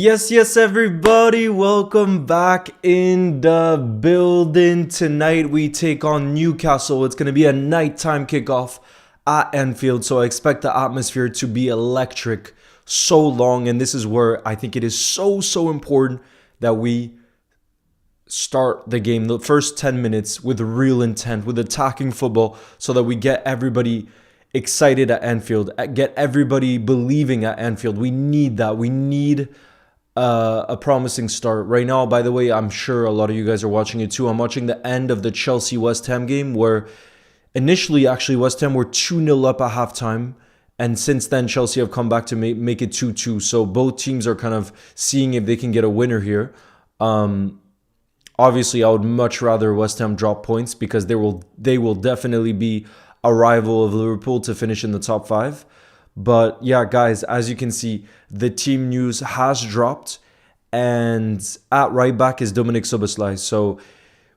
Yes, everybody. Welcome back in the building. Tonight we take on Newcastle. It's going to be a nighttime kickoff at Anfield, so I expect the atmosphere to be electric so long. And this is where I think it is so important that we start the game, the first 10 minutes, with real intent, with attacking football, so that we get everybody excited at Anfield, get everybody believing at Anfield. We need that. We need a promising start. Right now, by the way, I'm sure a lot of you guys are watching it too. I'm watching the end of the Chelsea-West Ham game, where initially, actually, West Ham were 2-0 up at halftime. And since then, Chelsea have come back to make it 2-2. So both teams are kind of seeing if they can get a winner here. Obviously, I would much rather West Ham drop points, because they will definitely be a rival of Liverpool to finish in the top 5. But yeah, guys, as you can see, the team news has dropped, and at right back is Dominic Szoboszlai. So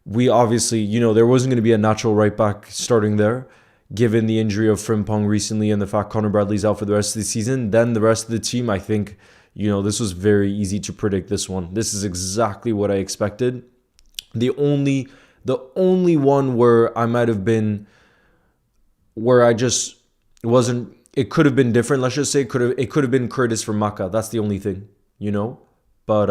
we obviously, there wasn't going to be a natural right back starting there, given the injury of Frimpong recently and the fact Connor Bradley's out for the rest of the season. Then the rest of the team, I think, this was very easy to predict this one. This is exactly what I expected. The only one where I might have been, where I just wasn't, it could have been different, let's just say. It could have been Curtis for Maka. That's the only thing, But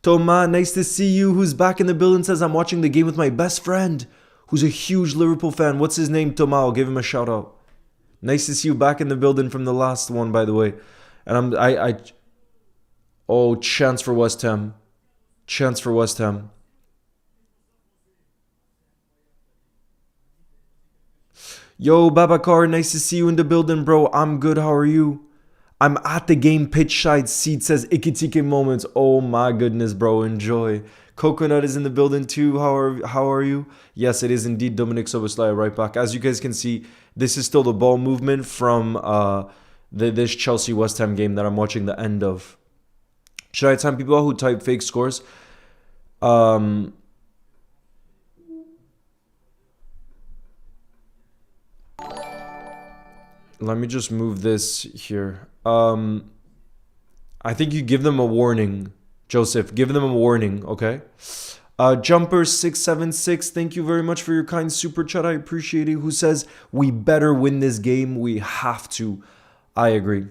Thomas, nice to see you, who's back in the building, says, I'm watching the game with my best friend, who's a huge Liverpool fan. What's his name, Thomas? I'll give him a shout out. Nice to see you back in the building from the last one, by the way. And chance for West Ham. Chance for West Ham. Yo, Babakar, nice to see you in the building, bro. I'm good. How are you? I'm at the game pitch side seat, says Ikitike Moments. Oh my goodness, bro. Enjoy. Coconut is in the building too. How are you? Yes, it is indeed Dominic Szoboszlai right back. As you guys can see, this is still the ball movement from this Chelsea-West Ham game that I'm watching the end of. Should I time people out who type fake scores? Let me just move this here. I think you give them a warning, Joseph. Give them a warning, okay? Jumper676, thank you very much for your kind super chat. I appreciate it. Who says, we better win this game. We have to. I agree.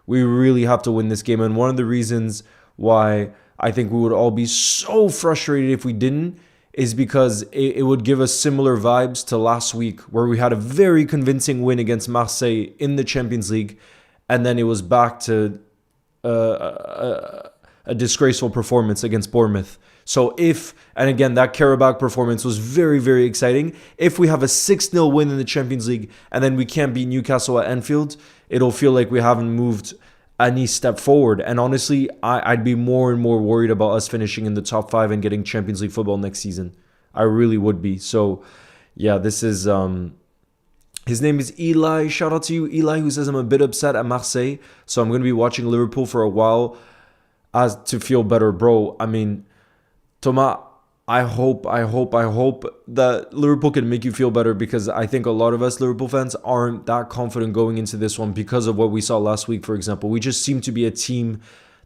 We really have to win this game. And one of the reasons why I think we would all be so frustrated if we didn't is because it would give us similar vibes to last week, where we had a very convincing win against Marseille in the Champions League, and then it was back to a disgraceful performance against Bournemouth. So and again, that Qarabag performance was very, very exciting. If we have a 6-0 win in the Champions League and then we can't beat Newcastle at Anfield, it'll feel like we haven't moved any step forward. And honestly, I'd be more and more worried about us finishing in the top 5 and getting Champions League football next season. I really would be. So yeah, this is his name is Eli. Shout out to you, Eli, who says, I'm a bit upset at Marseille, so I'm going to be watching Liverpool for a while as to feel better. Bro, I mean, Thomas, I hope that Liverpool can make you feel better, because I think a lot of us Liverpool fans aren't that confident going into this one because of what we saw last week, for example. We just seem to be a team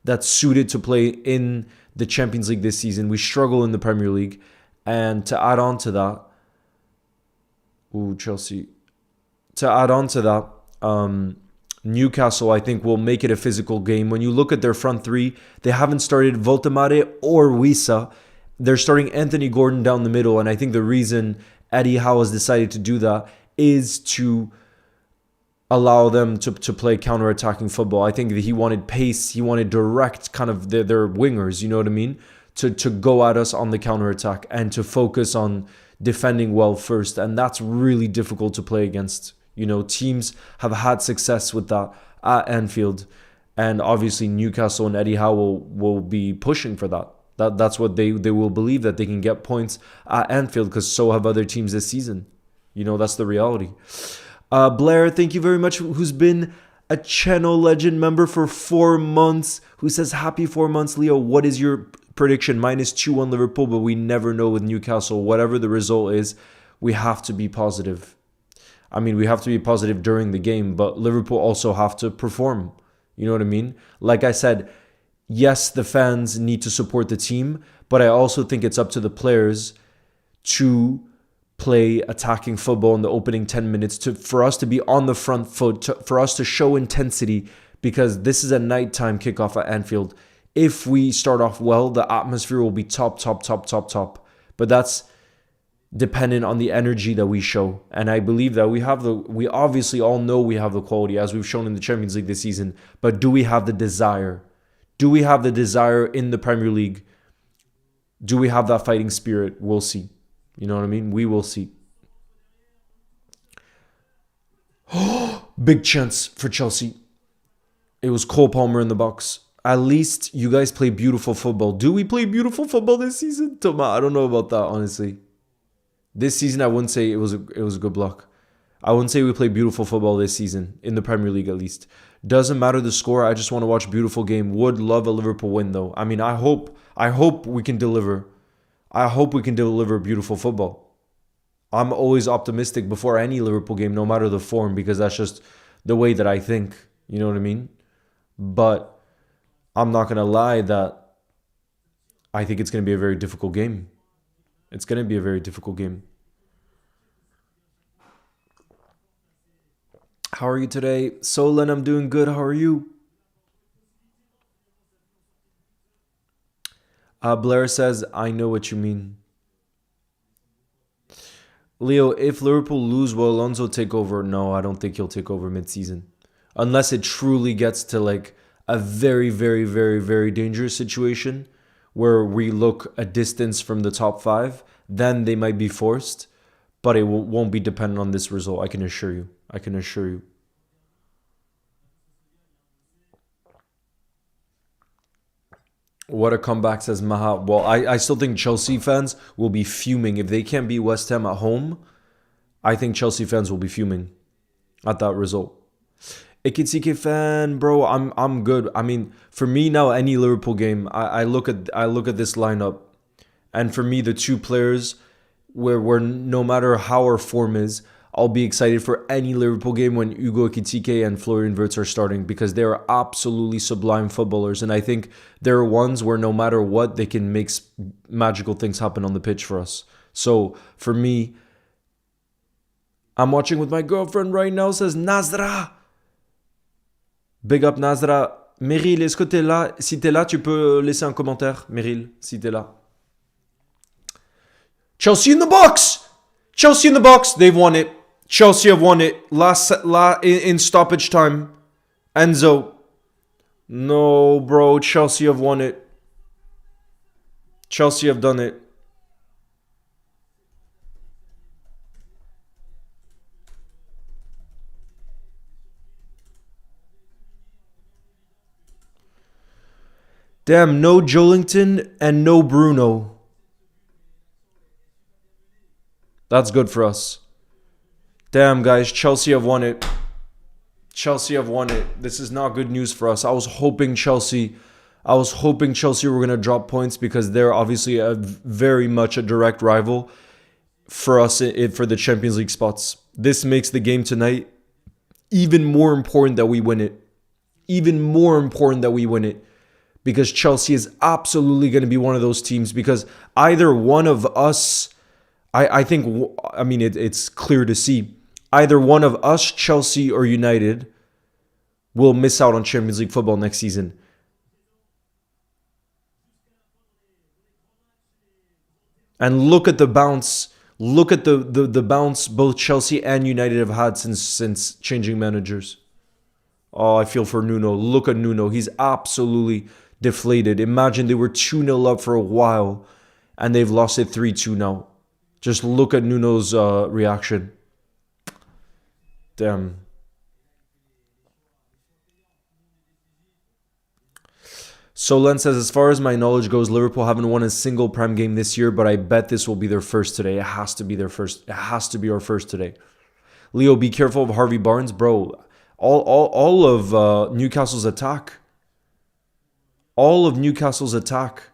that's suited to play in the Champions League this season. We struggle in the Premier League. And to add on to that, Chelsea. To add on to that, Newcastle, I think, will make it a physical game. When you look at their front three, they haven't started Voltemade or Wissa. They're starting Anthony Gordon down the middle, and I think the reason Eddie Howe has decided to do that is to allow them to play counter-attacking football. I think that he wanted pace, he wanted direct kind of their wingers, you know what I mean? To go at us on the counter-attack and to focus on defending well first, and that's really difficult to play against. Teams have had success with that at Anfield, and obviously Newcastle and Eddie Howe will be pushing for that. That's what they will believe, that they can get points at Anfield, because so have other teams this season. That's the reality. Blair, thank you very much, who's been a channel legend member for 4 months, who says, happy 4 months, Leo. What is your prediction? -2 on Liverpool, but we never know with Newcastle. Whatever the result is, we have to be positive. I mean, we have to be positive during the game, but Liverpool also have to perform. You know what I mean? Like I said, Yes, the fans need to support the team, but I also think it's up to the players to play attacking football in the opening 10 minutes for us to be on the front foot, for us to show intensity, because this is a nighttime kickoff at Anfield. If we start off well, the atmosphere will be top. But that's dependent on the energy that we show. And I believe that we obviously all know we have the quality, as we've shown in the Champions League this season. But do we have the desire? Do we have the desire in the Premier League? Do we have that fighting spirit? We'll see. You know what I mean? We will see. Big chance for Chelsea. It was Cole Palmer in the box. At least you guys play beautiful football. Do we play beautiful football this season? Thomas, I don't know about that, honestly. This season, I wouldn't say it was a good block. I wouldn't say we play beautiful football this season, in the Premier League at least. Doesn't matter the score. I just want to watch a beautiful game. Would love a Liverpool win, though. I mean, I hope we can deliver. I hope we can deliver beautiful football. I'm always optimistic before any Liverpool game, no matter the form, because that's just the way that I think. You know what I mean? But I'm not going to lie that I think it's going to be a very difficult game. It's going to be a very difficult game. How are you today? Solon, I'm doing good. How are you? Blair says, I know what you mean. Leo, if Liverpool lose, will Alonso take over? No, I don't think he'll take over mid-season. Unless it truly gets to like a very, very, very, very dangerous situation where we look a distance from the top 5, then they might be forced. But it won't be dependent on this result, I can assure you. I can assure you. What a comeback, says Maha. Well, I still think Chelsea fans will be fuming. If they can't beat West Ham at home, I think Chelsea fans will be fuming at that result. Ikitsike fan, bro, I'm good. I mean, for me now, any Liverpool game, I look at this lineup, and for me, the two players where no matter how our form is, I'll be excited for any Liverpool game when Hugo Ikitike and Florian Wirtz are starting, because they are absolutely sublime footballers, and I think they're ones where no matter what, they can make magical things happen on the pitch for us. So for me, I'm watching with my girlfriend right now, says Nazra. Big up Nazra. Meryl, est-ce que t'es là? Si t'es là, tu peux laisser un commentaire, Meryl, si t'es là. Chelsea in the box! Chelsea in the box. They've won it. Chelsea have won it. In stoppage time. Enzo. No, bro. Chelsea have won it. Chelsea have done it. Damn, no Joelinton and no Bruno. That's good for us. Damn, guys, Chelsea have won it. Chelsea have won it. This is not good news for us. I was hoping Chelsea were going to drop points, because they're obviously very much a direct rival for us for the Champions League spots. This makes the game tonight even more important that we win it. Even more important that we win it. Because Chelsea is absolutely going to be one of those teams, because either one of us, it's clear to see, either one of us, Chelsea or United, will miss out on Champions League football next season. And look at the bounce. Look at the bounce both Chelsea and United have had since changing managers. Oh, I feel for Nuno. Look at Nuno. He's absolutely deflated. Imagine they were 2-0 up for a while and they've lost it 3-2 now. Just look at Nuno's reaction. Damn. Solen says, as far as my knowledge goes, Liverpool haven't won a single Prem game this year, but I bet this will be their first today. It has to be their first. It has to be our first today. Leo, be careful of Harvey Barnes. Bro, all of Newcastle's attack. All of Newcastle's attack.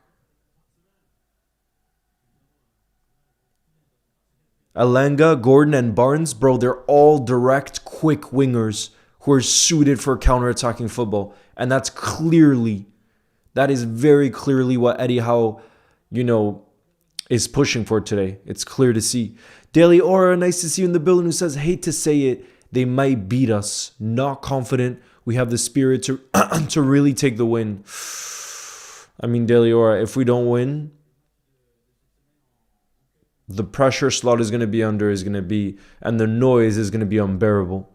Alanga, Gordon, and Barnes, bro, they're all direct, quick wingers who are suited for counter-attacking football. And that's clearly That is very clearly what Eddie Howe, you know, is pushing for today. It's clear to see. Daily Aura, nice to see you in the building, who says, hate to say it, they might beat us. Not confident we have the spirit to to really take the win. I mean, Daily Aura, if we don't win, the pressure Slot is going to be under is going to be, and the noise is going to be unbearable.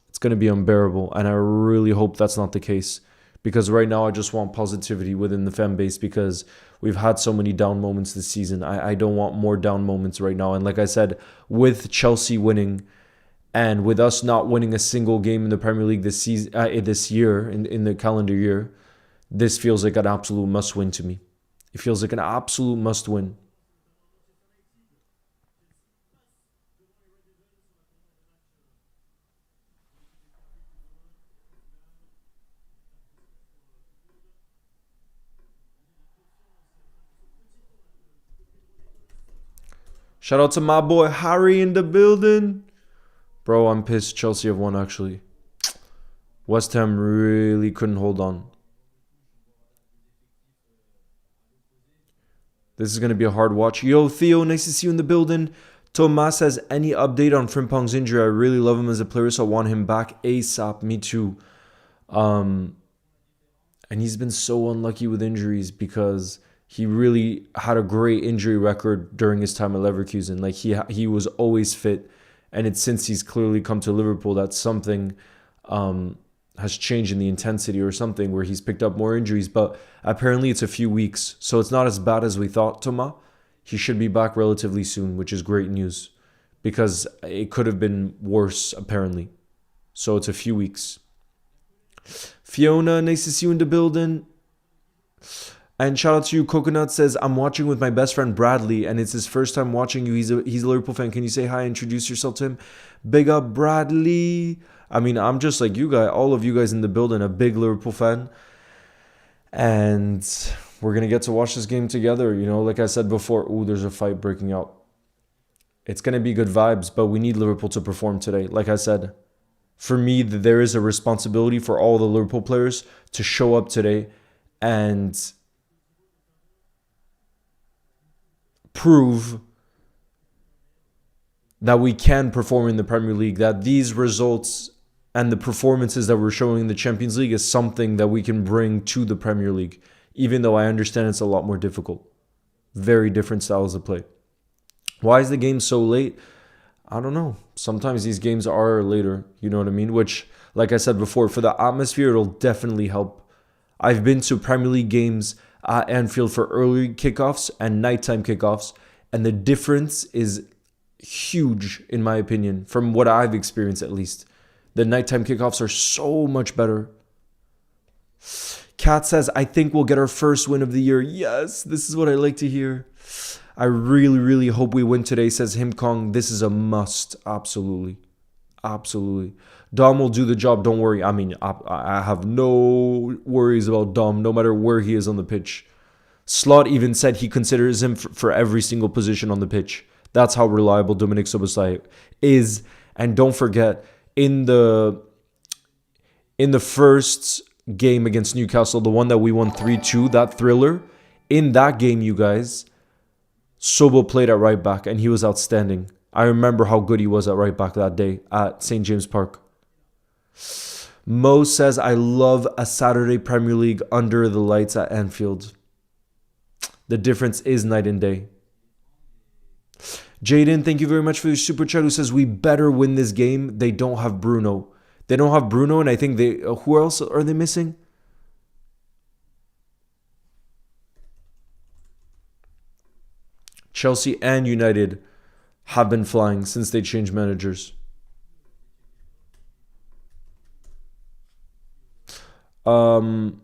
It's going to be unbearable, and I really hope that's not the case. Because right now I just want positivity within the fan base because we've had so many down moments this season. I don't want more down moments right now. And like I said, with Chelsea winning and with us not winning a single game in the Premier League this year, in the calendar year, this feels like an absolute must-win to me. It feels like an absolute must-win. Shout out to my boy Harry in the building. Bro, I'm pissed Chelsea have won, actually. West Ham really couldn't hold on. This is going to be a hard watch. Yo, Theo, nice to see you in the building. Tomas says, any update on Frimpong's injury? I really love him as a player, so I want him back ASAP. Me too. And he's been so unlucky with injuries because he really had a great injury record during his time at Leverkusen. Like he was always fit, and it's since he's clearly come to Liverpool that something has changed in the intensity or something where he's picked up more injuries. But apparently it's a few weeks, so it's not as bad as we thought. Thomas, he should be back relatively soon, which is great news because it could have been worse apparently. So it's a few weeks. Fiona, nice to see you in the building. And shout out to you. Coconut says, I'm watching with my best friend Bradley, and it's his first time watching you. He's a Liverpool fan. Can you say hi, introduce yourself to him? Big up, Bradley. I mean, I'm just like you guys, all of you guys in the building, a big Liverpool fan. And we're going to get to watch this game together. You know, like I said before, there's a fight breaking out. It's going to be good vibes, but we need Liverpool to perform today. Like I said, for me, there is a responsibility for all the Liverpool players to show up today and prove that we can perform in the Premier League, that these results and the performances that we're showing in the Champions League is something that we can bring to the Premier League, even though I understand it's a lot more difficult. Very different styles of play. Why is the game so late? I don't know. Sometimes these games are later, you know what I mean? Which, like I said before, for the atmosphere, it'll definitely help. I've been to Premier League games at Anfield for early kickoffs and nighttime kickoffs, and the difference is huge, in my opinion, from what I've experienced at least. The nighttime kickoffs are so much better. Kat says, I think we'll get our first win of the year. Yes, this is what I like to hear. I really, really hope we win today, says Him Kong. This is a must. Absolutely. Absolutely. Dom will do the job. Don't worry. I mean, I have no worries about Dom, no matter where he is on the pitch. Slot even said he considers him for every single position on the pitch. That's how reliable Dominic Szoboszlai is. And don't forget, in the first game against Newcastle, the one that we won 3-2, that thriller, in that game, you guys, Sobo played at right back and he was outstanding. I remember how good he was at right back that day at St. James Park. Mo says, I love a Saturday Premier League under the lights at Anfield. The difference is night and day. Jaden, thank you very much for your super chat, who says, we better win this game. They don't have Bruno. They don't have Bruno, and I think they... who else are they missing? Chelsea and United have been flying since they changed managers. Joelinton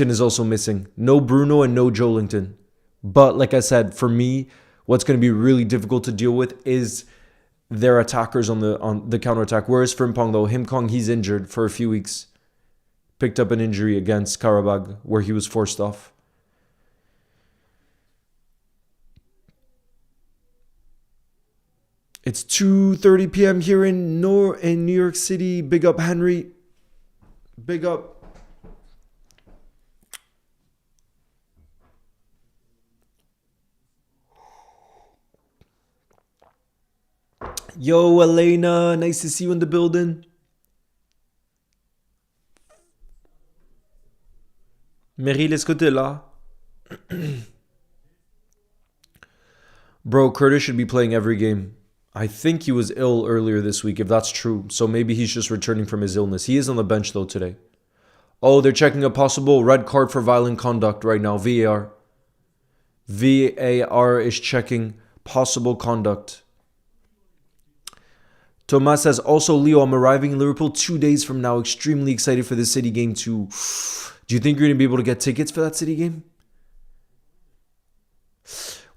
is also missing. No Bruno and no Joelinton. But like I said, for me, what's going to be really difficult to deal with is their attackers on the counterattack. Whereas Frimpong, though, Him Kong, he's injured for a few weeks. Picked up an injury against Qarabag where he was forced off. It's 2:30 p.m. here in New York City. Big up, Henry. Big up. Yo, Elena. Nice to see you in the building. Meryl, est-ce que t'es là? Bro, Curtis should be playing every game. I think he was ill earlier this week, if that's true. So maybe he's just returning from his illness. He is on the bench, though, today. Oh, they're checking a possible red card for violent conduct right now. VAR. VAR is checking possible conduct. Thomas says, also, Leo, I'm arriving in Liverpool 2 days from now. Extremely excited for the City game, too. Do you think you're going to be able to get tickets for that City game?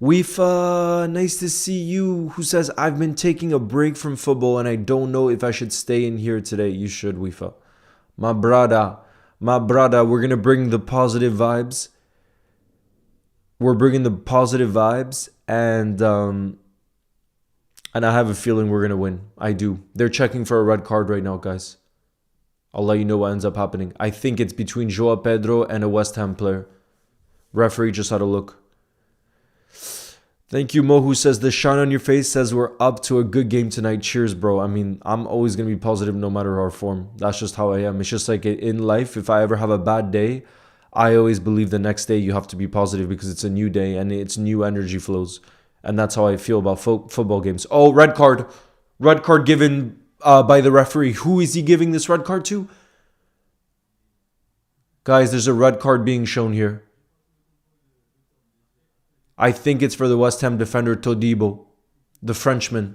Weefa, nice to see you. Who says, I've been taking a break from football and I don't know if I should stay in here today. You should, Weefa. My brother, we're going to bring the positive vibes. We're bringing the positive vibes and I have a feeling we're going to win. I do. They're checking for a red card right now, guys. I'll let you know what ends up happening. I think it's between Joao Pedro and a West Ham player. Referee just had a look. Thank you, Mo, who says, the shine on your face says we're up to a good game tonight. Cheers, bro. I mean, I'm always going to be positive no matter our form. That's just how I am. It's just like in life, if I ever have a bad day, I always believe the next day you have to be positive because it's a new day and it's new energy flows. And that's how I feel about football games. Oh, red card. Red card given by the referee. Who is he giving this red card to? Guys, there's a red card being shown here. I think it's for the West Ham defender Todibo, the Frenchman.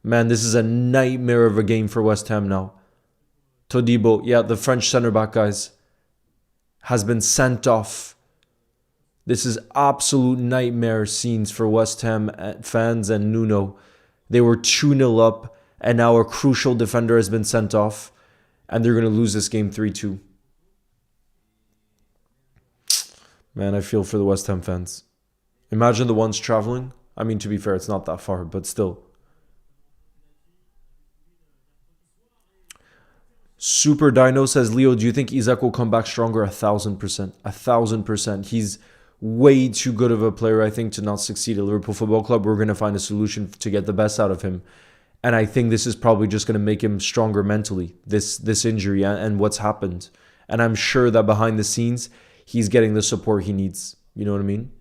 Man, this is a nightmare of a game for West Ham now. Todibo, yeah, the French centre-back, guys, has been sent off. This is absolute nightmare scenes for West Ham fans and Nuno. They were 2-0 up, and now a crucial defender has been sent off, and they're going to lose this game 3-2. Man, I feel for the West Ham fans. Imagine the ones traveling. I mean, to be fair, it's not that far, but still. Super Dino says, Leo, do you think Isak will come back stronger? 1,000%. 1,000%. He's way too good of a player, I think, to not succeed at Liverpool Football Club. We're going to find a solution to get the best out of him. And I think this is probably just going to make him stronger mentally, this injury and what's happened. And I'm sure that behind the scenes, he's getting the support he needs. You know what I mean?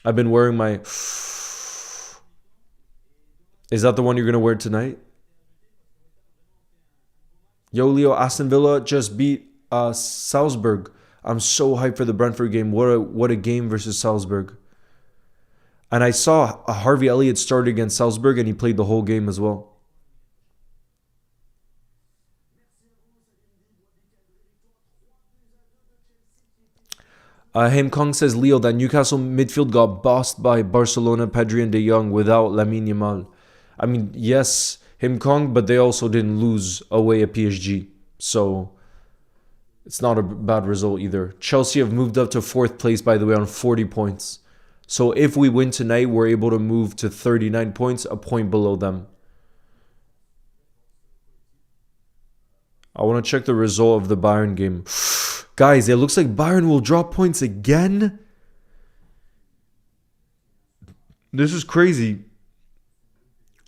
I've been wearing my... Is that the one you're going to wear tonight? Yo, Leo, Aston Villa just beat Salzburg. I'm so hyped for the Brentford game. What a game versus Salzburg. And I saw Harvey Elliott started against Salzburg and he played the whole game as well. Haim Kong says, Leo, that Newcastle midfield got bossed by Barcelona, Pedri and De Jong without Lamine Yamal. I mean, yes, Haim Kong, but they also didn't lose away at PSG. So it's not a bad result either. Chelsea have moved up to 4th place, by the way, on 40 points. So if we win tonight, we're able to move to 39 points, a point below them. I want to check the result of the Bayern game. Guys, it looks like Bayern will drop points again. This is crazy.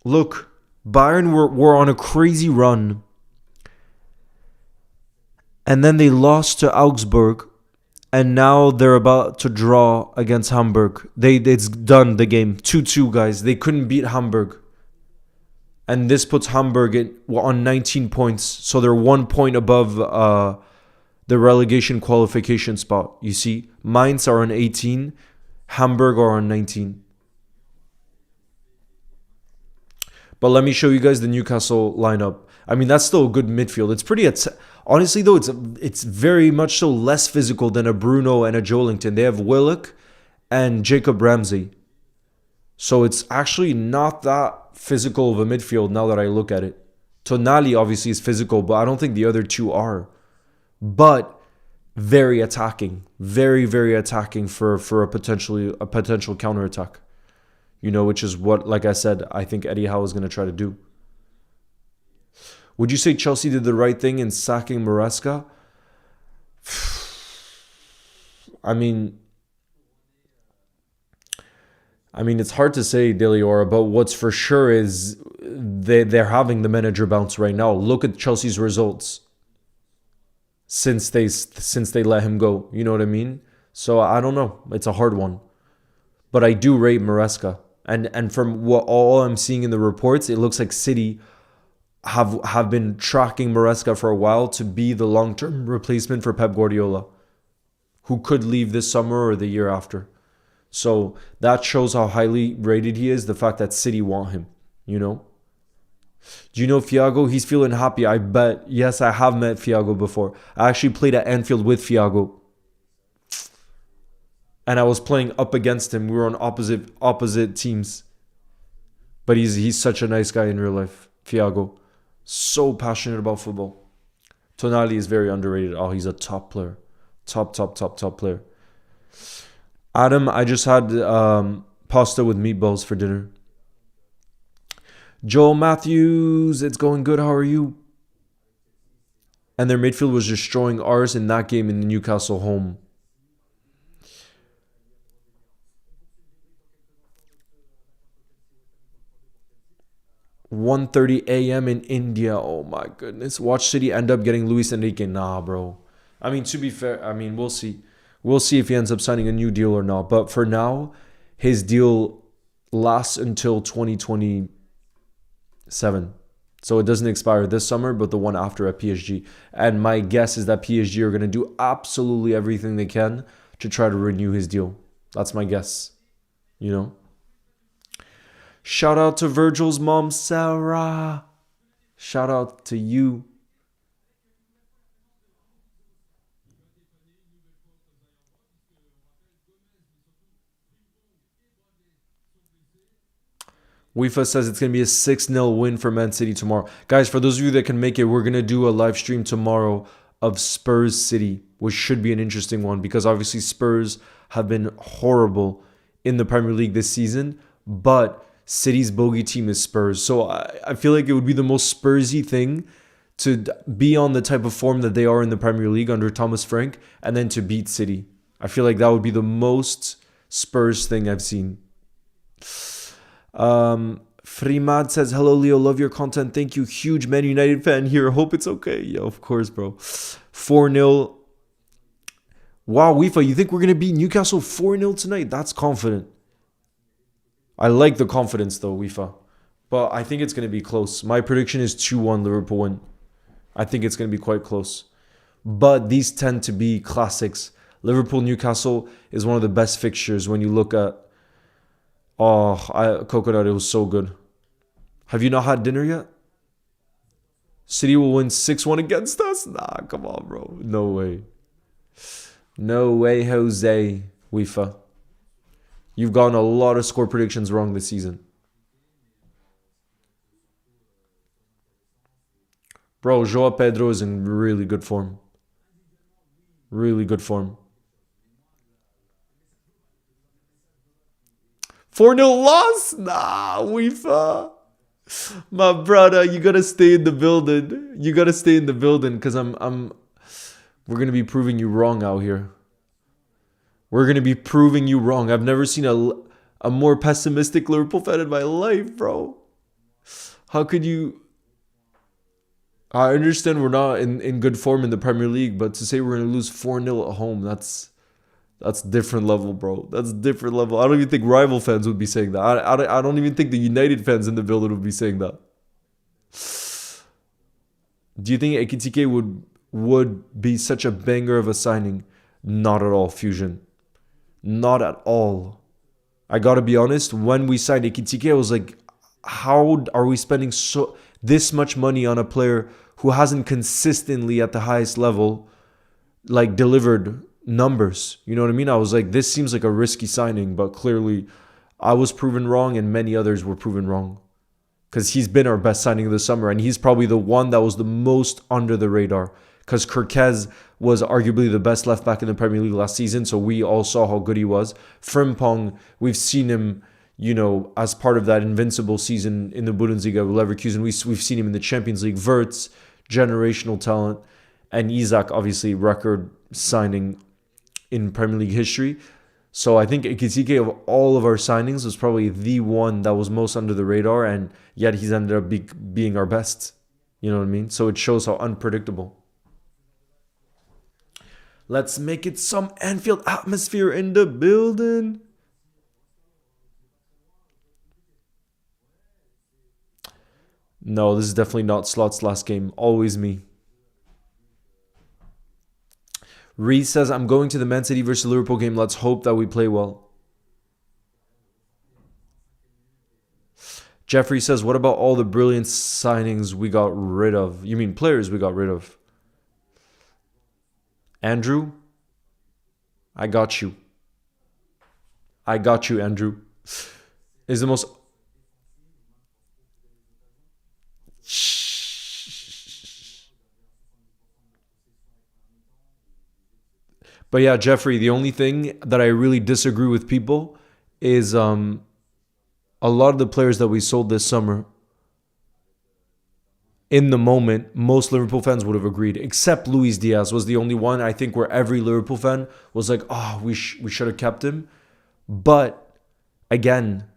Look, Bayern were on a crazy run. And then they lost to Augsburg. And now they're about to draw against Hamburg. It's done, the game. 2-2, guys. They couldn't beat Hamburg. And this puts Hamburg on 19 points. So they're 1 point above the relegation qualification spot. You see, Mainz are on 18. Hamburg are on 19. But let me show you guys the Newcastle lineup. I mean, that's still a good midfield. It's pretty... honestly, though, it's very much so less physical than a Bruno and a Joelinton. They have Willock and Jacob Ramsey. So it's actually not that physical of a midfield now that I look at it. Tonali obviously is physical, but I don't think the other two are. But very attacking. Very, very attacking for a potential counterattack. You know, which is what, like I said, I think Eddie Howe is going to try to do. Would you say Chelsea did the right thing in sacking Maresca? I mean, it's hard to say, Deliora, but what's for sure is they're having the manager bounce right now. Look at Chelsea's results since they let him go. You know what I mean? So I don't know. It's a hard one. But I do rate Maresca. And from what all I'm seeing in the reports, it looks like City have been tracking Maresca for a while to be the long-term replacement for Pep Guardiola, who could leave this summer or the year after. So that shows how highly rated he is, the fact that City want him, you know? Do you know Thiago? He's feeling happy, I bet. Yes, I have met Thiago before. I actually played at Anfield with Thiago. And I was playing up against him. We were on opposite teams. But he's such a nice guy in real life, Thiago. So passionate about football. Tonali is very underrated. Oh, he's a top player. Top player. Adam, I just had pasta with meatballs for dinner. Joel Matthews, it's going good. How are you? And their midfield was destroying ours in that game in the Newcastle home. "1:30 a.m. in India." Oh my goodness. Watch City end up getting Luis Enrique. Nah, bro. To be fair, we'll see. We'll see if he ends up signing a new deal or not. But for now, his deal lasts until 2027. So it doesn't expire this summer, but the one after at PSG. And my guess is that PSG are going to do absolutely everything they can to try to renew his deal. That's my guess. You know? Shout out to Virgil's mom, Sarah. Shout out to you. Wifa says it's going to be a 6-0 win for Man City tomorrow. Guys, for those of you that can make it, we're going to do a live stream tomorrow of Spurs City, which should be an interesting one because obviously Spurs have been horrible in the Premier League this season, but City's bogey team is Spurs. So I feel like it would be the most Spursy thing to be on the type of form that they are in the Premier League under Thomas Frank and then to beat City. I feel like that would be the most Spurs thing I've seen. Frimad says, "Hello Leo, love your content. Thank you. Huge Man United fan here. Hope it's okay." Yeah, of course, bro. 4-0. Wow, Wifa, you think we're going to beat Newcastle 4-0 tonight? That's confident. I like the confidence though, Wifa. But I think it's going to be close. My prediction is 2-1 Liverpool win. I think it's going to be quite close. But these tend to be classics. Liverpool-Newcastle is one of the best fixtures when you look at coconut, it was so good. Have you not had dinner yet? City will win 6-1 against us? Nah, come on, bro. No way. No way, Jose. Wifa. You've gotten a lot of score predictions wrong this season. Bro, Joao Pedro is in really good form. Really good form. 4-0 loss? Nah, Wifa. My brother, you gotta stay in the building. You gotta stay in the building because we're gonna be proving you wrong out here. We're gonna be proving you wrong. I've never seen a more pessimistic Liverpool fan in my life, bro. How could you? I understand we're not in good form in the Premier League, but to say we're gonna lose 4-0 at home, that's different level, bro. That's different level. I don't even think rival fans would be saying that. I don't even think the United fans in the building would be saying that. Do you think Ekitike would be such a banger of a signing? Not at all, Fusion. Not at all. I gotta be honest, when we signed Ekitike, I was like, how are we spending this much money on a player who hasn't consistently at the highest level delivered numbers? You know what I mean? I was like, this seems like a risky signing, but clearly I was proven wrong and many others were proven wrong because he's been our best signing of the summer and he's probably the one that was the most under the radar because Kirkez was arguably the best left back in the Premier League last season, so we all saw how good he was. Frimpong, we've seen him, as part of that invincible season in the Bundesliga with Leverkusen. We've seen him in the Champions League. Wirtz, generational talent, and Isak, obviously record signing in Premier League history. So I think Ekitike, of all of our signings, was probably the one that was most under the radar, and yet he's ended up being our best. You know what I mean? So it shows how unpredictable. Let's make it some Anfield atmosphere in the building. No, this is definitely not Slot's last game. Always me. Reese says, I'm going to the Man City versus Liverpool game. Let's hope that we play well. Jeffrey says, what about all the brilliant signings we got rid of? You mean players we got rid of? Andrew, I got you. I got you, Andrew. Is the most... But yeah, Jeffrey, the only thing that I really disagree with people is a lot of the players that we sold this summer, in the moment, most Liverpool fans would have agreed, except Luis Diaz was the only one, I think, where every Liverpool fan was like, oh, we should have kept him. But again,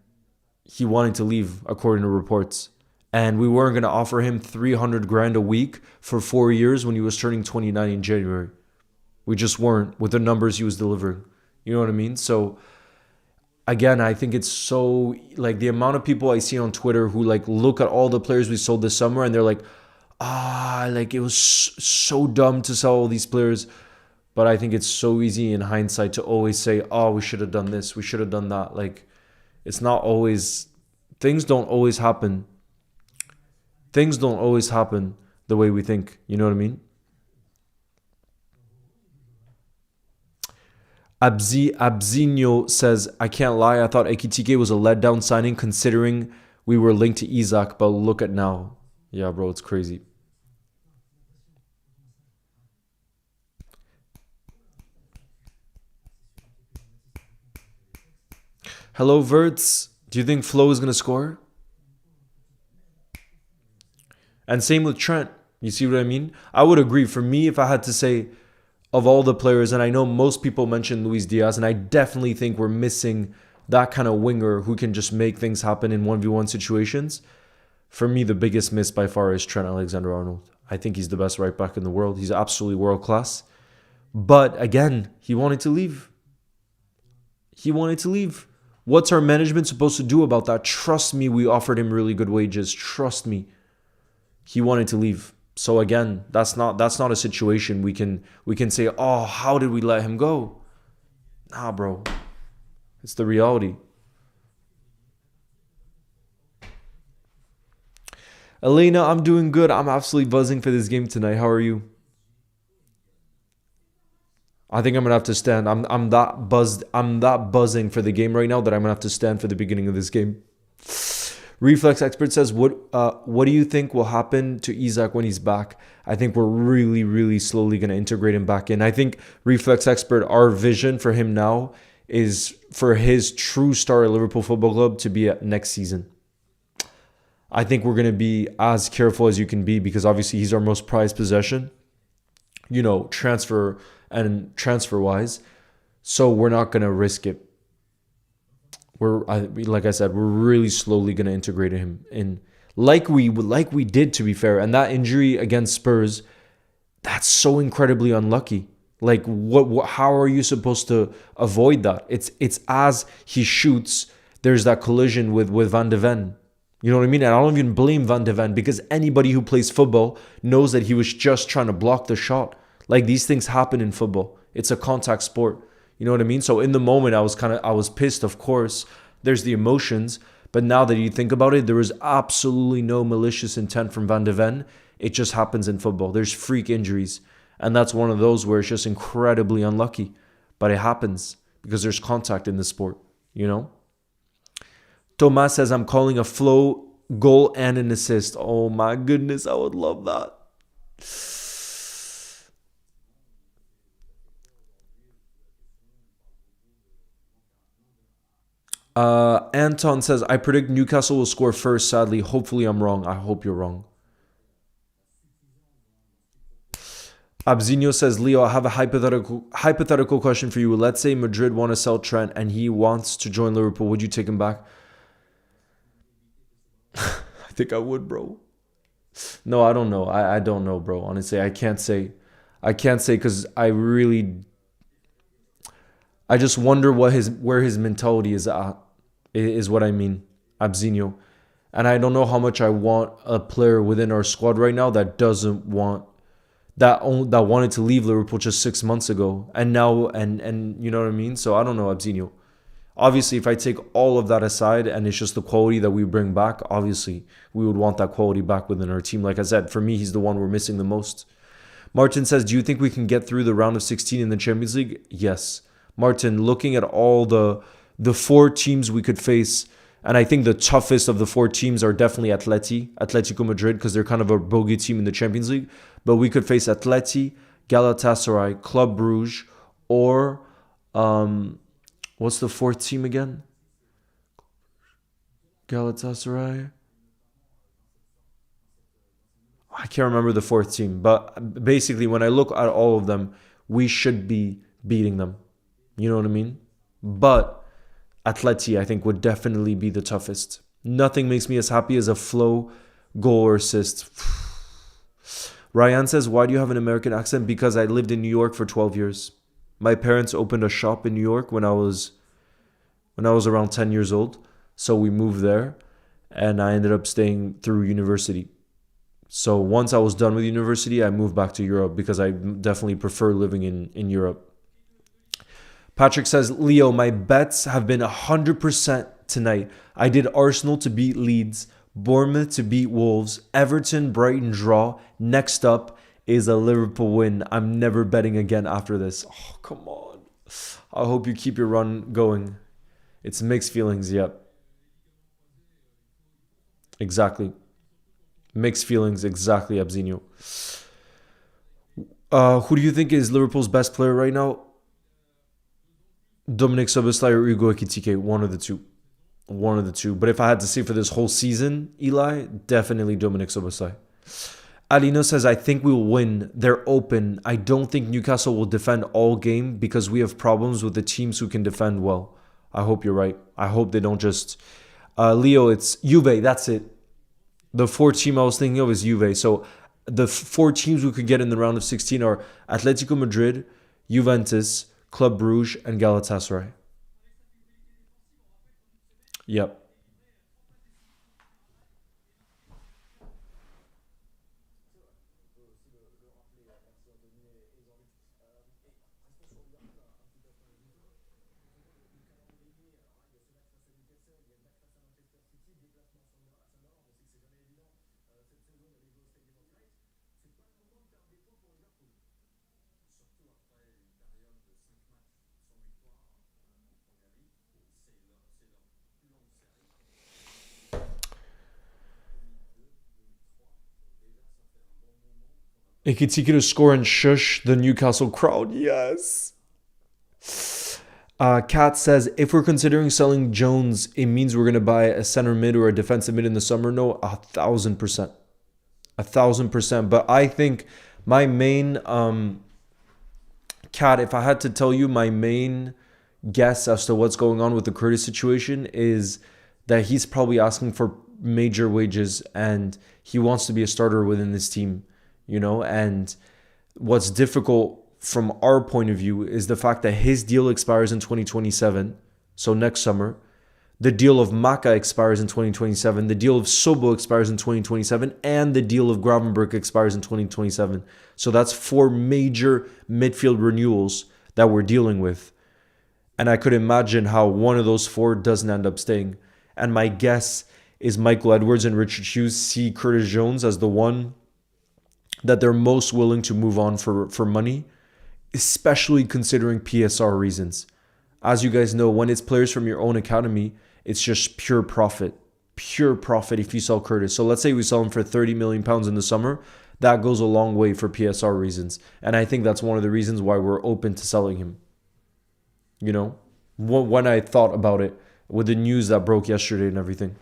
he wanted to leave, according to reports. And we weren't going to offer him 300 grand a week for 4 years when he was turning 29 in January. We just weren't with the numbers he was delivering. You know what I mean? So again, I think it's so, like, the amount of people I see on Twitter who like look at all the players we sold this summer and they're like, like it was so dumb to sell all these players. But I think it's so easy in hindsight to always say, oh, we should have done this, we should have done that. Like, it's not always, things don't always happen. Things don't always happen the way we think. You know what I mean? Abzinho says, I can't lie, I thought Ekitike was a letdown signing considering we were linked to Isak, but look at now. Yeah, bro, it's crazy. Hello, Verts. Do you think Flo is going to score? And same with Trent. You see what I mean? I would agree. For me, if I had to say, of all the players, and I know most people mention Luis Diaz, and I definitely think we're missing that kind of winger who can just make things happen in 1v1 situations. For me, the biggest miss by far is Trent Alexander-Arnold. I think he's the best right back in the world. He's absolutely world class. But again, he wanted to leave. He wanted to leave. What's our management supposed to do about that? Trust me, we offered him really good wages. Trust me. He wanted to leave. So again, that's not a situation we can say, oh, how did we let him go? Nah, bro. It's the reality. Elena, I'm doing good. I'm absolutely buzzing for this game tonight. How are you? I think I'm gonna have to stand. I'm that buzzed. I'm that buzzing for the game right now that I'm gonna have to stand for the beginning of this game. Reflex Expert says, what do you think will happen to Isak when he's back? I think we're really, really slowly going to integrate him back in. I think Reflex Expert, our vision for him now is for his true star at Liverpool Football Club to be at next season. I think we're going to be as careful as you can be because obviously he's our most prized possession, transfer-wise. So we're not going to risk it. Like I said, we're really slowly going to integrate him in, like we did, to be fair. And that injury against Spurs, that's so incredibly unlucky. Like, how are you supposed to avoid that? It's as he shoots, there's that collision with Van de Ven. You know what I mean? And I don't even blame Van de Ven because anybody who plays football knows that he was just trying to block the shot. Like, these things happen in football. It's a contact sport. You know what I mean? So in the moment, I was pissed, of course. There's the emotions. But now that you think about it, there was absolutely no malicious intent from Van de Ven. It just happens in football. There's freak injuries. And that's one of those where it's just incredibly unlucky. But it happens because there's contact in the sport, Tomas says, I'm calling a Flow goal and an assist. Oh my goodness, I would love that. Anton says, I predict Newcastle will score first, sadly. Hopefully I'm wrong. I hope you're wrong. Abzinho says, Leo, I have a hypothetical question for you. Let's say Madrid want to sell Trent and he wants to join Liverpool. Would you take him back? I think I would, bro. No, I don't know. I don't know, bro. Honestly, I can't say. I can't say because I just wonder where his mentality is at, is what I mean. Abzinho. And I don't know how much I want a player within our squad right now that doesn't want that wanted to leave Liverpool just 6 months ago, and now and you know what I mean. So I don't know, Abzinho. Obviously, if I take all of that aside and it's just the quality that we bring back, obviously we would want that quality back within our team. Like I said, for me, he's the one we're missing the most. Martin says, do you think we can get through the round of 16 in the Champions League? Yes. Martin, looking at all the four teams we could face, and I think the toughest of the four teams are definitely Atletico Madrid, because they're kind of a bogey team in the Champions League. But we could face Atleti, Galatasaray, Club Brugge, or what's the fourth team again? Galatasaray. I can't remember the fourth team. But basically, when I look at all of them, we should be beating them. You know what I mean? But Atleti, I think, would definitely be the toughest. Nothing makes me as happy as a flow goal or assist. Ryan says, why do you have an American accent? Because I lived in New York for 12 years. My parents opened a shop in New York when I was around 10 years old. So we moved there and I ended up staying through university. So once I was done with university, I moved back to Europe because I definitely prefer living in Europe. Patrick says, Leo, my bets have been 100% tonight. I did Arsenal to beat Leeds, Bournemouth to beat Wolves, Everton, Brighton draw. Next up is a Liverpool win. I'm never betting again after this. Oh, come on. I hope you keep your run going. It's mixed feelings, yep. Exactly. Mixed feelings, exactly, Abzinho. Who do you think is Liverpool's best player right now? Dominic Szoboszlai or Ugo Ekitike, one of the two. One of the two. But if I had to say for this whole season, Eli, definitely Dominic Szoboszlai. Alino says, I think we will win. They're open. I don't think Newcastle will defend all game because we have problems with the teams who can defend well. I hope you're right. I hope they don't just... Leo, it's Juve. That's it. The four team I was thinking of is Juve. So the four teams we could get in the round of 16 are Atletico Madrid, Juventus, Club Brugge, and Galatasaray. Yep. Ekitike to score and shush the Newcastle crowd. Yes. Kat says, if we're considering selling Jones, it means we're going to buy a center mid or a defensive mid in the summer. No, 1,000%. 1,000%. But I think my main, Kat, if I had to tell you my main guess as to what's going on with the Curtis situation is that he's probably asking for major wages and he wants to be a starter within this team. You know, and what's difficult from our point of view is the fact that his deal expires in 2027, so next summer. The deal of Maka expires in 2027, the deal of Sobo expires in 2027, and the deal of Gravenberg expires in 2027. So that's four major midfield renewals that we're dealing with. And I could imagine how one of those four doesn't end up staying. And my guess is Michael Edwards and Richard Hughes see Curtis Jones as the one that they're most willing to move on for money, especially considering PSR reasons. As you guys know, when it's players from your own academy, it's just pure profit. Pure profit if you sell Curtis. So let's say we sell him for £30 million in the summer. That goes a long way for PSR reasons. And I think that's one of the reasons why we're open to selling him. You know, when I thought about it, with the news that broke yesterday and everything.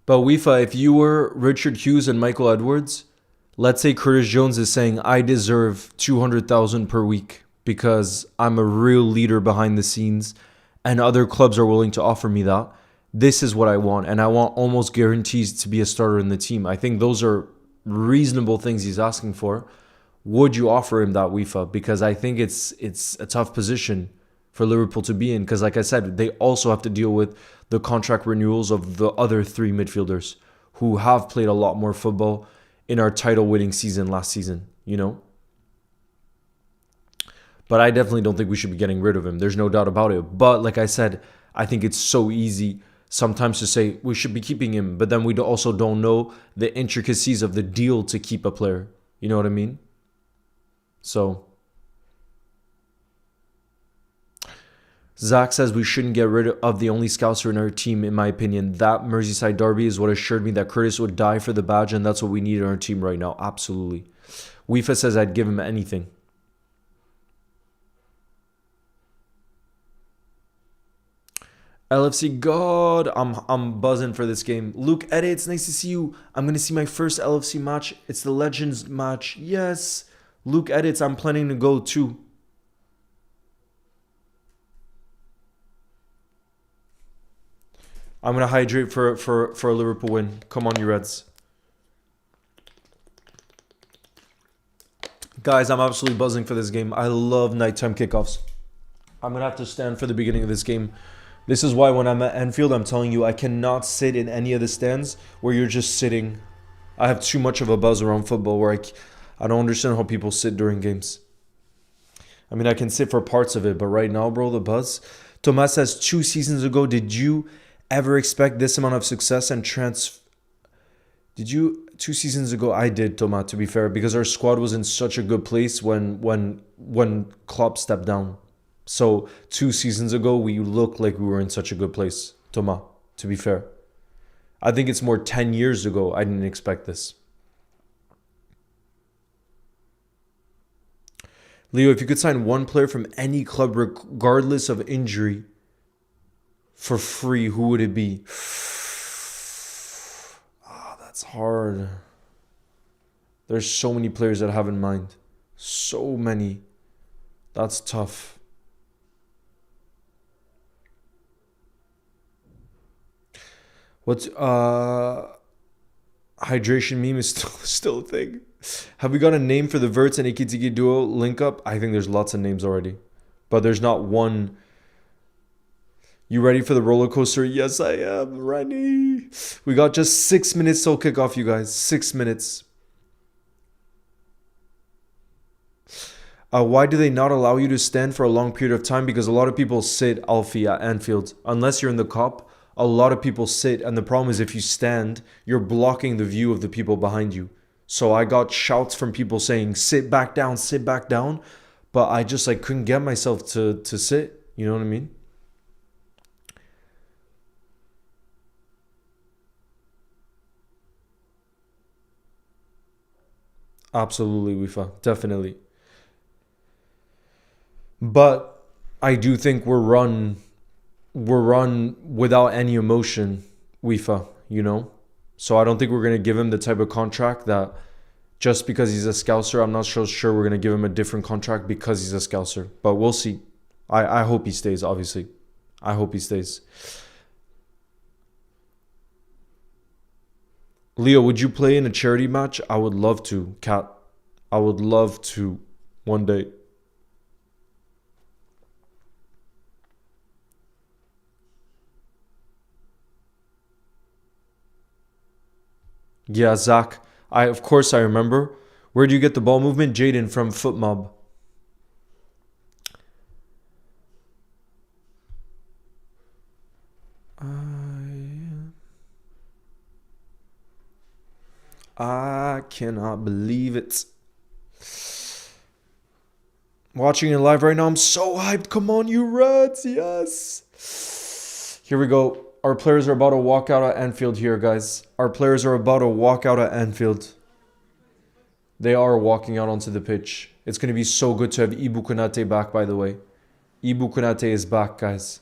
But UEFA, if you were Richard Hughes and Michael Edwards, let's say Curtis Jones is saying, I deserve 200,000 per week because I'm a real leader behind the scenes and other clubs are willing to offer me that. This is what I want. And I want almost guarantees to be a starter in the team. I think those are reasonable things he's asking for. Would you offer him that, UEFA? Because I think it's a tough position for Liverpool to be in. Because like I said, they also have to deal with the contract renewals of the other three midfielders who have played a lot more football in our title-winning season last season, you know? But I definitely don't think we should be getting rid of him. There's no doubt about it. But like I said, I think it's so easy sometimes to say we should be keeping him, but then we also don't know the intricacies of the deal to keep a player. You know what I mean? So Zach says we shouldn't get rid of the only scouser in our team, in my opinion. That Merseyside derby is what assured me that Curtis would die for the badge, and that's what we need in our team right now. Absolutely. UEFA says I'd give him anything. LFC God, I'm buzzing for this game. Luke Edit, it's nice to see you. I'm going to see my first LFC match. It's the Legends match. Yes. Luke Edits, I'm planning to go too. I'm going to hydrate for a Liverpool win. Come on, you Reds. Guys, I'm absolutely buzzing for this game. I love nighttime kickoffs. I'm going to have to stand for the beginning of this game. This is why when I'm at Anfield, I'm telling you, I cannot sit in any of the stands where you're just sitting. I have too much of a buzz around football where I don't understand how people sit during games. I mean, I can sit for parts of it, but right now, bro, the buzz. Tomas says, 2 seasons ago, did you ever expect this amount of success and Did you 2 seasons ago? I did, Tomas, to be fair, because our squad was in such a good place when Klopp stepped down. So 2 seasons ago, we looked like we were in such a good place, Thomas, to be fair. I think it's more 10 years ago. I didn't expect this. Leo, if you could sign one player from any club, regardless of injury, for free, who would it be? That's hard. There's so many players that I have in mind. So many. That's tough. What's hydration meme is still a thing. Have we got a name for the Verts and Ikitiki duo link up? I think there's lots of names already, but there's not one. You ready for the roller coaster? Yes, I am ready. We got just 6 minutes till kickoff, you guys. 6 minutes. Why do they not allow you to stand for a long period of time? Because a lot of people sit, Alfie, at Anfield. Unless you're in the Cup, a lot of people sit. And the problem is if you stand, you're blocking the view of the people behind you. So I got shouts from people saying, sit back down, sit back down. But I just couldn't get myself to sit. You know what I mean? Absolutely, Wifa. Definitely. But I do think we're run without any emotion, Wifa, you know? So I don't think we're going to give him the type of contract that just because he's a Scouser, I'm not so sure we're going to give him a different contract because he's a Scouser. But we'll see. I hope he stays, obviously. I hope he stays. Leo, would you play in a charity match? I would love to, Kat. I would love to one day. Yeah, Zach. Of course I remember. Where do you get the ball movement? Jaden from FootMob. I cannot believe it. Watching it live right now. I'm so hyped. Come on, you Reds. Yes. Here we go. Our players are about to walk out at Anfield here, guys. Our players are about to walk out at Anfield. They are walking out onto the pitch. It's going to be so good to have Ibu Konate back, by the way. Ibu Konate is back, guys.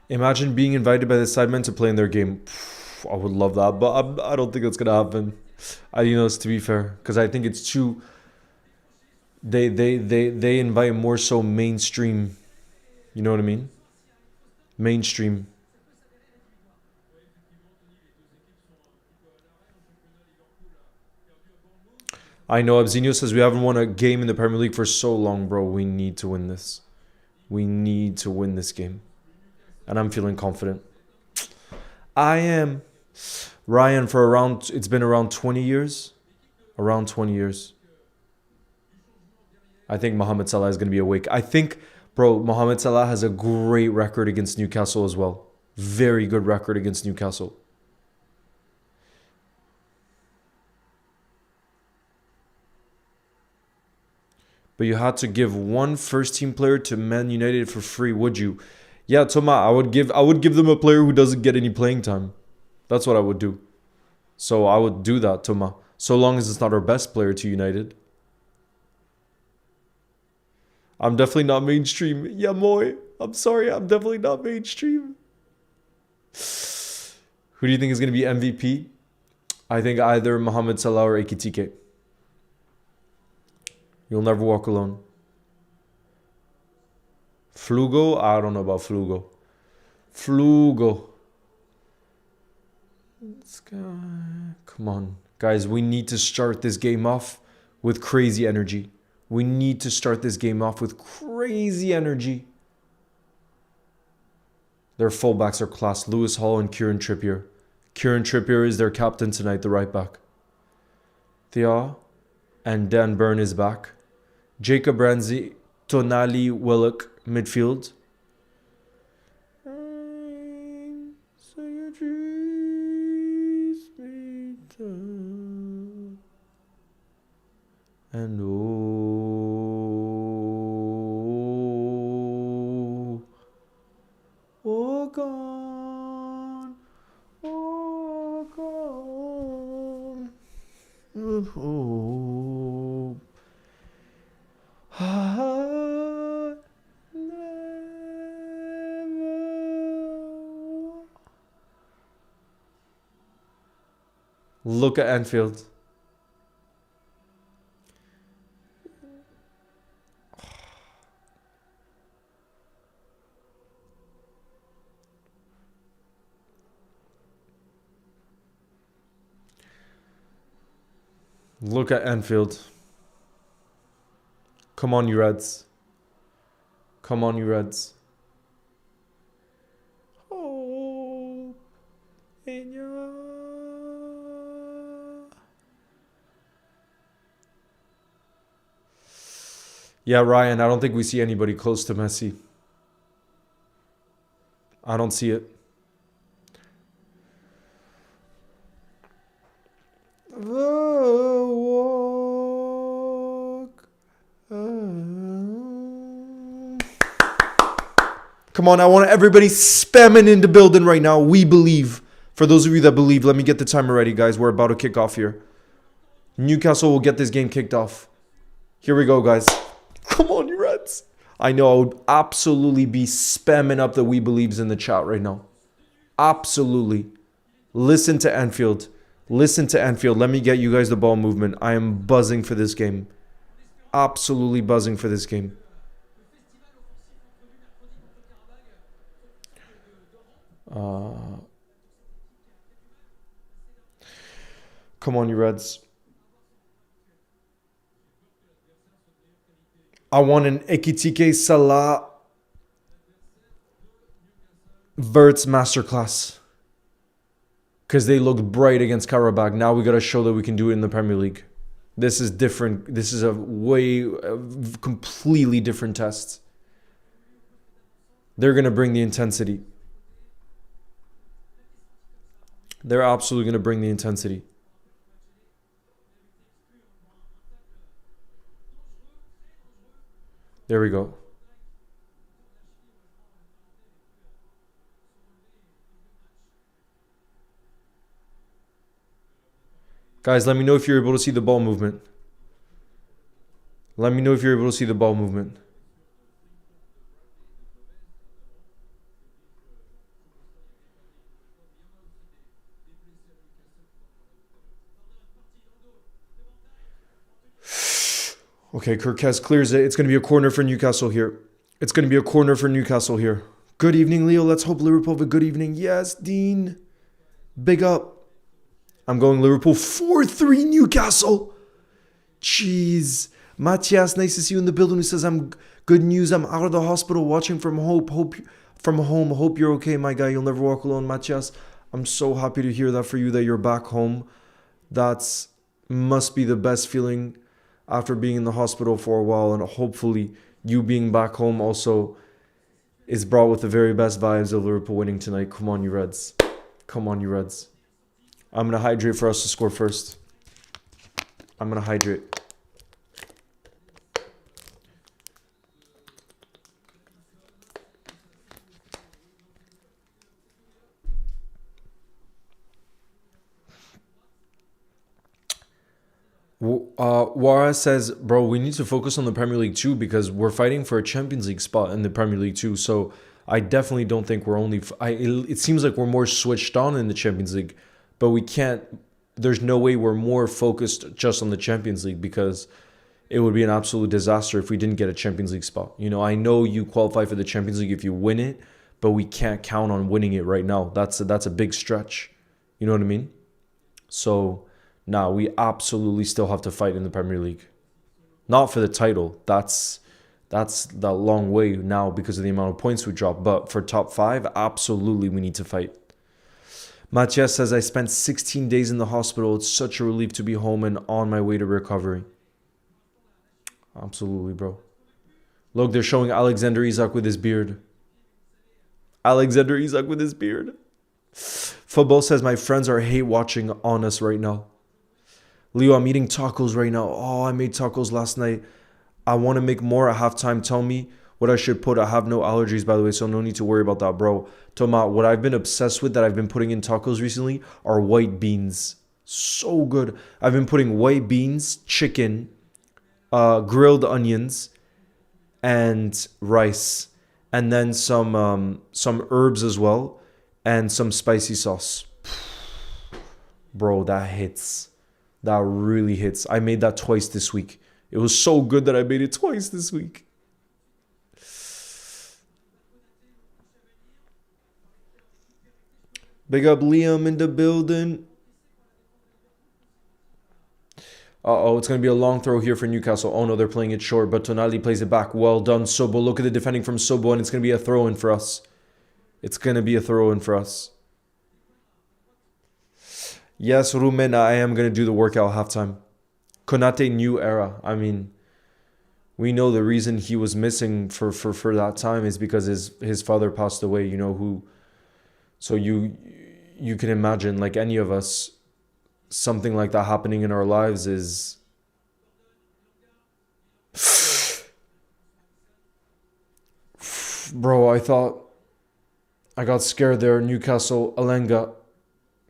Imagine being invited by the sidemen to play in their game. I would love that, but I don't think that's gonna happen. It's to be fair, because I think it's too. They invite more so mainstream. You know what I mean? Mainstream. I know Abzinho says we haven't won a game in the Premier League for so long, bro. We need to win this. We need to win this game. And I'm feeling confident. I am. Ryan, it's been around 20 years. Around 20 years. I think Mohamed Salah is going to be awake. I think, bro, Mohamed Salah has a great record against Newcastle as well. Very good record against Newcastle. But you had to give one first-team player to Man United for free, would you? Yeah, Toma, I would give them a player who doesn't get any playing time. That's what I would do. So I would do that, Toma. So long as it's not our best player to United. I'm definitely not mainstream. Yeah, moi. I'm sorry, I'm definitely not mainstream. Who do you think is going to be MVP? I think either Mohamed Salah or Ekitike. You'll never walk alone. Flugo? I don't know about Flugo. Flugo. Come on. Guys, we need to start this game off with crazy energy. We need to start this game off with crazy energy. Their fullbacks are class. Lewis Hall and Kieran Trippier. Kieran Trippier is their captain tonight, the right back. Thea and Dan Burn is back. Jacob Ramsey, Tonali Willock, midfield. And gone, gone. Look at Anfield. Look at Anfield. Come on, you Reds. Come on, you Reds. Oh, yeah, Ryan, I don't think we see anybody close to Messi. I don't see it. Come on, I want everybody spamming in the building right now. We believe. For those of you that believe, let me get the timer ready, guys. We're about to kick off here. Newcastle will get this game kicked off. Here we go, guys. Come on, you Reds. I know I would absolutely be spamming up the We Believes in the chat right now. Absolutely. Listen to Anfield. Listen to Anfield. Let me get you guys the ball movement. I am buzzing for this game. Absolutely buzzing for this game. Come on, you Reds. I want an Ekitike Salah Verts masterclass. Because they looked bright against Qarabag. Now we got to show that we can do it in the Premier League. This is different. This is a completely different test. They're going to bring the intensity. They're absolutely going to bring the intensity. There we go. Guys, let me know if you're able to see the ball movement. Let me know if you're able to see the ball movement. Okay, Kirkes clears it. It's going to be a corner for Newcastle here. It's going to be a corner for Newcastle here. Good evening, Leo. Let's hope Liverpool have a good evening. Yes, Dean. Big up. I'm going Liverpool 4-3 Newcastle. Jeez. Matthias, nice to see you in the building, who says, I'm good news. I'm out of the hospital watching from home. Hope you're okay, my guy. You'll never walk alone, Matthias. I'm so happy to hear that for you, that you're back home. That's must be the best feeling after being in the hospital for a while, and hopefully you being back home also is brought with the very best vibes of Liverpool winning tonight. Come on, you Reds. Come on, you Reds. I'm going to hydrate for us to score first. I'm going to hydrate. Wara says, bro, we need to focus on the Premier League too, because we're fighting for a Champions League spot in the Premier League too. So I definitely don't think we're only... it seems like we're more switched on in the Champions League, but we can't... There's no way we're more focused just on the Champions League, because it would be an absolute disaster if we didn't get a Champions League spot. You know, I know you qualify for the Champions League if you win it, but we can't count on winning it right now. That's a big stretch. You know what I mean? So... Nah, we absolutely still have to fight in the Premier League. Not for the title. That's the long way now because of the amount of points we dropped. But for top 5, absolutely we need to fight. Matthias says, I spent 16 days in the hospital. It's such a relief to be home and on my way to recovery. Absolutely, bro. Look, they're showing Alexander Isak with his beard. Alexander Isak with his beard. Football says, my friends are hate watching on us right now. Leo, I'm eating tacos right now. Oh, I made tacos last night. I want to make more at halftime. Tell me what I should put. I have no allergies, by the way, so no need to worry about that, bro. Toma, what I've been obsessed with that I've been putting in tacos recently are white beans. So good. I've been putting white beans, chicken, grilled onions, and rice. And then some herbs as well. And some spicy sauce. Bro, that hits. That really hits. I made that twice this week. It was so good that I made it twice this week. Big up Liam in the building. Uh-oh, it's going to be a long throw here for Newcastle. Oh no, they're playing it short, but Tonali plays it back. Well done, Sobo. Look at the defending from Sobo, and it's going to be a throw-in for us. It's going to be a throw-in for us. Yes, Rumena, I am going to do the workout halftime. Konate, new era. I mean, we know the reason he was missing for that time is because his father passed away, you know, who... So you can imagine, like any of us, something like that happening in our lives is... Bro, I thought... I got scared there. Newcastle, Alenga.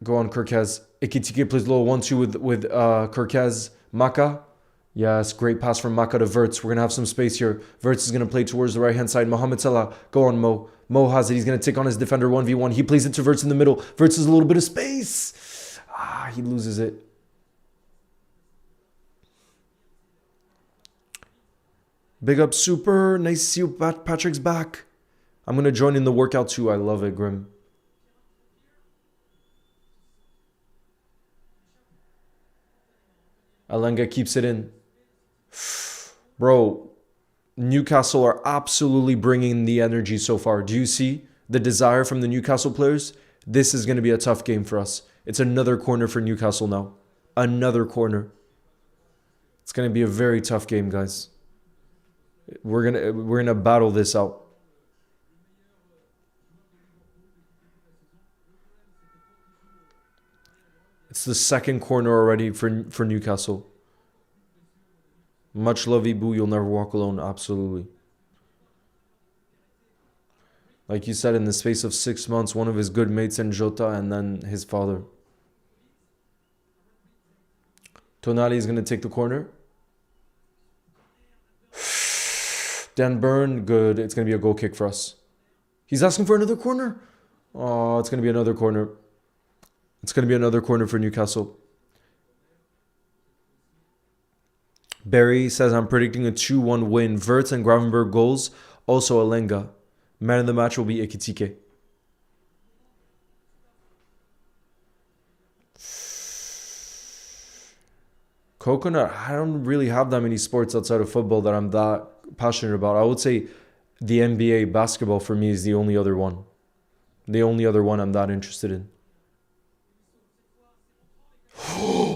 Go on, Kirkes. Ekitike plays little 1-2 with Kirkes. Maka. Yes, great pass from Maka to Verts. We're going to have some space here. Verts is going to play towards the right-hand side. Mohamed Salah. Go on, Mo. Mo has it. He's going to take on his defender 1v1. He plays it to Verts in the middle. Verts has a little bit of space. He loses it. Big up, Super. Nice to see you. Patrick's back. I'm going to join in the workout too. I love it, Grim. Alenga keeps it in. Bro, Newcastle are absolutely bringing the energy so far. Do you see the desire from the Newcastle players? This is going to be a tough game for us. It's another corner for Newcastle now. Another corner. It's going to be a very tough game, guys. We're gonna battle this out. It's the second corner already for Newcastle. Much love, Ibu. You'll never walk alone. Absolutely. Like you said, in the space of 6 months, one of his good mates in Jota and then his father. Tonali is going to take the corner. Dan Burn, good. It's going to be a goal kick for us. He's asking for another corner. Oh, it's going to be another corner. It's going to be another corner for Newcastle. Barry says, I'm predicting a 2-1 win. Verts and Gravenberg goals. Also Alenga. Man of the match will be Ekitike. Coconut, I don't really have that many sports outside of football that I'm that passionate about. I would say the NBA basketball for me is the only other one. The only other one I'm that interested in.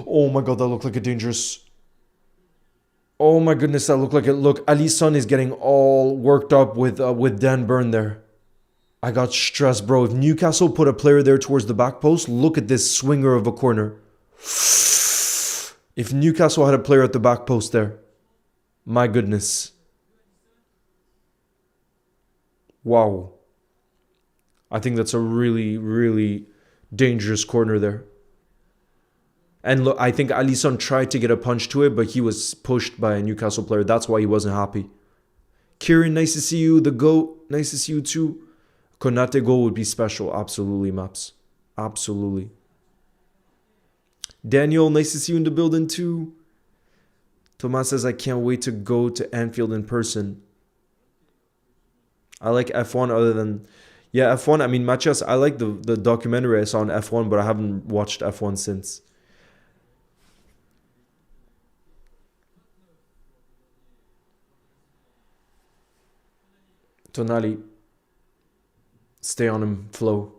Oh my god, that looked like a dangerous... Oh my goodness, that looked like it. Look, Alisson is getting all worked up with Dan Burn there. I got stressed, bro. If Newcastle put a player there towards the back post, look at this swinger of a corner. If Newcastle had a player at the back post there, my goodness. Wow. I think that's a really, really dangerous corner there. And look, I think Alisson tried to get a punch to it, but he was pushed by a Newcastle player. That's why he wasn't happy. Kieran, nice to see you. The GOAT, nice to see you too. Konate goal would be special. Absolutely, Maps. Absolutely. Daniel, nice to see you in the building too. Tomas says, I can't wait to go to Anfield in person. I like F1 other than... Yeah, F1, I mean, Matias, I like the documentary I saw on F1, but I haven't watched F1 since. Tonali. Stay on him, Flo.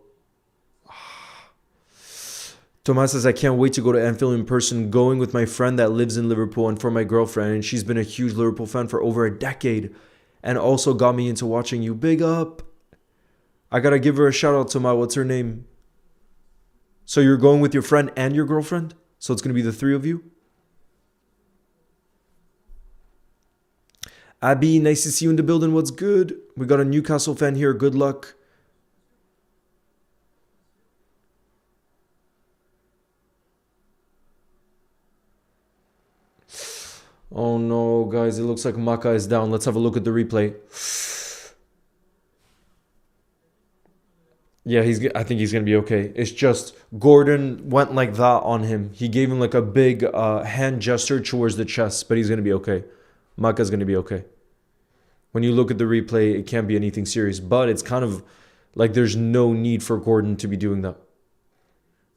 Tomas says, I can't wait to go to Anfield in person, going with my friend that lives in Liverpool and for my girlfriend. And she's been a huge Liverpool fan for over a decade and also got me into watching you. Big up. I got to give her a shout out to what's her name? So you're going with your friend and your girlfriend? So it's going to be the three of you? Abby, nice to see you in the building. What's good? We got a Newcastle fan here. Good luck. Oh no, guys. It looks like Maka is down. Let's have a look at the replay. Yeah, I think he's going to be okay. It's just Gordon went like that on him. He gave him like a big hand gesture towards the chest, but he's going to be okay. Maka's going to be okay. When you look at the replay, it can't be anything serious. But it's kind of like there's no need for Gordon to be doing that.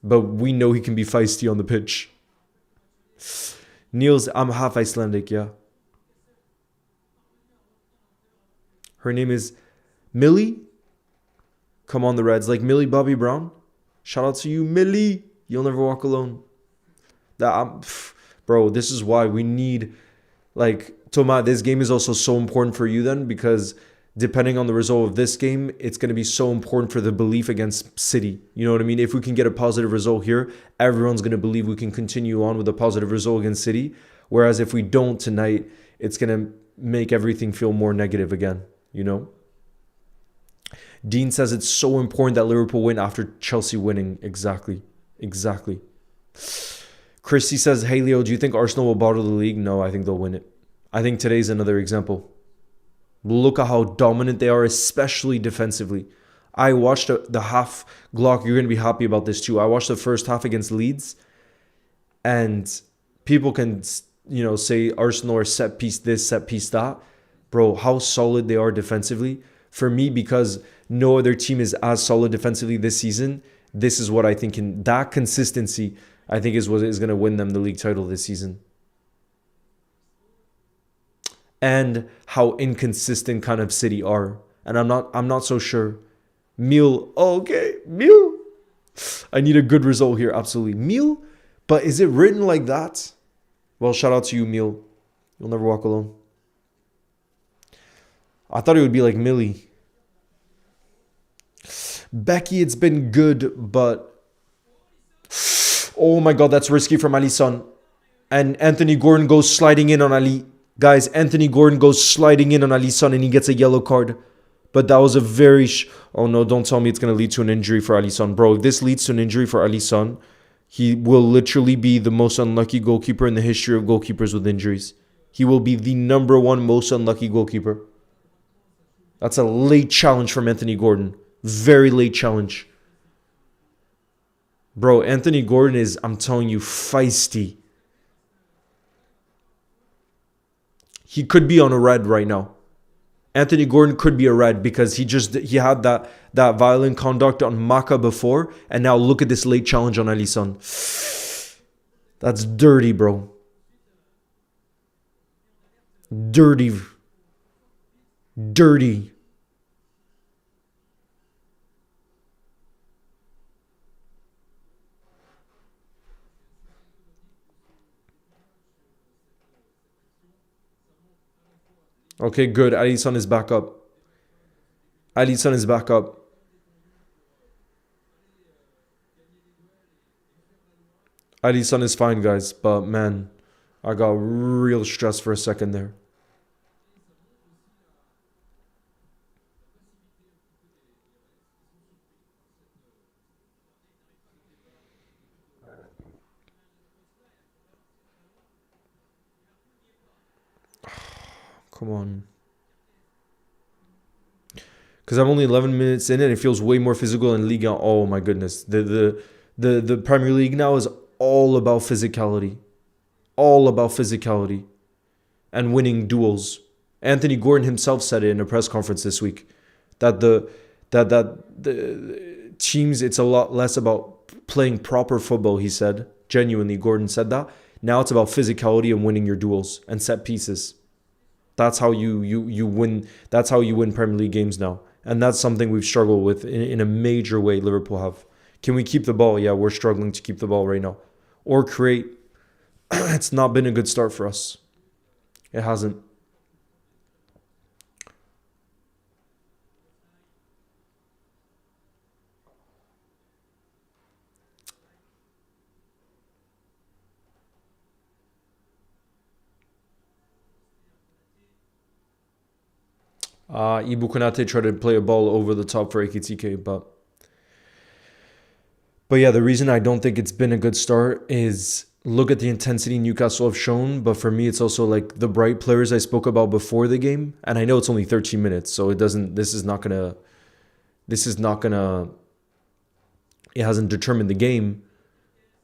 But we know he can be feisty on the pitch. Niels, I'm half Icelandic, yeah. Her name is Millie. Come on, the Reds. Like Millie Bobby Brown. Shout out to you, Millie. You'll never walk alone. Bro, this is why we need... Like, Toma, this game is also so important for you then because depending on the result of this game, it's going to be so important for the belief against City. You know what I mean? If we can get a positive result here, everyone's going to believe we can continue on with a positive result against City. Whereas if we don't tonight, it's going to make everything feel more negative again, you know? Dean says it's so important that Liverpool win after Chelsea winning. Exactly. Christy says, hey, Leo, do you think Arsenal will bottle the league? No, I think they'll win it. I think today's another example. Look at how dominant they are, especially defensively. I watched the half. Glock, you're going to be happy about this too. I watched the first half against Leeds. And people can, say Arsenal are set piece this, set piece that. Bro, how solid they are defensively. For me, because no other team is as solid defensively this season, this is what I think that consistency, I think, is what is going to win them the league title this season. And how inconsistent kind of City are. And I'm not so sure. Meal, okay, Meal. I need a good result here, absolutely. Meal, but is it written like that? Well, shout out to you, Meal. You'll never walk alone. I thought it would be like Millie. Becky, it's been good, but... Oh my God, that's risky from Alisson. And Anthony Gordon goes sliding in on Ali. Guys, Anthony Gordon goes sliding in on Alisson and he gets a yellow card. But that was a very... Oh no, don't tell me it's going to lead to an injury for Alisson. Bro, if this leads to an injury for Alisson, he will literally be the most unlucky goalkeeper in the history of goalkeepers with injuries. He will be the #1 most unlucky goalkeeper. That's a late challenge from Anthony Gordon. Very late challenge. Bro, Anthony Gordon is, I'm telling you, feisty. He could be on a red right now. Anthony Gordon could be a red because he had that violent conduct on Maka before, and now look at this late challenge on Alisson. That's dirty, bro. Dirty. Dirty. Okay, good. Alisson is back up. Alisson is back up. Alisson is fine, guys. But, man, I got real stressed for a second there. Come on. Because I'm only 11 minutes in and it feels way more physical in Liga. Oh my goodness. The Premier League now is all about physicality. All about physicality. And winning duels. Anthony Gordon himself said it in a press conference this week. That the teams, it's a lot less about playing proper football, he said. Genuinely, Gordon said that. Now it's about physicality and winning your duels and set pieces. That's how you win. That's how you win Premier League games now. And that's something we've struggled with in a major way, Liverpool have. Can we keep the ball? Yeah, we're struggling to keep the ball right now. Or create. It's not been a good start for us. It hasn't. Ibu Konate tried to play a ball over the top for Ekitike, but yeah, the reason I don't think it's been a good start is look at the intensity Newcastle have shown, but for me it's also like the bright players I spoke about before the game, and I know it's only 13 minutes, so it hasn't determined the game.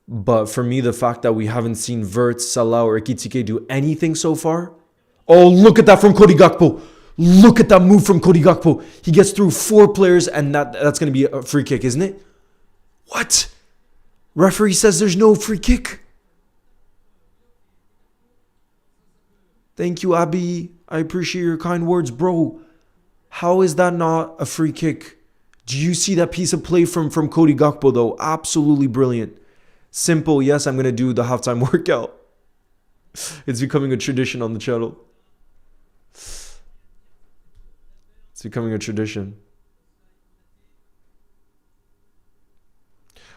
But for me, the fact that we haven't seen Wirtz, Salah, or Ekitike do anything so far. Oh, look at that from Cody Gakpo. Look at that move from Cody Gakpo. He gets through 4 players and that's going to be a free kick, isn't it? What? Referee says there's no free kick. Thank you, Abby. I appreciate your kind words, bro. How is that not a free kick? Do you see that piece of play from Cody Gakpo, though? Absolutely brilliant. Simple, yes, I'm going to do the halftime workout. It's becoming a tradition on the channel. It's becoming a tradition.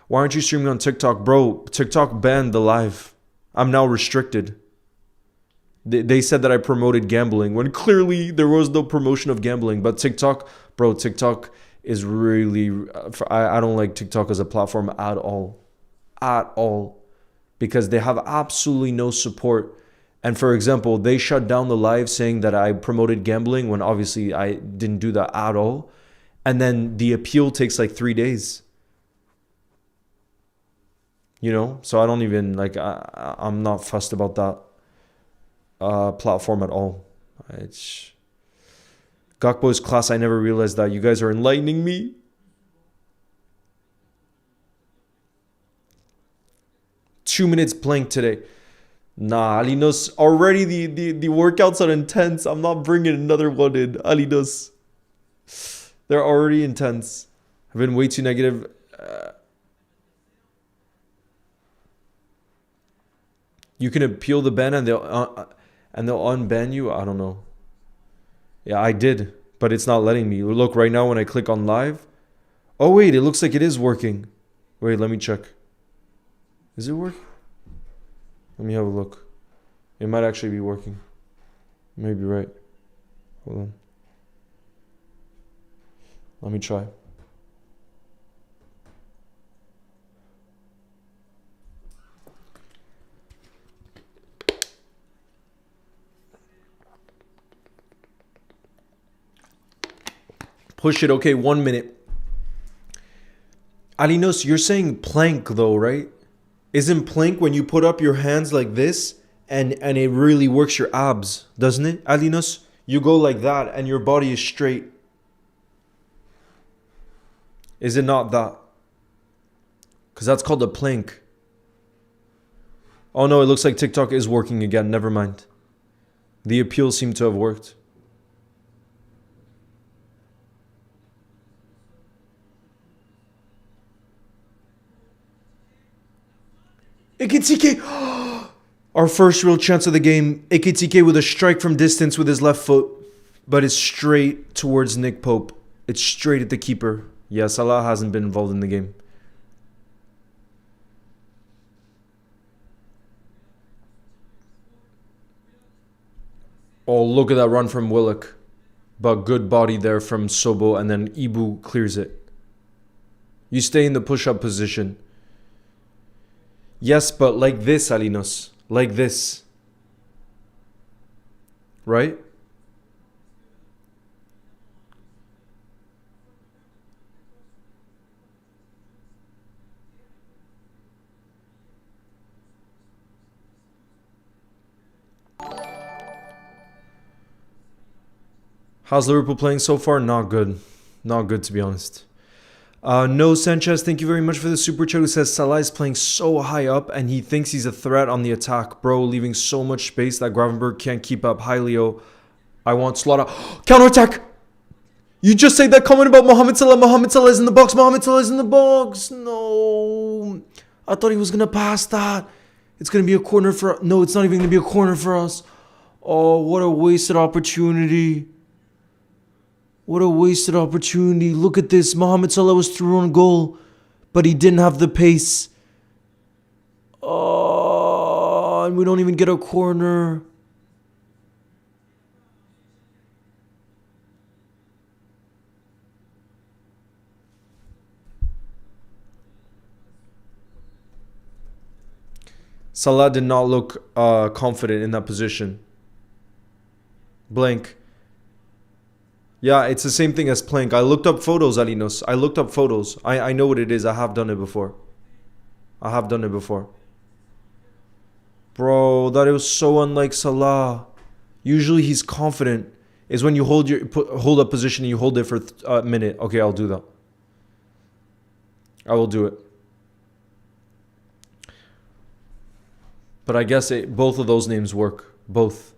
Why aren't you streaming on TikTok? Bro, TikTok banned the live. I'm now restricted. They said that I promoted gambling when clearly there was no promotion of gambling. But TikTok, bro, TikTok is really... I don't like TikTok as a platform at all. At all. because they have absolutely no support. And for example, they shut down the live saying that I promoted gambling when obviously I didn't do that at all. And then the appeal takes like 3 days. You know, so I don't even I'm not fussed about that platform at all. It's Gakpo's class. I never realized that. You guys are enlightening me. Two minutes plank today. Nah, Alinos, already the workouts are intense. I'm not bringing another one in. Alinos, they're already intense. I've been way too negative. You can appeal the ban and they'll unban you. I don't know. Yeah, I did, but it's not letting me. Look, right now when I click on live. Oh wait, it looks like it is working. Wait, let me check. Is it working? Let me have a look. It might actually be working. You may be right. Hold on. Let me try. Push it. Okay, 1 minute. Alinos, you're saying plank though, right? Isn't plank when you put up your hands like this and it really works your abs, doesn't it, Alinos? You go like that and your body is straight. Is it not that? Because that's called a plank. Oh no, it looks like TikTok is working again. Never mind. The appeal seemed to have worked. Ekitike! Our first real chance of the game. Ekitike with a strike from distance with his left foot. But it's straight towards Nick Pope. It's straight at the keeper. Yeah, Salah hasn't been involved in the game. Oh, look at that run from Willock. But good body there from Sobo. And then Ibu clears it. You stay in the push-up position. Yes, but like this, Alinos. Like this. Right? How's Liverpool playing so far? Not good. Not good, to be honest. No, Sanchez, thank you very much for the super chat, who says Salah is playing so high up and he thinks he's a threat on the attack. Bro, leaving so much space that Gravenberg can't keep up. Hi, Leo. I want Slaughter. Counter-attack! You just said that comment about Mohamed Salah. Mohamed Salah is in the box. Mohamed Salah is in the box. No. I thought he was going to pass that. It's going to be a corner for... No, it's not even going to be a corner for us. Oh, what a wasted opportunity. What a wasted opportunity. Look at this. Mohamed Salah was through on goal, but he didn't have the pace. Oh, and we don't even get a corner. Salah did not look confident in that position. Blank. Yeah, it's the same thing as plank. I looked up photos, Alinos. I looked up photos. I know what it is. I have done it before. I have done it before. Bro, that was so unlike Salah. Usually he's confident. Is when you hold up position and you hold it for a minute. Okay, I'll do that. I will do it. But I guess both of those names work. Both.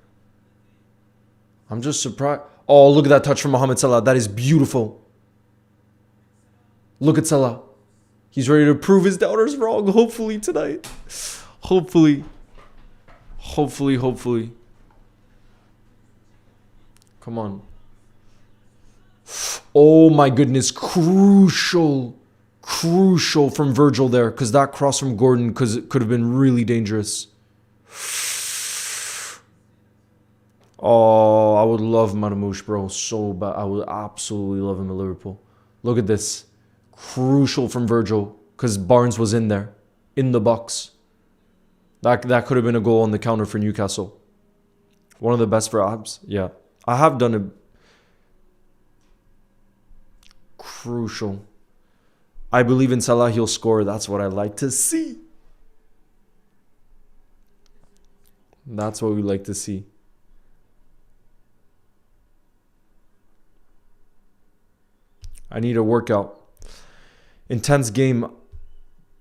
I'm just surprised. Oh, look at that touch from Mohamed Salah. That is beautiful. Look at Salah. He's ready to prove his doubters wrong. Hopefully tonight. Hopefully. Hopefully. Come on. Oh my goodness. Crucial from Virgil there. Because that cross from Gordon could have been really dangerous. Oh, I would love Marmoush, bro. So bad. I would absolutely love him at Liverpool. Look at this. Crucial from Virgil. Because Barnes was in there. In the box. That could have been a goal on the counter for Newcastle. One of the best for Abs. Yeah. I have done it. Crucial. I believe in Salah, he'll score. That's what I like to see. That's what we like to see. I need a workout. Intense game.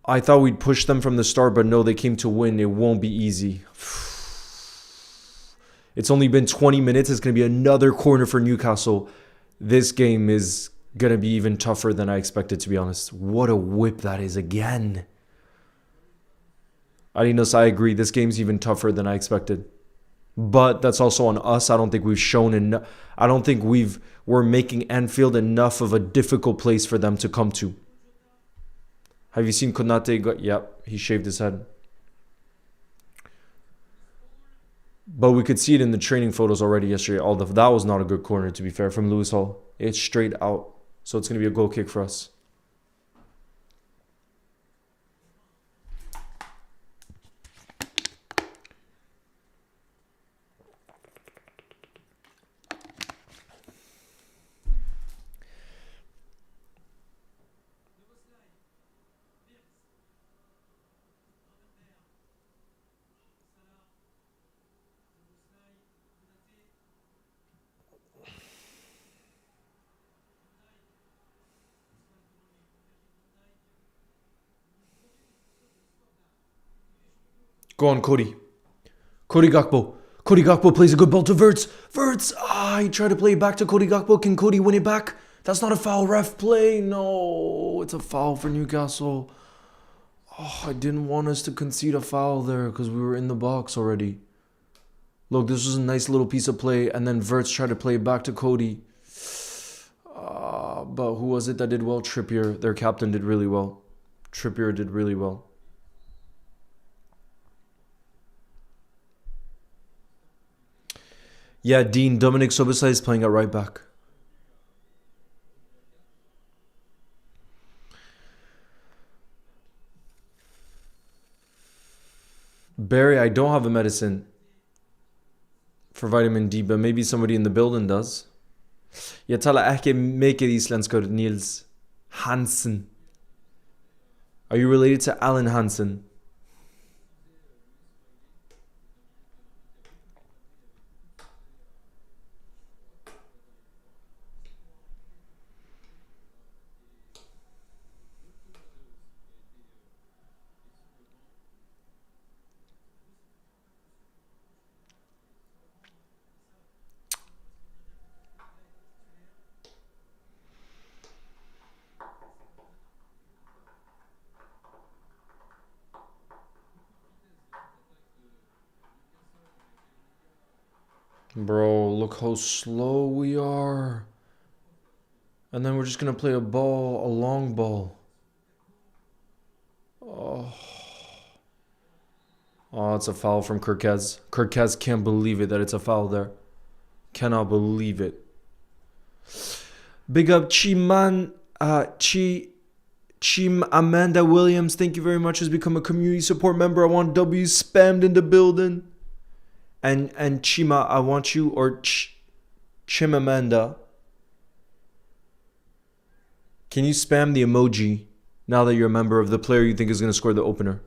I thought we'd push them from the start, but no, they came to win. It won't be easy. It's only been 20 minutes. It's going to be another corner for Newcastle. This game is going to be even tougher than I expected, to be honest. What a whip that is again. Arinos, I agree. This game's even tougher than I expected. But that's also on us. I don't think we've shown enough. I don't think we're making Anfield enough of a difficult place for them to come to. Have you seen Konate? Yep, he shaved his head. But we could see it in the training photos already yesterday. That was not a good corner, to be fair, from Lewis Hall. It's straight out. So it's going to be a goal kick for us. Go on, Cody. Cody Gakpo. Cody Gakpo plays a good ball to Wirtz. Wirtz. He tried to play it back to Cody Gakpo. Can Cody win it back? That's not a foul, ref. Play. No, it's a foul for Newcastle. I didn't want us to concede a foul there because we were in the box already. Look, this was a nice little piece of play. And then Wirtz tried to play it back to Cody. But who was it that did well? Trippier. Their captain did really well. Trippier did really well. Yeah, Dean, Dominic Szoboszlai is playing at right back. Barry, I don't have a medicine for vitamin D, but maybe somebody in the building does. Jag talar inte mycket isländska, Nils Hansen. Are you related to Alan Hansen? Bro, look how slow we are. And then we're just going to play a long ball. Oh, it's a foul from Kirkez. Kirkez can't believe it that it's a foul there. Cannot believe it. Big up Chim Amanda Williams. Thank you very much. Has become a community support member. I want W spammed in the building. And Chima, I want you, or Chimamanda. Can you spam the emoji now that you're a member of the player you think is going to score the opener?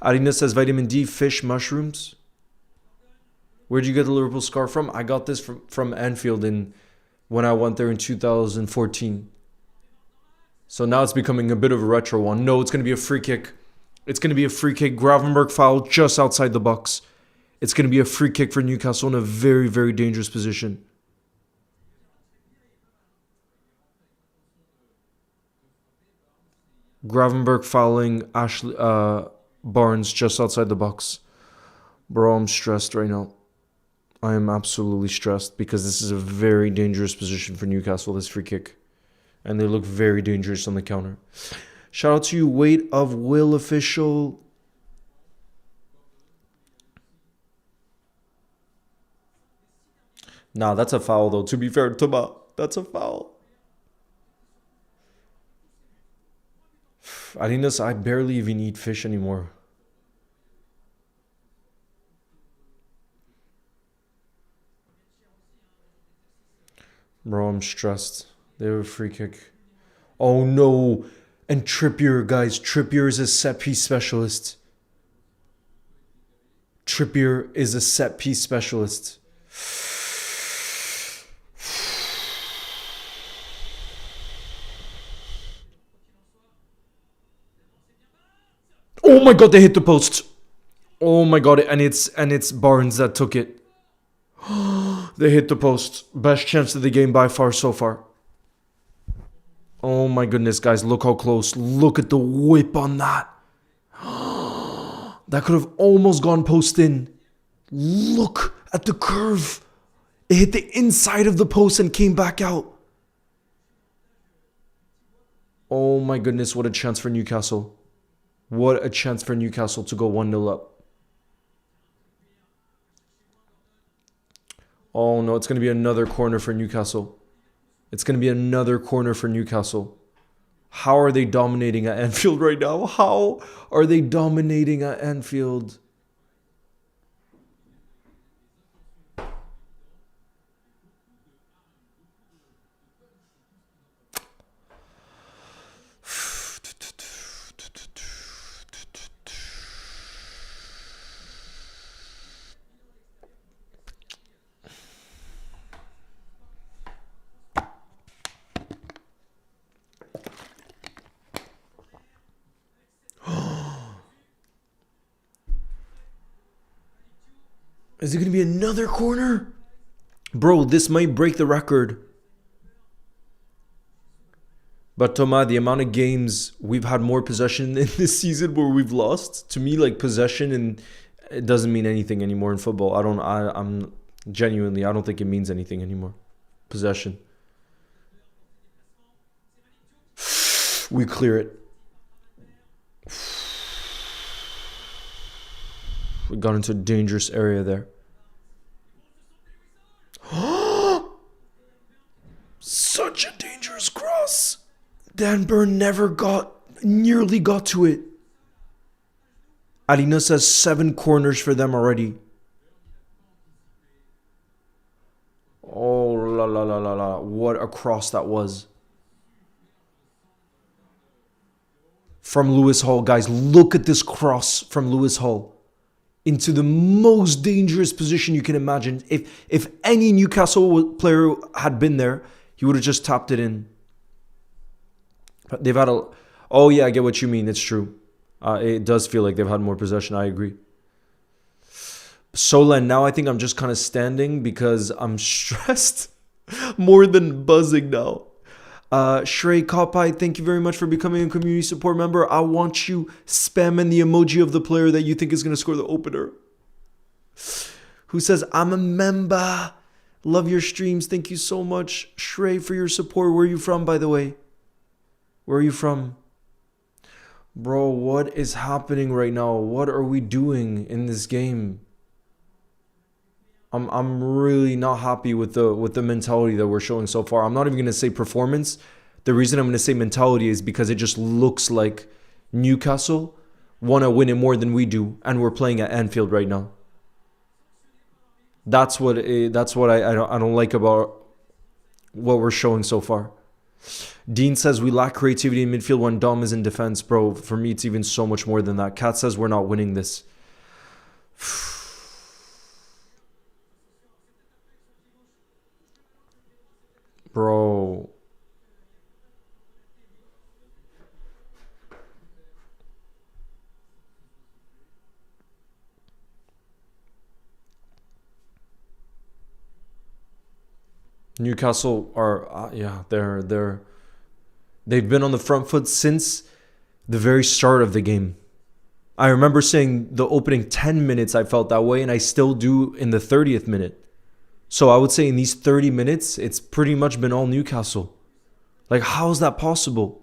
Arina says vitamin D, fish, mushrooms. Where'd you get the Liverpool scarf from? I got this from Anfield when I went there in 2014. So now it's becoming a bit of a retro one. No, it's going to be a free kick. It's going to be a free kick. Gravenberg foul just outside the box. It's going to be a free kick for Newcastle in a very, very dangerous position. Gravenberg fouling Ashley Barnes just outside the box. Bro, I'm stressed right now. I am absolutely stressed because this is a very dangerous position for Newcastle, this free kick. And they look very dangerous on the counter. Shout out to you, Weight of Will official. Nah, that's a foul though. To be fair, Tuba, that's a foul. Arinas, I barely even eat fish anymore. Bro, I'm stressed. They have a free kick. Oh no. And Trippier, guys. Trippier is a set piece specialist. Trippier is a set piece specialist. Oh my god, they hit the post. Oh my god, and it's Barnes that took it. They hit the post. Best chance of the game by far so far. Oh my goodness, guys, look how close. Look at the whip on that. That could have almost gone post in. Look at the curve. It hit the inside of the post and came back out. Oh my goodness, what a chance for Newcastle. What a chance for Newcastle to go 1-0 up. Oh no, it's going to be another corner for Newcastle. It's going to be another corner for Newcastle. How are they dominating at Anfield right now? How are they dominating at Anfield? Is it going to be another corner? Bro, this might break the record. But Thomas, the amount of games we've had more possession in this season where we've lost, to me, like possession, and it doesn't mean anything anymore in football. I'm genuinely, I don't think it means anything anymore. Possession. We clear it. We got into a dangerous area there. Such a dangerous cross. Dan Burn nearly got to it. Alina says 7 corners for them already. Oh la la la la la. What a cross that was. From Lewis Hall, guys. Look at this cross from Lewis Hall. Into the most dangerous position you can imagine. If any Newcastle player had been there, he would have just tapped it in. But they've had a... Oh yeah, I get what you mean. It's true. It does feel like they've had more possession. I agree. Solen, now I think I'm just kind of standing because I'm stressed. More than buzzing now. Shrey Kopai, thank you very much for becoming a community support member. I want you spamming the emoji of the player that you think is going to score the opener. Who says, I'm a member. Love your streams. Thank you so much, Shrey, for your support. Where are you from, by the way? Where are you from? Bro, what is happening right now? What are we doing in this game? I'm really not happy with the mentality that we're showing so far. I'm not even going to say performance. The reason I'm going to say mentality is because it just looks like Newcastle want to win it more than we do, and we're playing at Anfield right now. That's what I don't like about what we're showing so far. Dean says we lack creativity in midfield when Dom is in defense. Bro, for me it's even so much more than that. Kat says we're not winning this. Bro. Newcastle are they've been on the front foot since the very start of the game. I remember saying the opening 10 minutes I felt that way, and I still do in the 30th minute. So I would say in these 30 minutes, it's pretty much been all Newcastle. Like, how is that possible?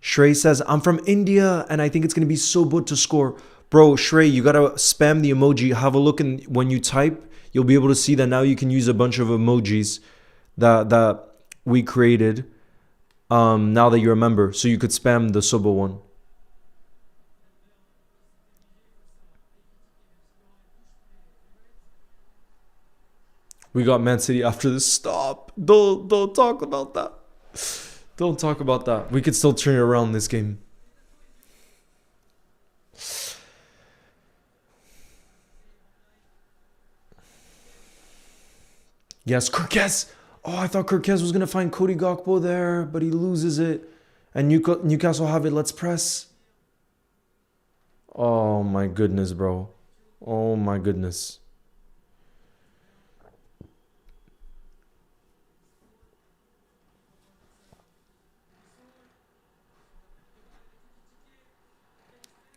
Shrey says, I'm from India, and I think it's going to be so good to score. Bro, Shrey, you got to spam the emoji. Have a look, and when you type, you'll be able to see that now you can use a bunch of emojis that we created now that you're a member. So you could spam the Subo one. We got Man City after this. Stop. Don't talk about that. Don't talk about that. We could still turn it around this game. Yes, Kirkes. Oh, I thought Kirkes was going to find Cody Gakpo there, but he loses it. And Newcastle have it. Let's press. Oh, my goodness, bro. Oh, my goodness.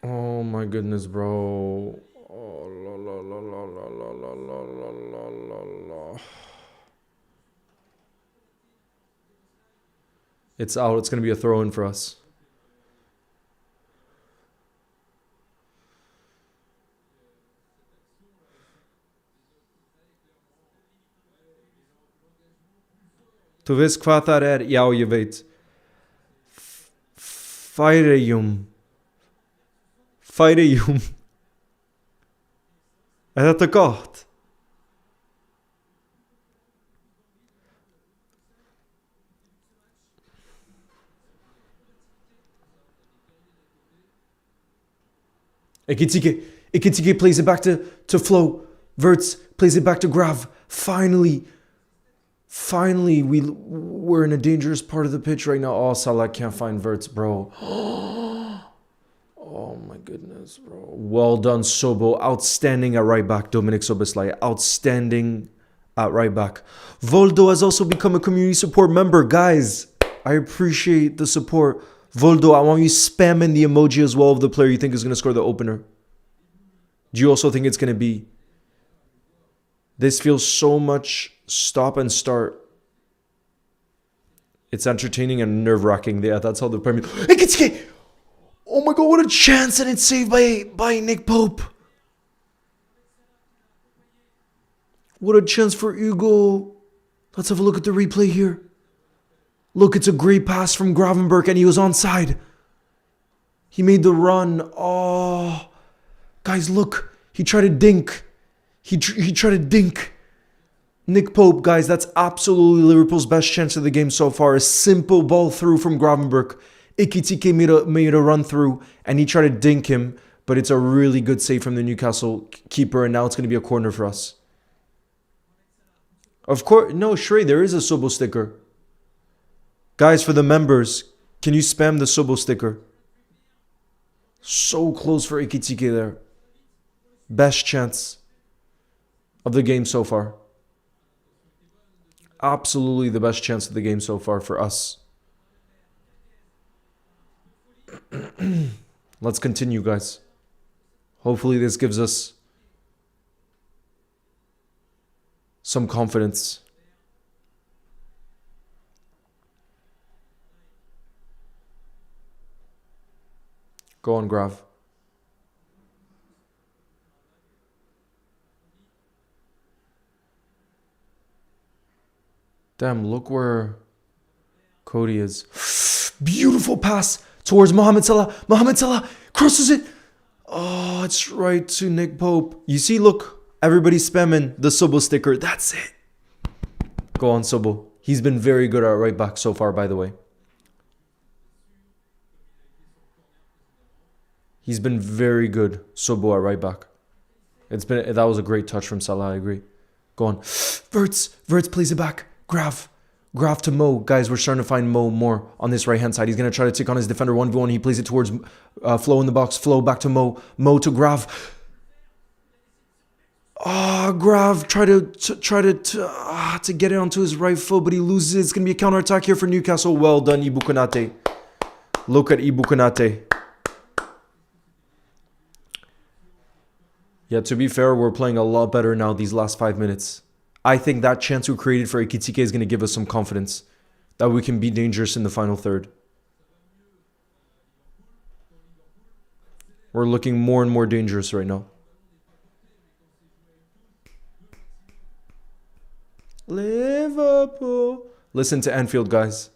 Oh, my goodness, bro. Oh, la, la, la, la, la, la, la, la, la, la, la. It's out. It's going to be a throw-in for us. Tu vês que fatar er, ja, je weet. Feireium. Är detta gott? Ekitike plays it back to Flo. Verts plays it back to Grav. Finally, we're in a dangerous part of the pitch right now. Oh, Salah can't find Verts, bro. Oh my goodness, bro. Well done, Sobo. Outstanding at right back, Dominic Soboslai. Outstanding at right back. Voldo has also become a community support member. Guys, I appreciate the support. Voldo, I want you spamming the emoji as well of the player you think is going to score the opener. Do you also think it's going to be? This feels so much stop and start. It's entertaining and nerve-wracking. Yeah, that's how the Premier League... Oh my god, what a chance, and it's saved by Nick Pope. What a chance for Hugo. Let's have a look at the replay here. Look, it's a great pass from Gravenberch, and he was onside. He made the run. Oh, guys, look. He tried to dink. He tried to dink. Nick Pope, guys, that's absolutely Liverpool's best chance of the game so far. A simple ball through from Gravenberch. Ekitike made a run through, and he tried to dink him, but it's a really good save from the Newcastle keeper, and now it's going to be a corner for us. Of course, no, Shrey, there is a Sobo sticker. Guys, for the members, can you spam the Sobo sticker? So close for Ekitike there. Best chance of the game so far. Absolutely the best chance of the game so far for us. Let's continue, guys. Hopefully this gives us some confidence. Go on, Grav. Damn, look where Cody is. Beautiful pass towards Mohamed Salah. Mohamed Salah crosses it. Oh, it's right to Nick Pope. You see, look, everybody's spamming the Sobo sticker. That's it. Go on, Sobo. He's been very good at right back so far, by the way. He's been very good, Sobo at right back. That was a great touch from Salah, I agree. Go on. Verts plays it back. Grav to Mo. Guys, we're starting to find Mo more on this right-hand side. He's going to try to take on his defender 1v1. He plays it towards Flo in the box. Flo back to Mo. Mo to Grav. Oh, Grav tried to get it onto his right foot, but he loses it. It's going to be a counter-attack here for Newcastle. Well done, Ibu Konate. Look at Ibu Konate. Yeah, to be fair, we're playing a lot better now these last 5 minutes. I think that chance we created for Ekitike is going to give us some confidence that we can be dangerous in the final third. We're looking more and more dangerous right now. Liverpool. Listen to Anfield, guys.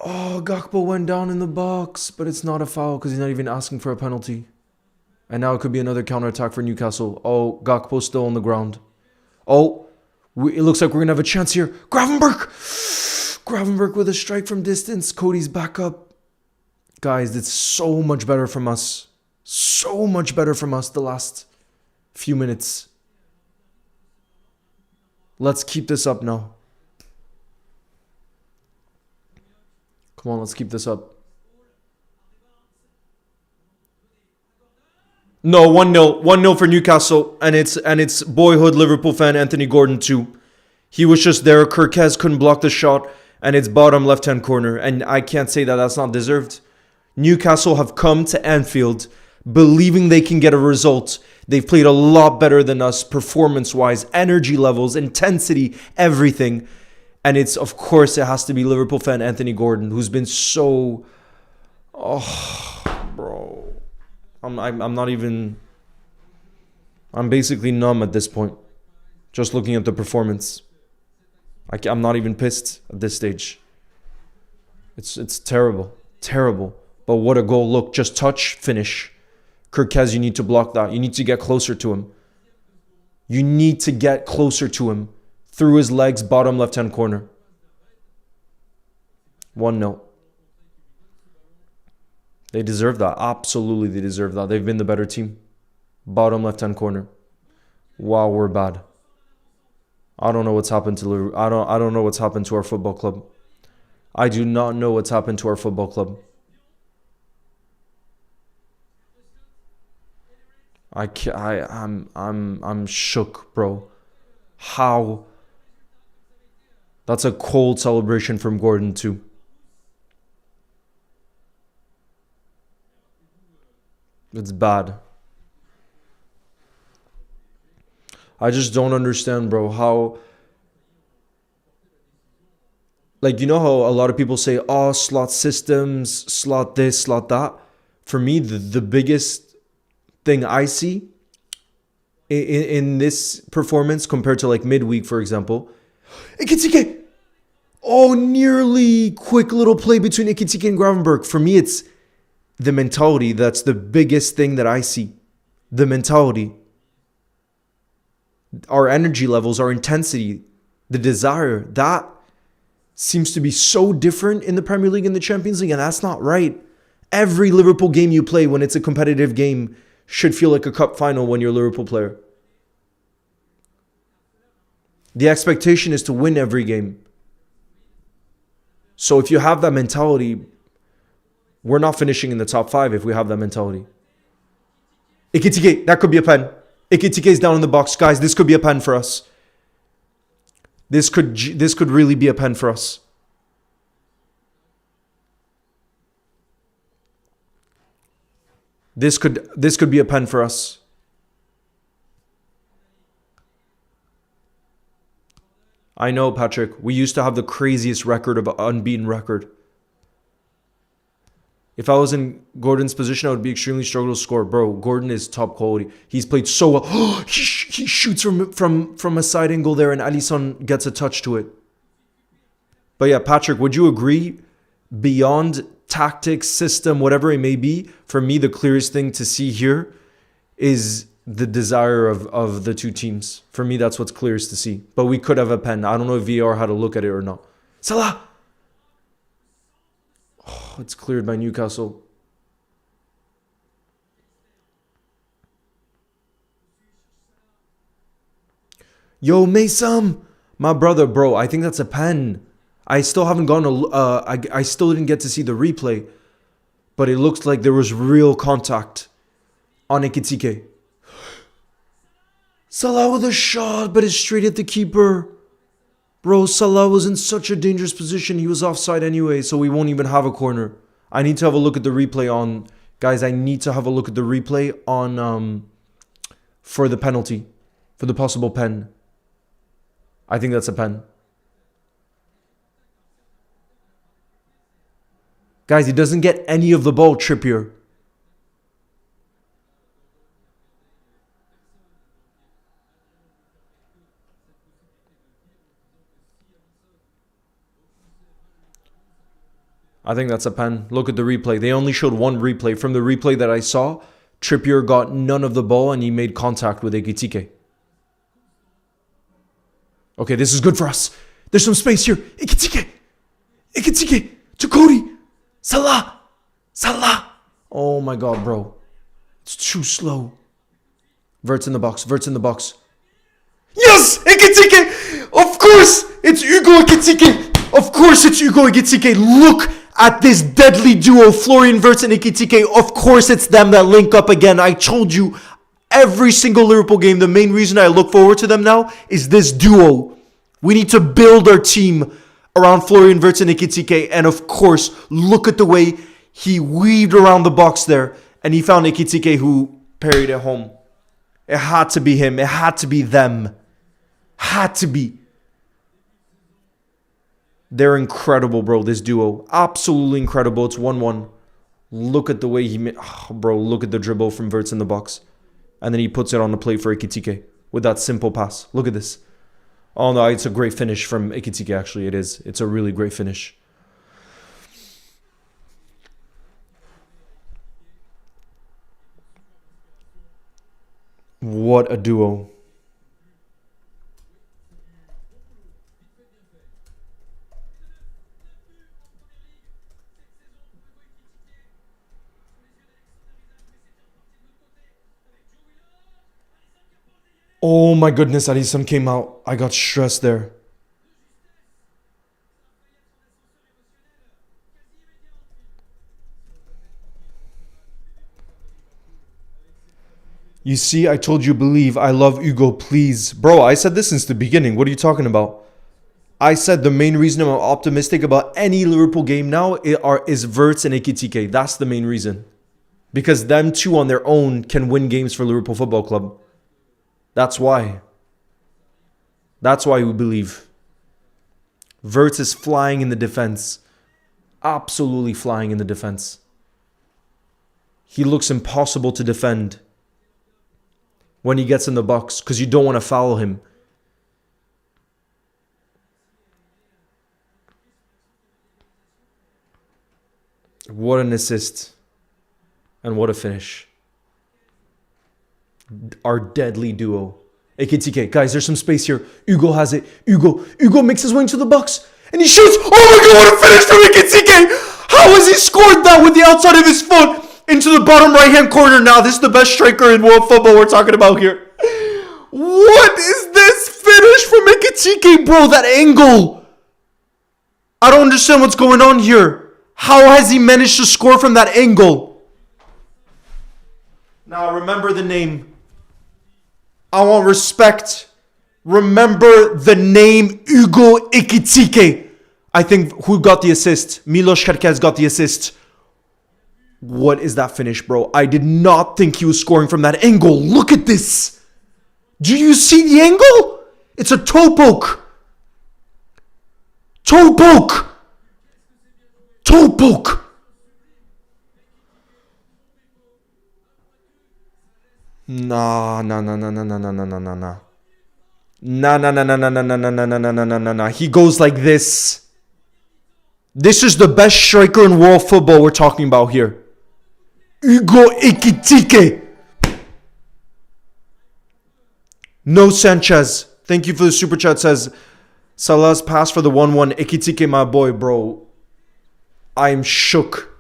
Oh, Gakpo went down in the box, but it's not a foul because he's not even asking for a penalty. And now it could be another counterattack for Newcastle. Oh, Gakpo's still on the ground. Oh, it looks like we're going to have a chance here. Gravenberg with a strike from distance. Cody's back up. Guys, it's so much better from us. So much better from us the last few minutes. Let's keep this up now. Come on, let's keep this up. No, 1-0. 1-0 for Newcastle. And it's boyhood Liverpool fan Anthony Gordon too. He was just there. Kirkez couldn't block the shot. And it's bottom left-hand corner. And I can't say that that's not deserved. Newcastle have come to Anfield believing they can get a result. They've played a lot better than us performance-wise, energy levels, intensity, everything. And it's, of course, it has to be Liverpool fan Anthony Gordon, who's been so... Oh, bro. I'm not even... I'm basically numb at this point. Just looking at the performance. I'm not even pissed at this stage. It's terrible. Terrible. But what a goal. Look, just touch, finish. Kirkez, you need to block that. You need to get closer to him. You need to get closer to him. Through his legs, bottom left-hand corner. 1-0. They deserve that. Absolutely, they deserve that. They've been the better team. Bottom left-hand corner. Wow, we're bad. I don't know what's happened to Liverpool. I don't know what's happened to our football club. I do not know what's happened to our football club. I'm shook, bro. How? That's a cold celebration from Gordon too. It's bad. I just don't understand, bro, how... Like, you know how a lot of people say, oh, slot systems, slot this, slot that? For me, the biggest thing I see in this performance compared to like midweek, for example, Ekitike! Oh, nearly quick little play between Ekitike and Gravenberg. For me, it's the mentality. That's the biggest thing that I see. The mentality. Our energy levels, our intensity, the desire, that seems to be so different in the Premier League and the Champions League, and that's not right. Every Liverpool game you play when it's a competitive game should feel like a cup final when you're a Liverpool player. The expectation is to win every game. So if you have that mentality, we're not finishing in the top 5 if we have that mentality. Ekitike, that could be a pen. Ekitike is down in the box. Guys, this could be a pen for us. This could really be a pen for us. This could be a pen for us. I know, Patrick. We used to have the craziest record of unbeaten record. If I was in Gordon's position, I would be extremely struggle to score. Bro, Gordon is top quality. He's played so well. He shoots from a side angle there, and Alisson gets a touch to it. But yeah, Patrick, would you agree? Beyond tactics, system, whatever it may be, for me, the clearest thing to see here is the desire of the two teams. For me, that's what's clearest to see. But we could have a pen. I don't know if VR had a look at it or not. Salah! Oh, it's cleared by Newcastle. Yo, Mason! My brother, bro, I think that's a pen. I still haven't gone I still didn't get to see the replay. But it looks like there was real contact on Ekitike. Salah with a shot, but it's straight at the keeper. Bro, Salah was in such a dangerous position. He was offside anyway, so we won't even have a corner. I need to have a look at the replay on... Guys, I need to have a look at the replay on... for the penalty. For the possible pen. I think that's a pen. Guys, he doesn't get any of the ball, Trippier. I think that's a pen. Look at the replay. They only showed one replay. From the replay that I saw, Trippier got none of the ball and he made contact with Ekitike. Okay, this is good for us. There's some space here. Ekitike. Ekitike. To Cody. Salah. Salah. Oh my God, bro. It's too slow. Verts in the box. Verts in the box. Yes! Ekitike! Of course! It's Hugo Ekitike! Of course it's Hugo Ekitike. Look at this deadly duo. Florian Wirtz and Ekitike. Of course it's them that link up again. I told you every single Liverpool game, the main reason I look forward to them now is this duo. We need to build our team around Florian Wirtz and Ekitike. And of course, look at the way he weaved around the box there. And he found Ekitike who parried it home. It had to be him. It had to be them. Had to be. They're incredible, bro, this duo. Absolutely incredible. It's 1-1. Look at the way he made... Oh, bro, look at the dribble from Wirtz in the box. And then he puts it on the plate for Ekitike with that simple pass. Look at this. Oh, no, it's a great finish from Ekitike, actually. It is. It's a really great finish. What a duo. Oh my goodness, Alisson came out. I got stressed there. You see, I told you believe. I love Hugo, please. Bro, I said this since the beginning. What are you talking about? I said the main reason I'm optimistic about any Liverpool game now is Wirtz and Ekitike. That's the main reason. Because them two on their own can win games for Liverpool Football Club. That's why. That's why we believe. Wirtz is flying in the defense. Absolutely flying in the defense. He looks impossible to defend when he gets in the box because you don't want to foul him. What an assist. And what a finish. Our deadly duo. Ekitike. Guys, there's some space here. Hugo has it. Hugo makes his way into the box. And he shoots. Oh my God, what a finish from Ekitike. How has he scored that with the outside of his foot into the bottom right-hand corner? Now, this is the best striker in world football we're talking about here. What is this finish from Ekitike, bro? That angle. I don't understand what's going on here. How has he managed to score from that angle? Now, remember the name. I want respect. Remember the name Hugo Ekitike. I think who got the assist? Milos Kerkez got the assist. What is that finish, bro? I did not think he was scoring from that angle. Look at this. Do you see the angle? It's a toe poke. Toe poke. Toe poke. Nah. He goes like this. This is the best striker in world football we're talking about here. Hugo Ekitike. No Sanchez. Thank you for the super chat. Says Salah's pass for the 1-1. Ekitike, my boy, bro. I'm shook.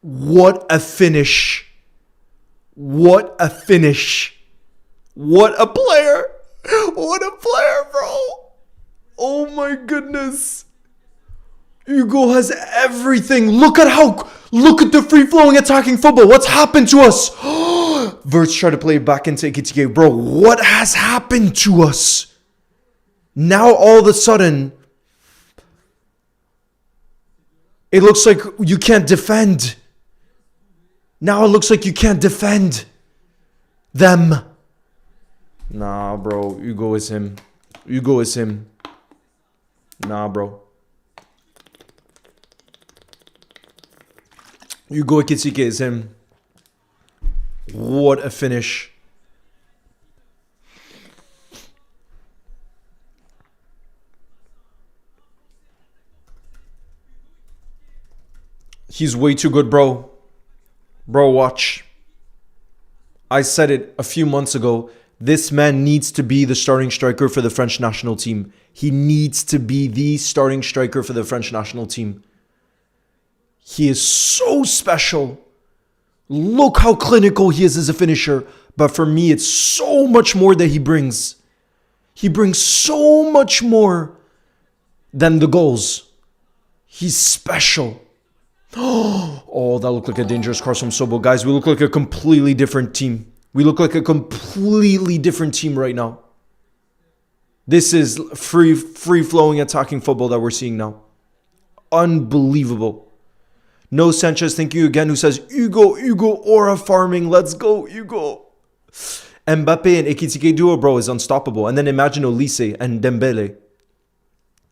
What a finish. What a finish. What a player. What a player, bro. Oh my goodness. Hugo has everything. Look at the free-flowing attacking football. What's happened to us? Wirtz tried to play it back into Ekitike. Bro, what has happened to us? Now all of a sudden, it looks like you can't defend. Now it looks like you can't defend them. Nah, bro. Hugo is him. Hugo is him. Nah, bro. Hugo Ekitike is him. What a finish. He's way too good, bro. Bro, watch. I said it a few months ago. This man needs to be the starting striker for the French national team. He needs to be the starting striker for the French national team. He is so special. Look how clinical he is as a finisher. But for me, it's so much more that he brings. He brings so much more than the goals. He's special. Oh, that looked like a dangerous cross from Sobo. Guys, we look like a completely different team. We look like a completely different team right now. This is free-flowing attacking football that we're seeing now. Unbelievable. No Sanchez, thank you again, who says, Hugo, aura farming. Let's go, Hugo. Mbappe and Ekitike duo, bro, is unstoppable. And then imagine Olise and Dembele.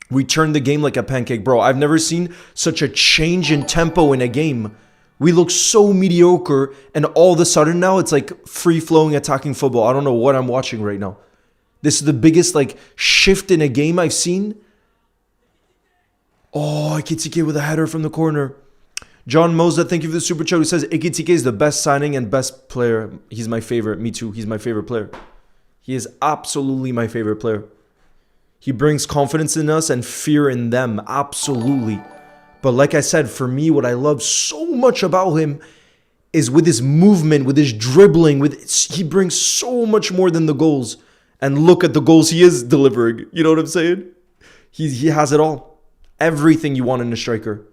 We turned the game like a pancake, bro. I've never seen such a change in tempo in a game. We look so mediocre, and all of a sudden now it's like free-flowing attacking football. I don't know what I'm watching right now. This is the biggest like shift in a game I've seen. Oh, Ekitike with a header from the corner. John Moza, thank you for the super chat, who says Ekitike is the best signing and best player. He's my favorite. Me too. He's my favorite player. He is absolutely my favorite player. He brings confidence in us and fear in them. Absolutely. But like I said, for me, what I love so much about him is with his movement, with his dribbling, he brings so much more than the goals. And look at the goals he is delivering. You know what I'm saying? He has it all. Everything you want in a striker.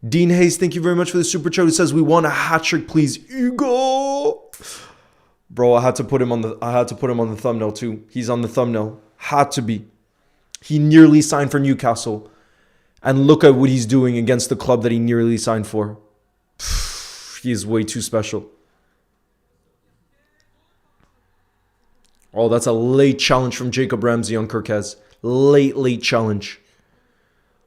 Dean Hayes, thank you very much for the super chat, who says we want a hat trick, please. Hugo. Bro, I had to put him on the thumbnail too. He's on the thumbnail. Had to be. He nearly signed for Newcastle. And look at what he's doing against the club that he nearly signed for. He is way too special. Oh, that's a late challenge from Jacob Ramsey on Kirkez. Late challenge.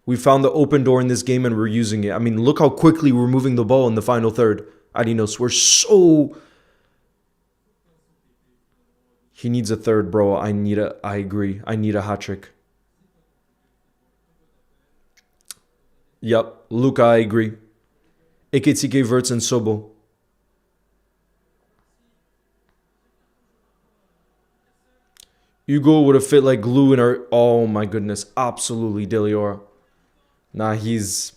We found the open door in this game and we're using it. I mean, look how quickly we're moving the ball in the final third. Adinos, we're so... He needs a third, bro. I agree. I need a hat trick. Yep, Luka, I agree. Ekitike, Wirtz, and Sobo. Hugo would have fit like glue in our... Oh my goodness, absolutely, Deliora. Nah, he's...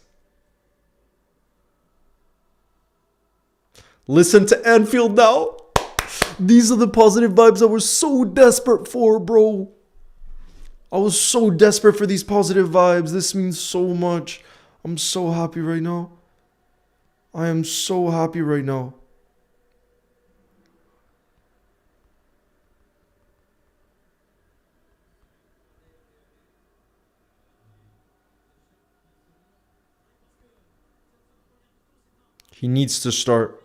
Listen to Anfield now. These are the positive vibes I was so desperate for, bro. I was so desperate for these positive vibes. This means so much. I'm so happy right now. I am so happy right now. He needs to start.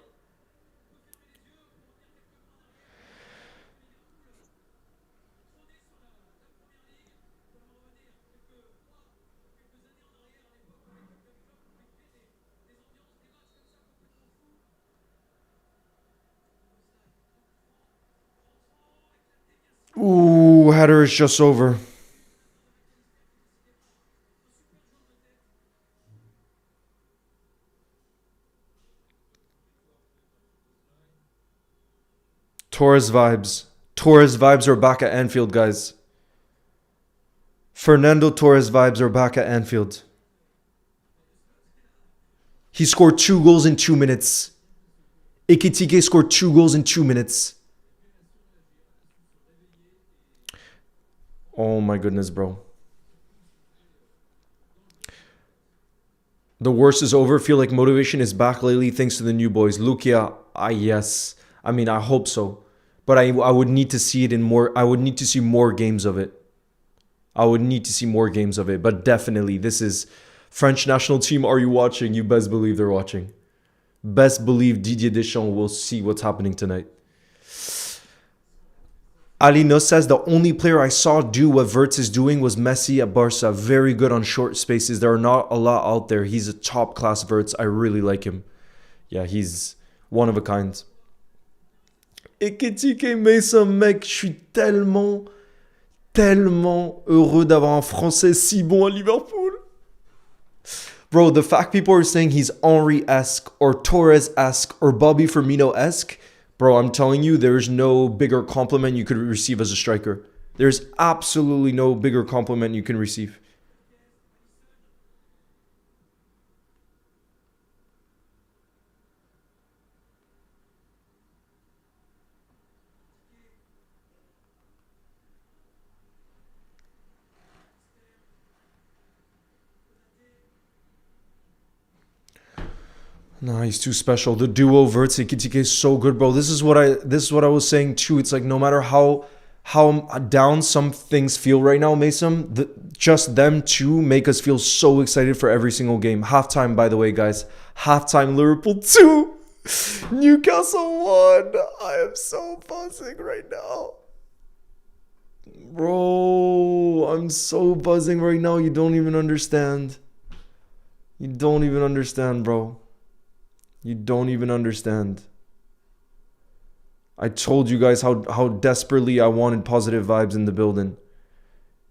Ooh, header is just over. Torres vibes. Torres vibes are back at Anfield, guys. Fernando Torres vibes are back at Anfield. He scored 2 goals in 2 minutes. Ekitike scored 2 goals in 2 minutes. Oh my goodness, bro. The worst is over. Feel like motivation is back lately thanks to the new boys. Lukia, yes. I mean, I hope so. But I would need to see it in more... I would need to see more games of it. But definitely, this is... French national team, are you watching? You best believe they're watching. Best believe Didier Deschamps will see what's happening tonight. Alino says, the only player I saw do what Wirtz is doing was Messi at Barca. Very good on short spaces. There are not a lot out there. He's a top-class Wirtz. I really like him. Yeah, he's one of a kind. Ekitike Mesa, mec, je suis tellement heureux d'avoir un Français si bon à Liverpool. Bro, the fact people are saying he's Henry-esque or Torres-esque or Bobby Firmino-esque, bro, I'm telling you, there's no bigger compliment you could receive as a striker. There's absolutely no bigger compliment you can receive. No, he's too special. The duo Verts and Ekitike is so good, bro. This is what I was saying too. It's like no matter how down some things feel right now, Mason, just them two make us feel so excited for every single game. Halftime, by the way, guys. Halftime, Liverpool 2, Newcastle 1. I am so buzzing right now. Bro, I'm so buzzing right now. You don't even understand. You don't even understand, bro. You don't even understand. I told you guys how desperately I wanted positive vibes in the building.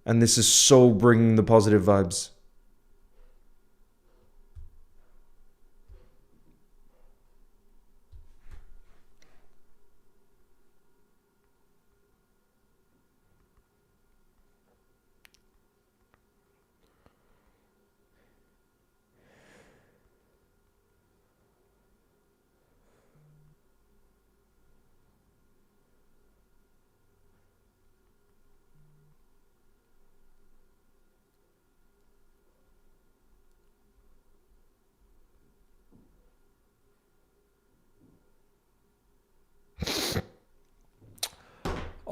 And this is so bringing the positive vibes.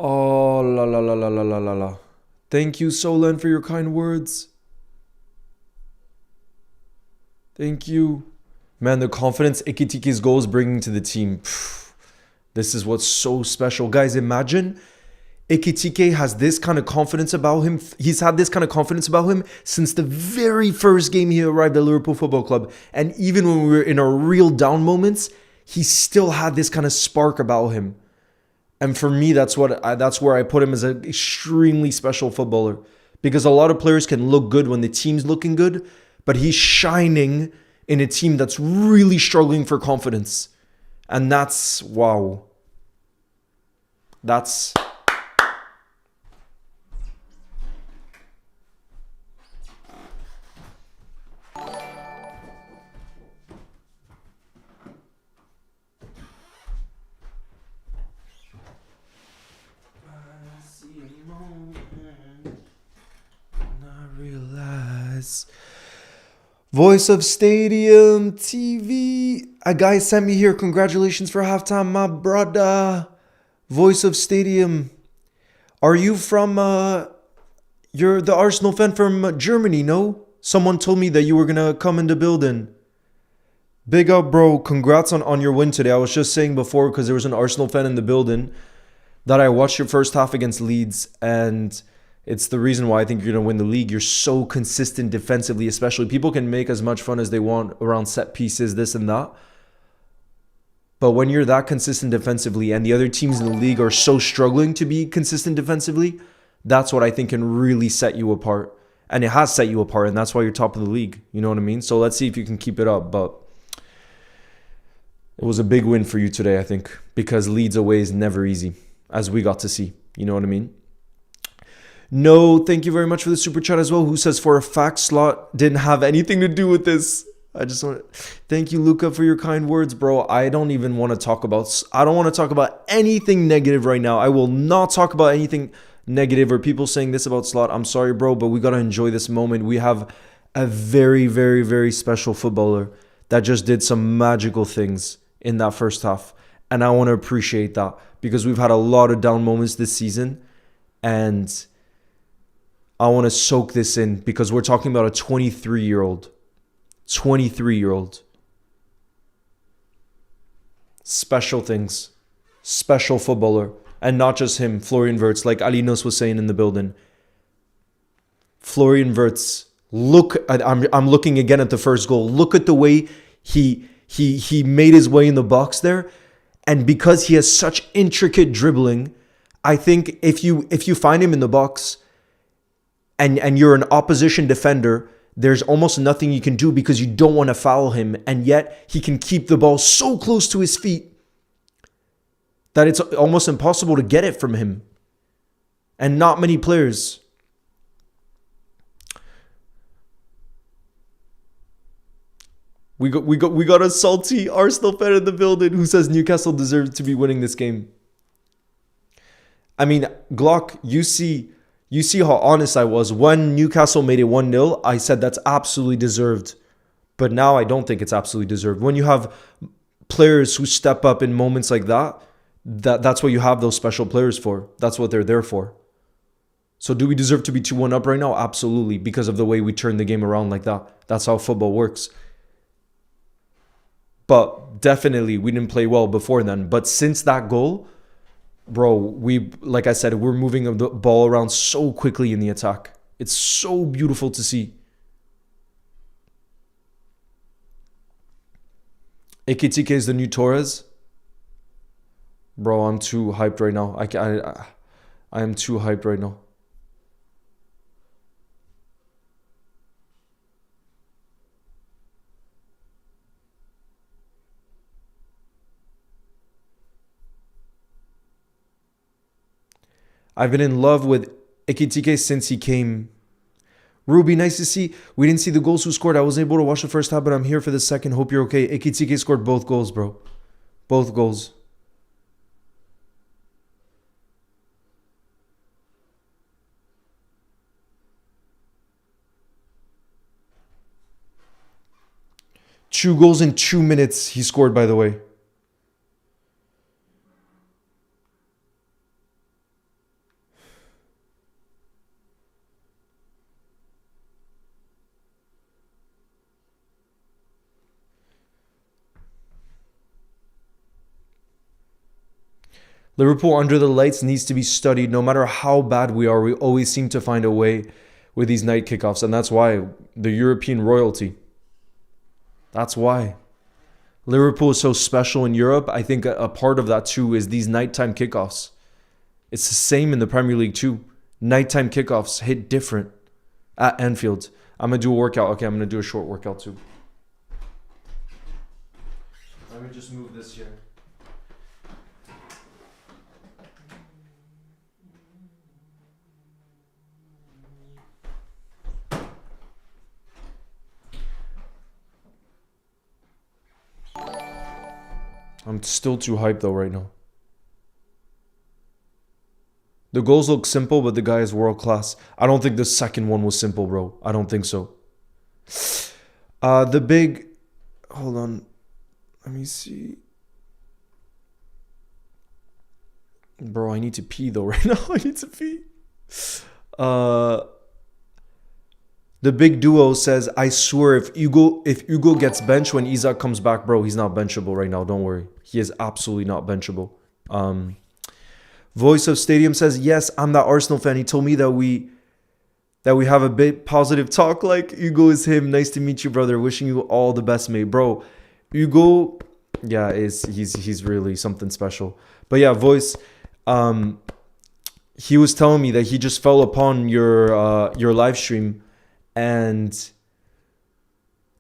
Oh, la la la la la la la la. Thank you, Solen, for your kind words. Thank you. Man, the confidence Ekitike's goal is bringing to the team. This is what's so special. Guys, imagine Ekitike has this kind of confidence about him. He's had this kind of confidence about him since the very first game he arrived at Liverpool Football Club. And even when we were in our real down moments, he still had this kind of spark about him. And for me, that's where I put him as an extremely special footballer. Because a lot of players can look good when the team's looking good, but he's shining in a team that's really struggling for confidence. And that's, wow. That's... Voice of Stadium TV. A guy sent me here. Congratulations for halftime, my brother. Voice of Stadium. Are you from, you're the Arsenal fan from Germany, no? Someone told me that you were going to come in the building. Big up, bro. Congrats on your win today. I was just saying before, because there was an Arsenal fan in the building, that I watched your first half against Leeds, and it's the reason why I think you're going to win the league. You're so consistent defensively, especially. People can make as much fun as they want around set pieces, this and that. But when you're that consistent defensively and the other teams in the league are so struggling to be consistent defensively, that's what I think can really set you apart. And it has set you apart, and that's why you're top of the league. You know what I mean? So let's see if you can keep it up. But it was a big win for you today, I think, because Leeds away is never easy, as we got to see. You know what I mean? No, thank you very much for the super chat as well. Who says for a fact Slot didn't have anything to do with this? I just want to thank you, Luca, for your kind words, bro. I don't want to talk about anything negative right now. I will not talk about anything negative or people saying this about Slot. I'm sorry, bro, but we got to enjoy this moment. We have a very, very, very special footballer that just did some magical things in that first half. And I want to appreciate that because we've had a lot of down moments this season. And I want to soak this in because we're talking about a 23-year-old. 23-year-old. Special things. Special footballer. And not just him, Florian Wirtz, like Alinos was saying in the building. Florian Wirtz, I'm looking again at the first goal. Look at the way he made his way in the box there. And because he has such intricate dribbling, I think if you find him in the box and you're an opposition defender, there's almost nothing you can do because you don't want to foul him. And yet he can keep the ball so close to his feet that it's almost impossible to get it from him. And not many players. We got a salty Arsenal fan in the building who says Newcastle deserves to be winning this game. I mean, Glock, you see how honest I was. When Newcastle made it 1-0, I said that's absolutely deserved. But now I don't think it's absolutely deserved. When you have players who step up in moments like that, that's what you have those special players for. That's what they're there for. So do we deserve to be 2-1 up right now? Absolutely, because of the way we turn the game around like that. That's how football works. But definitely, we didn't play well before then. But since that goal, bro, like I said, we're moving the ball around so quickly in the attack. It's so beautiful to see. Ekitike is the new Torres. Bro, I'm too hyped right now. I am too hyped right now. I've been in love with Ekitike since he came. Ruby, nice to see. We didn't see the goals who scored. I wasn't able to watch the first half, but I'm here for the second. Hope you're okay. Ekitike scored both goals, bro. Both goals. Two goals in 2 minutes he scored, by the way. Liverpool under the lights needs to be studied. No matter how bad we are, we always seem to find a way with these night kickoffs. And that's why the European royalty. That's why. Liverpool is so special in Europe. I think a part of that too is these nighttime kickoffs. It's the same in the Premier League too. Nighttime kickoffs hit different at Anfield. I'm going to do a workout. Okay, I'm going to do a short workout too. Let me just move this here. I'm still too hyped though right now. The goals look simple, but the guy is world class. I don't think the second one was simple, bro. I don't think so. The big... Hold on. Let me see. Bro, I need to pee though right now. I need to pee. The big duo says, I swear if Hugo gets benched when Isak comes back, bro, he's not benchable right now. Don't worry. He is absolutely not benchable. Voice of Stadium says, yes, I'm that Arsenal fan. He told me that we have a bit positive talk like Hugo is him. Nice to meet you, brother. Wishing you all the best, mate. Bro, Hugo, yeah, he's really something special. But yeah, Voice, he was telling me that he just fell upon your live stream and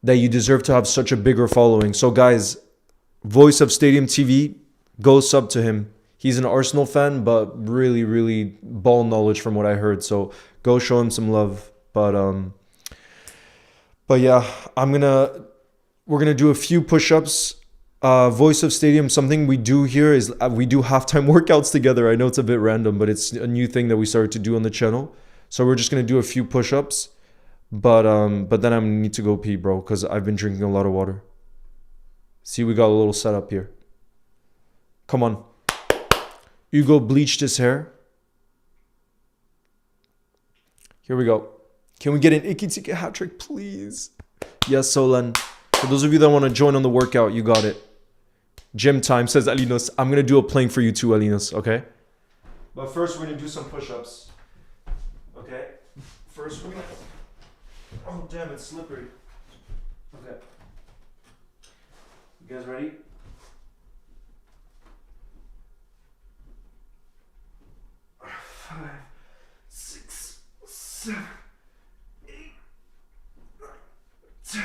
that you deserve to have such a bigger following. So guys, Voice of Stadium TV, go sub to him. He's an Arsenal fan, but really, really ball knowledge from what I heard. So go show him some love. But yeah, we're gonna do a few push-ups. Voice of Stadium, something we do here is we do halftime workouts together. I know it's a bit random, but it's a new thing that we started to do on the channel. So we're just gonna do a few push-ups. But then I need to go pee, bro, because I've been drinking a lot of water. See, we got a little setup here. Come on. Hugo bleached his hair. Here we go. Can we get an Ekitike hat trick, please? Yes, Solan. For those of you that want to join on the workout, you got it. Gym time, says Alinos. I'm going to do a plank for you too, Alinos, okay? But first, we're going to do some push-ups. Okay? First, we're going to... Oh, damn, it's slippery. Okay. You guys ready? Five, six, seven, 8, 9, 10,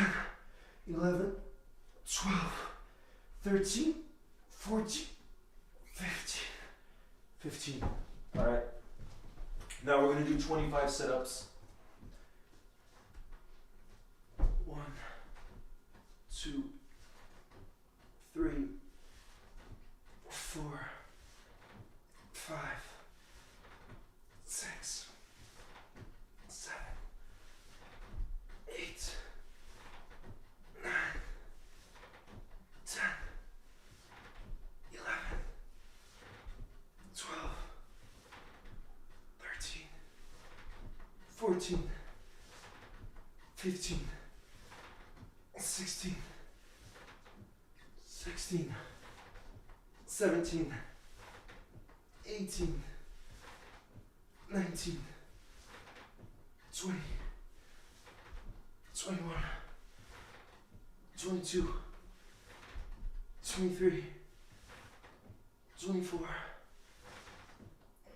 11, 12, 13, 14, 15. 15. All right. Now we're going to do 25 sit-ups. 1, 2, 3, 4, 5, 6, 7, 8, 9, 10, 11, 12, 13, 14, 15, 16, 17, 18, 19, 20, 21, 22, 23, 24,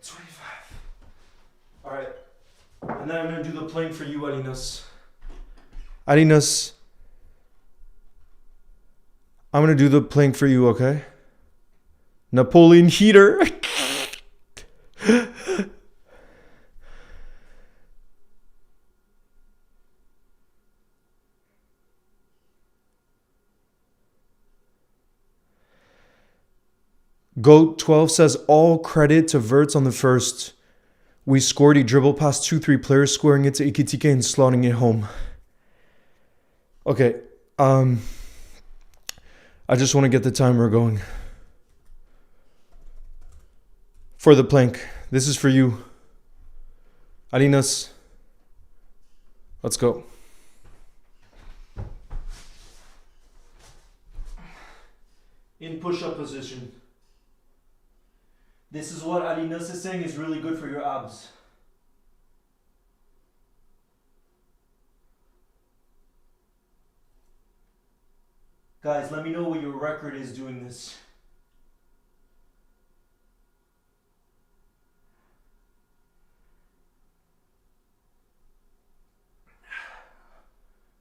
25. All right. And then I'm going to do the plank for you, Arinas. Arinas, I'm going to do the plank for you, okay? Napoleon heater. Goat 12 says all credit to Verts on the first. We scored, he dribbled past 2-3 players, squaring it to Ikitike and slotting it home. Okay, I just want to get the timer going. For the plank, this is for you. Arinas, let's go. In push-up position. This is what Arinas is saying is really good for your abs. Guys, let me know what your record is doing this.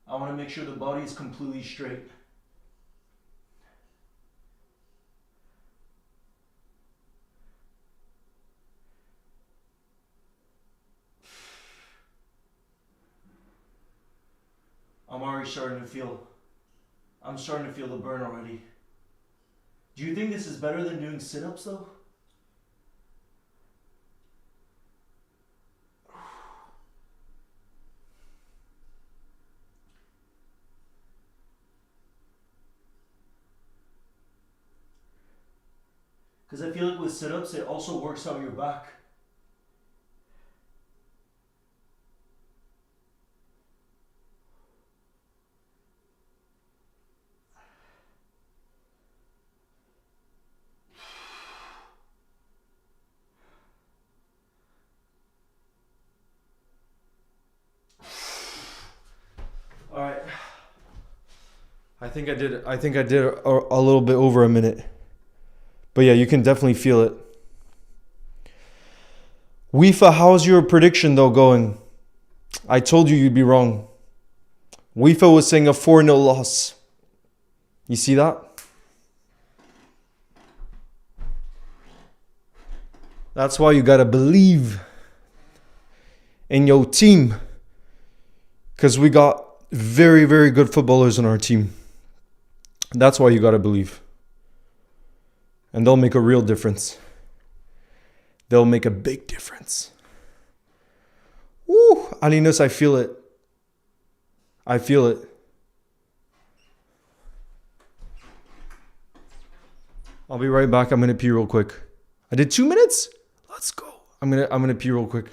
I want to make sure the body is completely straight. I'm already starting to feel the burn already. Do you think this is better than doing sit-ups though? Because I feel like with sit-ups, it also works out your back. All right. I think I did a little bit over a minute. But yeah, you can definitely feel it. Weefa, how's your prediction though going? I told you you'd be wrong. Weefa was saying a 4-0 loss. You see that? That's why you gotta believe in your team. Because we got very, very good footballers on our team. That's why you gotta believe. And they'll make a real difference. They'll make a big difference. Woo! Alinas, I feel it. I feel it. I'll be right back. I'm gonna pee real quick. I did 2 minutes? Let's go. I'm gonna pee real quick.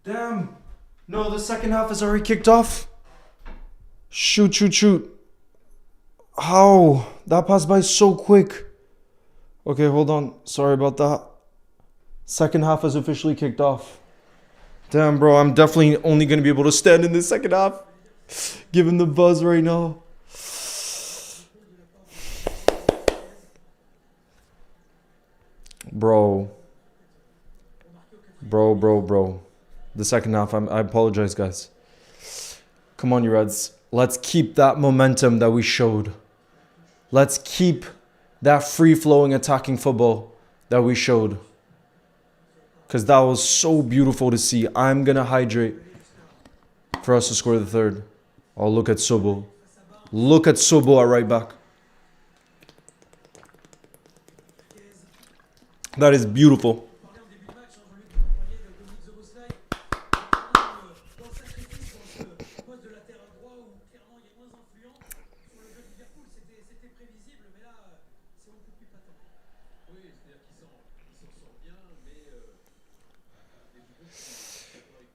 Damn. No, the second half is already kicked off. Shoot, shoot, shoot. How? That passed by so quick. Okay, hold on. Sorry about that. Second half is officially kicked off. Damn, bro. I'm definitely only going to be able to stand in the second half. Given the buzz right now. Bro. Bro. The second half. I apologize, guys. Come on, you Reds. Let's keep that momentum that we showed. Let's keep that free-flowing attacking football that we showed. Because that was so beautiful to see. I'm going to hydrate for us to score the third. Oh, look at Sobo. Look at Sobo at right back. That is beautiful.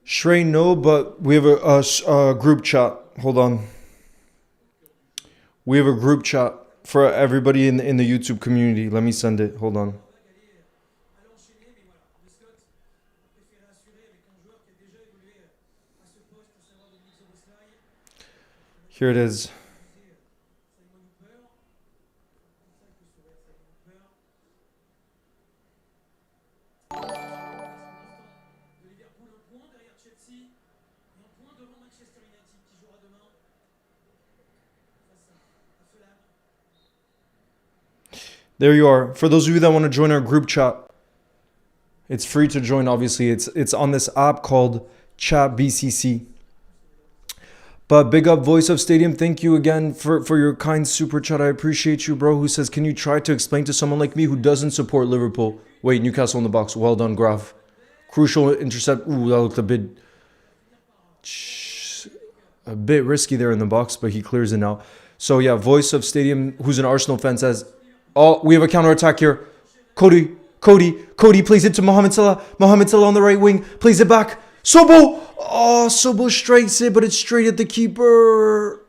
Shrey, no, but we have a group chat. Hold on. We have a group chat for everybody in the YouTube community. Let me send it. Hold on. Here it is. There you are. For those of you that want to join our group chat, it's free to join, obviously. It's on this app called Chat BCC. But big up Voice of Stadium. Thank you again for your kind super chat. I appreciate you, bro. Who says, can you try to explain to someone like me who doesn't support Liverpool? Wait, Newcastle in the box. Well done, Graf. Crucial intercept. Ooh, that looked a bit risky there in the box, but he clears it now. So yeah, Voice of Stadium, who's an Arsenal fan, says, oh, we have a counter-attack here. Cody plays it to Mohamed Salah. Mohamed Salah on the right wing. Plays it back. Sobo. Oh, Sobo strikes it, but it's straight at the keeper.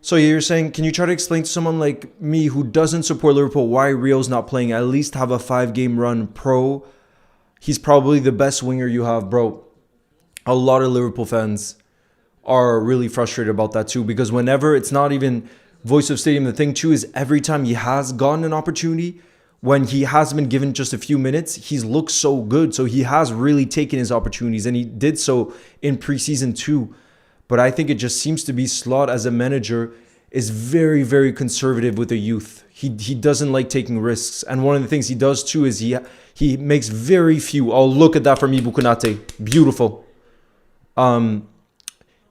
So you're saying, can you try to explain to someone like me who doesn't support Liverpool why Rio's not playing? At least have a 5-game run pro. He's probably the best winger you have, bro. A lot of Liverpool fans are really frustrated about that too, because whenever it's not even Voice of Stadium, the thing too is every time he has gotten an opportunity, when he has been given just a few minutes, he's looked so good. So he has really taken his opportunities, and he did so in preseason too. But I think it just seems to be Slot as a manager is very, very conservative with the youth. He doesn't like taking risks. And one of the things he does too is he makes very few. Oh, look at that from Ibu Konate. Beautiful.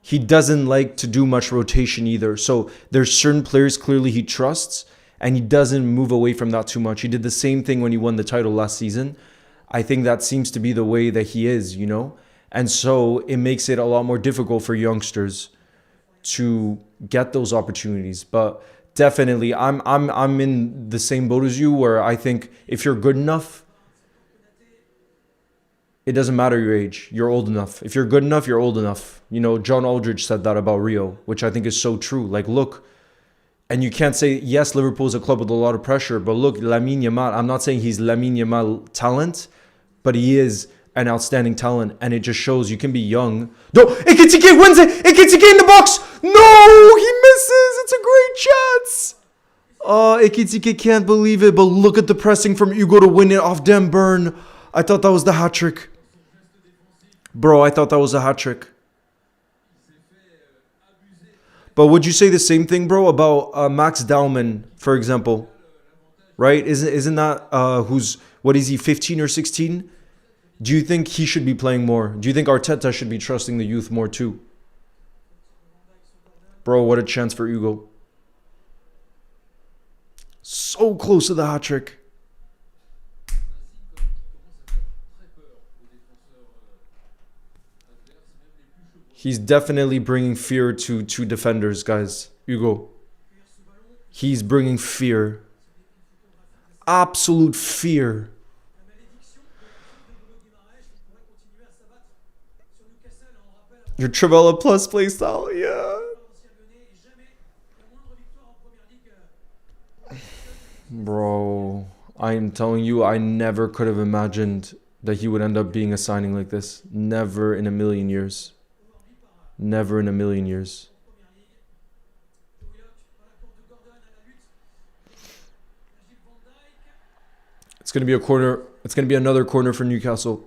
He doesn't like to do much rotation either. So there's certain players clearly he trusts, and he doesn't move away from that too much. He did the same thing when he won the title last season. I think that seems to be the way that he is, you know? And so it makes it a lot more difficult for youngsters to get those opportunities. But definitely, I'm in the same boat as you, where I think if you're good enough, it doesn't matter your age. You're old enough. If you're good enough, you're old enough. You know, John Aldridge said that about Rio, which I think is so true. Like, look, and you can't say, yes, Liverpool is a club with a lot of pressure, but look, Lamine Yamal, I'm not saying he's Lamine Yamal talent, but he is an outstanding talent, and it just shows you can be young. No, Ekitike wins it! Ekitike in the box! No, he misses! It's a great chance! Oh, Ekitike can't believe it, but look at the pressing from Hugo to win it off Dan Burn. I thought that was the hat trick. Bro, I thought that was a hat trick. But would you say the same thing, bro, about Max Dowman, for example? Right? Isn't that what is he, 15 or 16? Do you think he should be playing more? Do you think Arteta should be trusting the youth more too? Bro, what a chance for Hugo. So close to the hat trick. He's definitely bringing fear to defenders, guys. Hugo. He's bringing fear. Absolute fear. Your Travella plus playstyle, yeah. Bro, I'm telling you, I never could have imagined that he would end up being a signing like this. Never in a million years. Never in a million years. It's going to be a corner. It's going to be another corner for Newcastle.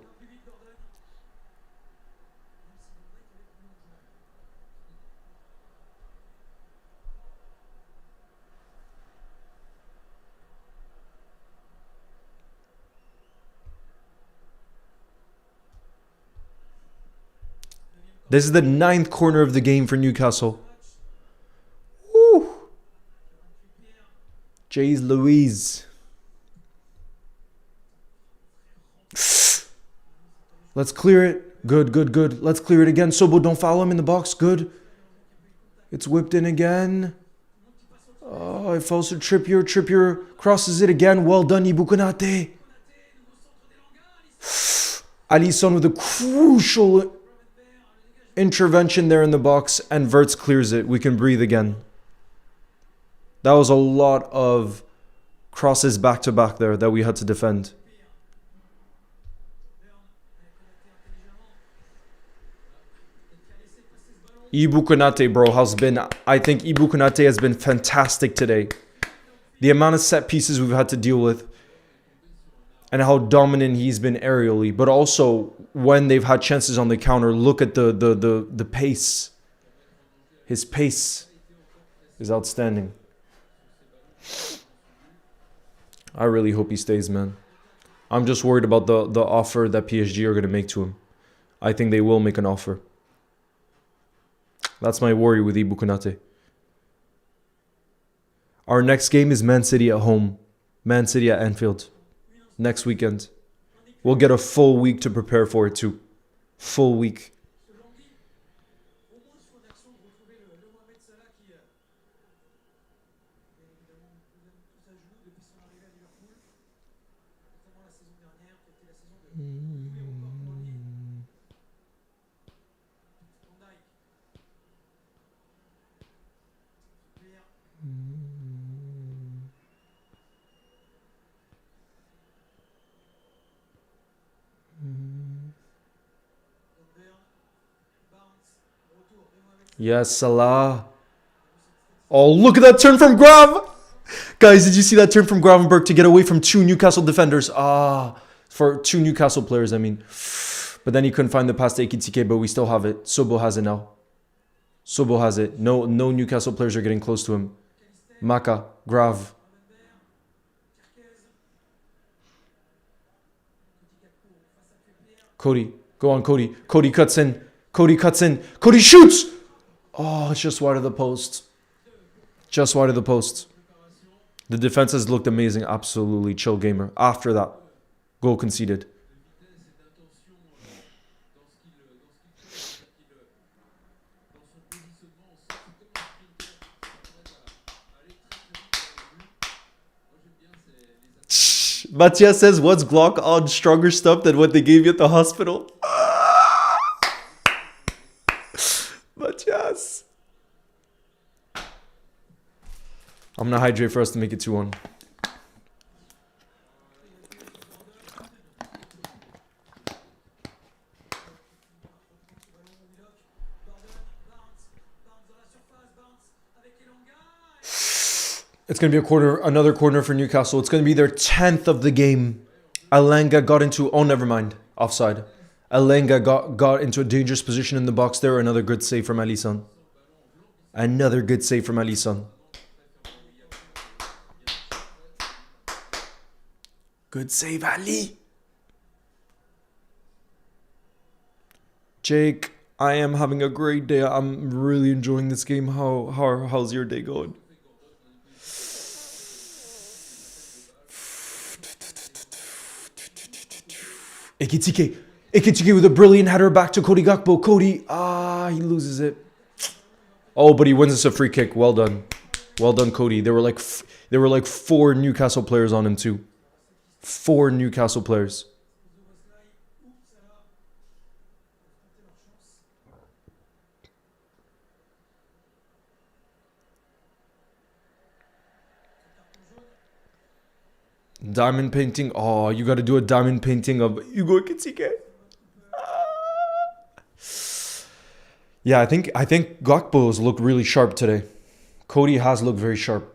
This is the 9th corner of the game for Newcastle. Woo! Jeez Louise. Let's clear it. Good, good, good. Let's clear it again. Sobo, don't foul him in the box. Good. It's whipped in again. Oh, it falls to Trippier. Trippier crosses it again. Well done, Ibou Konate. Alisson with a crucial intervention there in the box, and Wirtz clears it. We can breathe again. That was a lot of crosses back to back there that we had to defend. Ibou Konate, bro, I think Ibou Konate has been fantastic today. The amount of set pieces we've had to deal with and how dominant he's been aerially, but also when they've had chances on the counter, look at the pace. His pace is outstanding. I really hope he stays, man. I'm just worried about the offer that PSG are going to make to him. I think they will make an offer. That's my worry with Ibou Konate. Our next game is Man City at home. Man City at Anfield. Next weekend. We'll get a full week to prepare for it too. Full week. Yes, Salah. Oh, look at that turn from Grav. Guys, did you see that turn from Gravenberg to get away from 2 Newcastle defenders? For 2 Newcastle players, I mean. But then he couldn't find the pass to Ekitike, but we still have it. Sobo has it now. Sobo has it. No Newcastle players are getting close to him. Maka, Grav. Cody. Go on, Cody. Cody cuts in. Cody cuts in. Cody shoots! Oh, it's just wide of the post. Just wide of the post. The defense has looked amazing. Absolutely chill gamer. After that, goal conceded. Matthias says, what's Glock on stronger stuff than what they gave you at the hospital? Matthias. I'm going to hydrate for us to make it 2-1. It's going to be another corner for Newcastle. It's going to be their 10th of the game. Alenga got into... Oh, never mind. Offside. Alenga got into a dangerous position in the box there. Another good save from Alisson. Another good save from Alisson. Good save, Ali. Jake, I am having a great day. I'm really enjoying this game. How's your day going? Ekitike. Ekitike with a brilliant header back to Cody Gakpo. Cody, he loses it. Oh, but he wins us a free kick. Well done. Well done, Cody. There were like 4 Newcastle players on him too. 4 Newcastle players. Diamond painting. Oh, you got to do a diamond painting of Hugo Ekitike. Yeah, I think Gakpo's looked really sharp today. Cody has looked very sharp.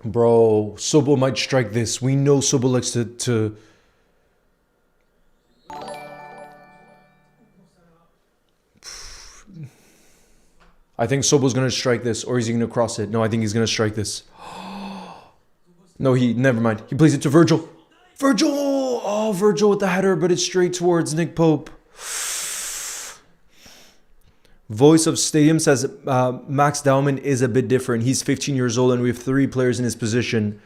Bro, Sobo might strike this. We know Sobo likes to... I think Sobo's going to strike this. Or is he going to cross it? No, I think he's going to strike this. No, never mind. He plays it to Virgil. Virgil! Oh, Virgil with the header, but it's straight towards Nick Pope. Voice of Stadium says Max Dowman is a bit different. He's 15 years old and we have 3 players in his position.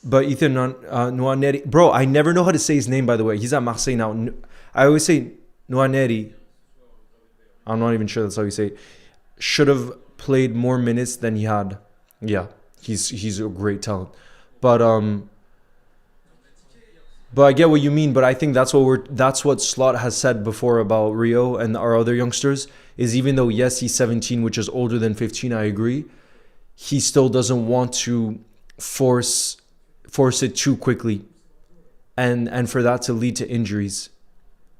But Ethan Nwaneri... Bro, I never know how to say his name, by the way. He's at Marseille now. I always say Nwaneri. I'm not even sure that's how you say it. Should have played more minutes than he had. Yeah, he's a great talent. But I get what you mean. But I think that's what Slot has said before about Rio and our other youngsters. Is even though, yes, he's 17, which is older than 15, I agree. He still doesn't want to force it too quickly. And for that to lead to injuries.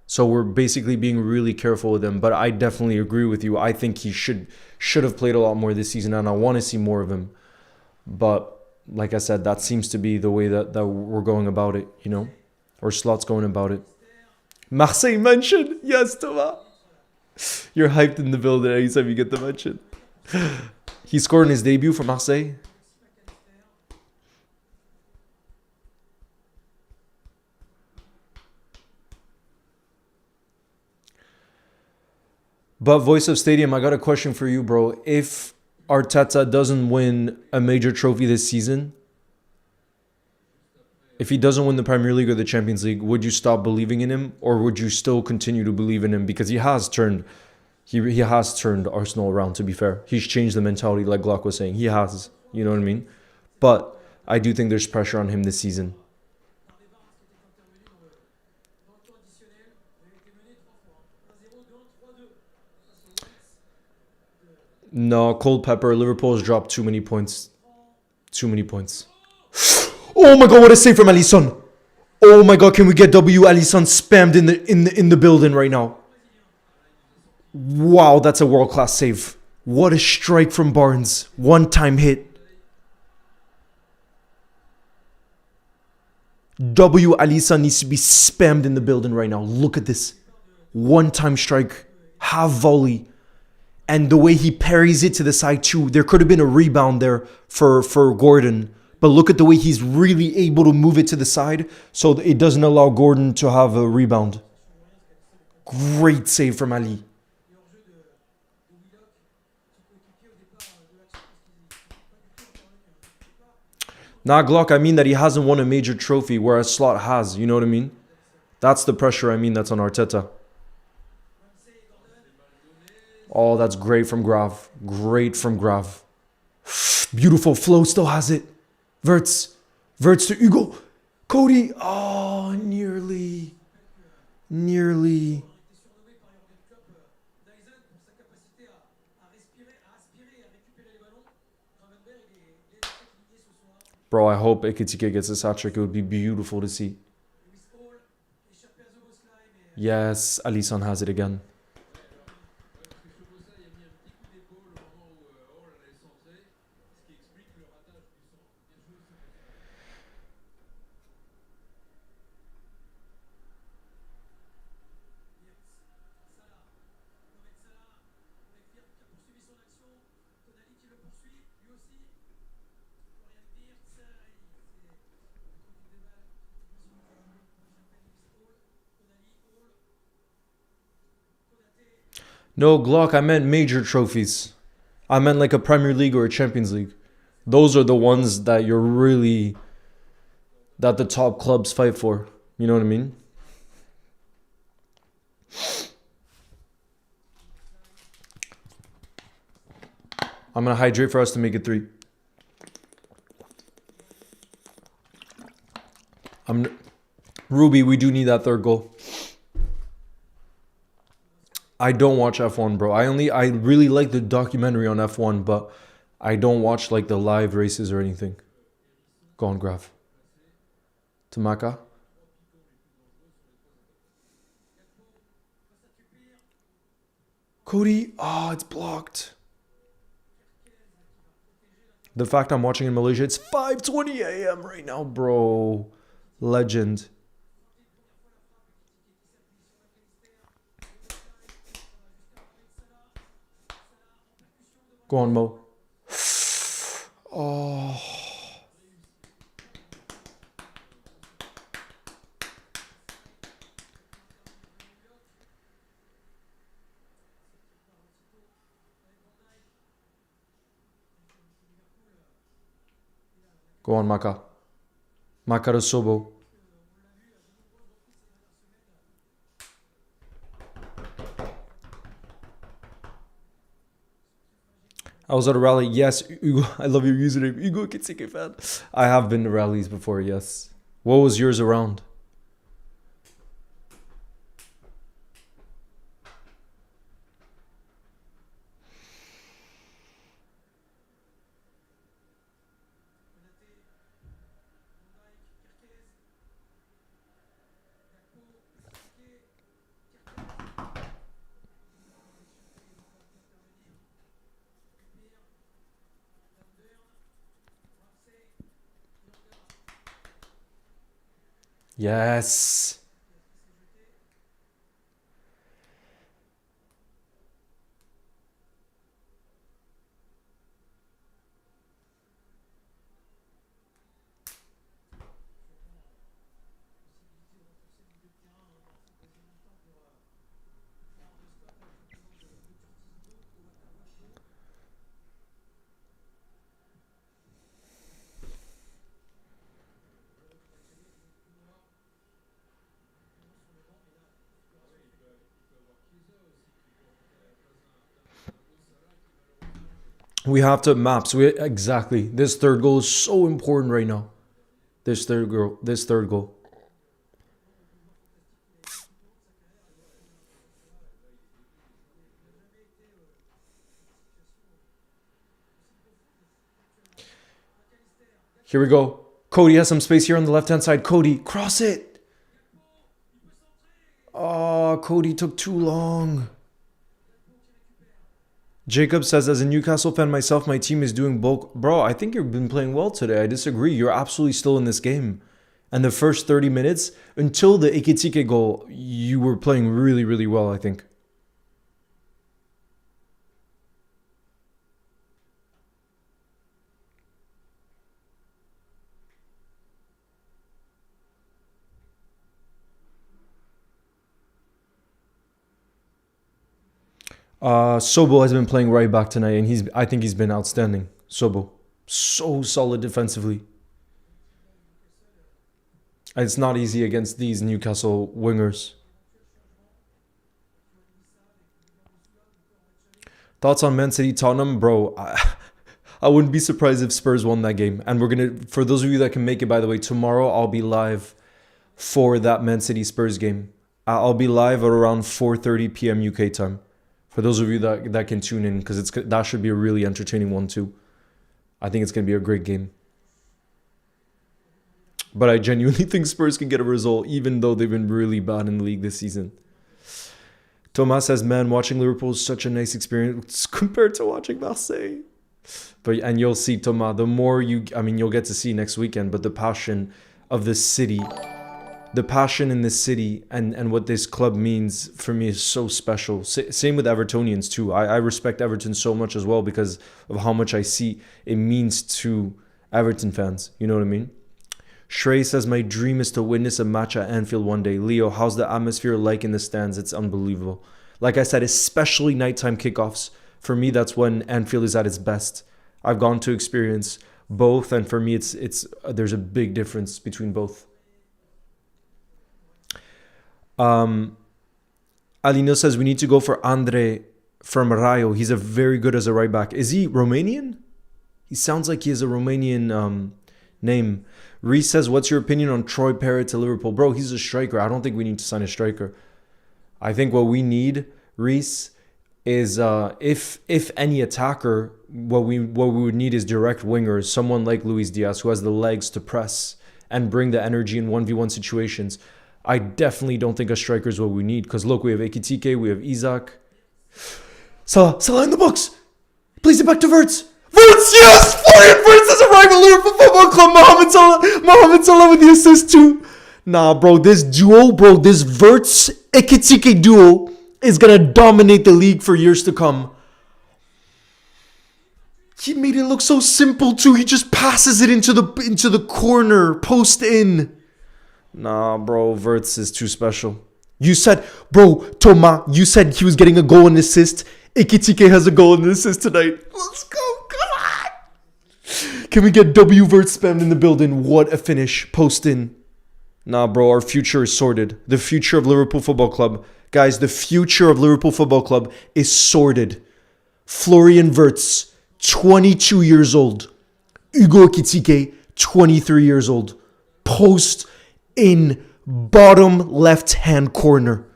So we're basically being really careful with him. But I definitely agree with you. I think he should have played a lot more this season. And I want to see more of him. But like I said, that seems to be the way that we're going about it, you know? Or Slot's going about it. Marseille mention. Yes, Thomas. You're hyped in the building anytime you get the mention. He scored in his debut for Marseille. But Voice of Stadium, I got a question for you, bro. If Arteta doesn't win a major trophy this season, if he doesn't win the Premier League or the Champions League, would you stop believing in him, or would you still continue to believe in him? Because he has turned Arsenal around, to be fair. He's changed the mentality, like Glock was saying. He has, you know what I mean? But I do think there's pressure on him this season. No, Cold Pepper, Liverpool has dropped too many points. Too many points. Oh my god, what a save from Alisson. Oh my god, can we get Alisson spammed in the building right now? Wow, that's a world-class save. What a strike from Barnes. One-time hit. Alisson needs to be spammed in the building right now. Look at this. One-time strike. Half volley. And the way he parries it to the side too. There could have been a rebound there for Gordon. But look at the way he's really able to move it to the side. So it doesn't allow Gordon to have a rebound. Great save from Ali. Nah, Glock, I mean that he hasn't won a major trophy, whereas Slot has. You know what I mean? That's the pressure I mean that's on Arteta. Oh, that's great from Grav. Great from Grav. Beautiful. Flo still has it. Verts to Hugo. Cody. Oh, nearly. Nearly. Bro, I hope Ekitike gets a hat-trick. It would be beautiful to see. Yes, Alisson has it again. No, Glock, I meant major trophies. I meant like a Premier League or a Champions League. Those are the ones that you're really... that the top clubs fight for. You know what I mean? I'm going to hydrate for us to make it 3. Ruby, we do need that third goal. I don't watch F1, bro. I really like the documentary on F1, but I don't watch like the live races or anything. Go on, Graf. Tamaka. Cody. Oh, it's blocked. The fact I'm watching in Malaysia, it's 5:20 a.m. right now, bro. Legend. Go on, Mo. Oh. Go on, Maka. Maka to Sobo. I was at a rally. Yes, Hugo. I love your username. Hugo Kitsike fan. I have been to rallies before, yes. What was yours around? Yes. We have to maps. Exactly. This third goal is so important right now. This third goal. Here we go. Cody has some space here on the left-hand side. Cody, cross it. Oh, Cody took too long. Jacob says, as a Newcastle fan myself, my team is doing bulk. Bro, I think you've been playing well today. I disagree. You're absolutely still in this game. And the first 30 minutes, until the Ekitike goal, you were playing really, really well, I think. Sobo has been playing right back tonight, and I think he's been outstanding. Sobo. So solid defensively. It's not easy against these Newcastle wingers. Thoughts on Man City Tottenham? Bro, I wouldn't be surprised if Spurs won that game. And we're going to, for those of you that can make it, by the way, tomorrow I'll be live for that Man City Spurs game. I'll be live at around 4:30 p.m. UK time. For those of you that can tune in, because that should be a really entertaining one too. I think it's going to be a great game. But I genuinely think Spurs can get a result, even though they've been really bad in the league this season. Thomas says, man, watching Liverpool is such a nice experience compared to watching Marseille. And you'll see, Thomas, the more you'll get to see next weekend, but the passion of the city, the passion in the city and what this club means for me is so special. Same with Evertonians too. I respect Everton so much as well because of how much I see it means to Everton fans. You know what I mean? Shrey says, my dream is to witness a match at Anfield one day. Leo, how's the atmosphere like in the stands? It's unbelievable. Like I said, especially nighttime kickoffs. For me, that's when Anfield is at its best. I've gone to experience both, and for me, there's a big difference between both. Alino says, we need to go for Andre from Rayo. He's a very good as a right back. Is he Romanian? He sounds like he has a Romanian name. Reese says, what's your opinion on Troy Parrott to Liverpool? Bro, he's a striker. I don't think we need to sign a striker. I think what we need, Reese, is if any attacker, what we would need is direct wingers, someone like Luis Diaz who has the legs to press and bring the energy in 1v1 situations. I definitely don't think a striker is what we need, because look, we have Ekitike, we have Isaac. Salah in the box. Plays it back to Wirtz. Wirtz, yes! Florian Wirtz has arrived at Liverpool Football Club. Mohamed Salah with the assist too. Nah, bro, this duo, this Wirtz-Ekitike duo is going to dominate the league for years to come. He made it look so simple too. He just passes it into the corner, post in. Nah, bro, Wirtz is too special. You said, bro, Thomas, you said he was getting a goal and assist. Ekitike has a goal and assist tonight. Let's go, come on. Can we get W Wirtz spammed in the building? What a finish, post in. Nah, bro, our future is sorted. The future of Liverpool Football Club. Guys, the future of Liverpool Football Club is sorted. Florian Wirtz, 22 years old. Hugo Ekitike, 23 years old. Post in bottom left-hand corner.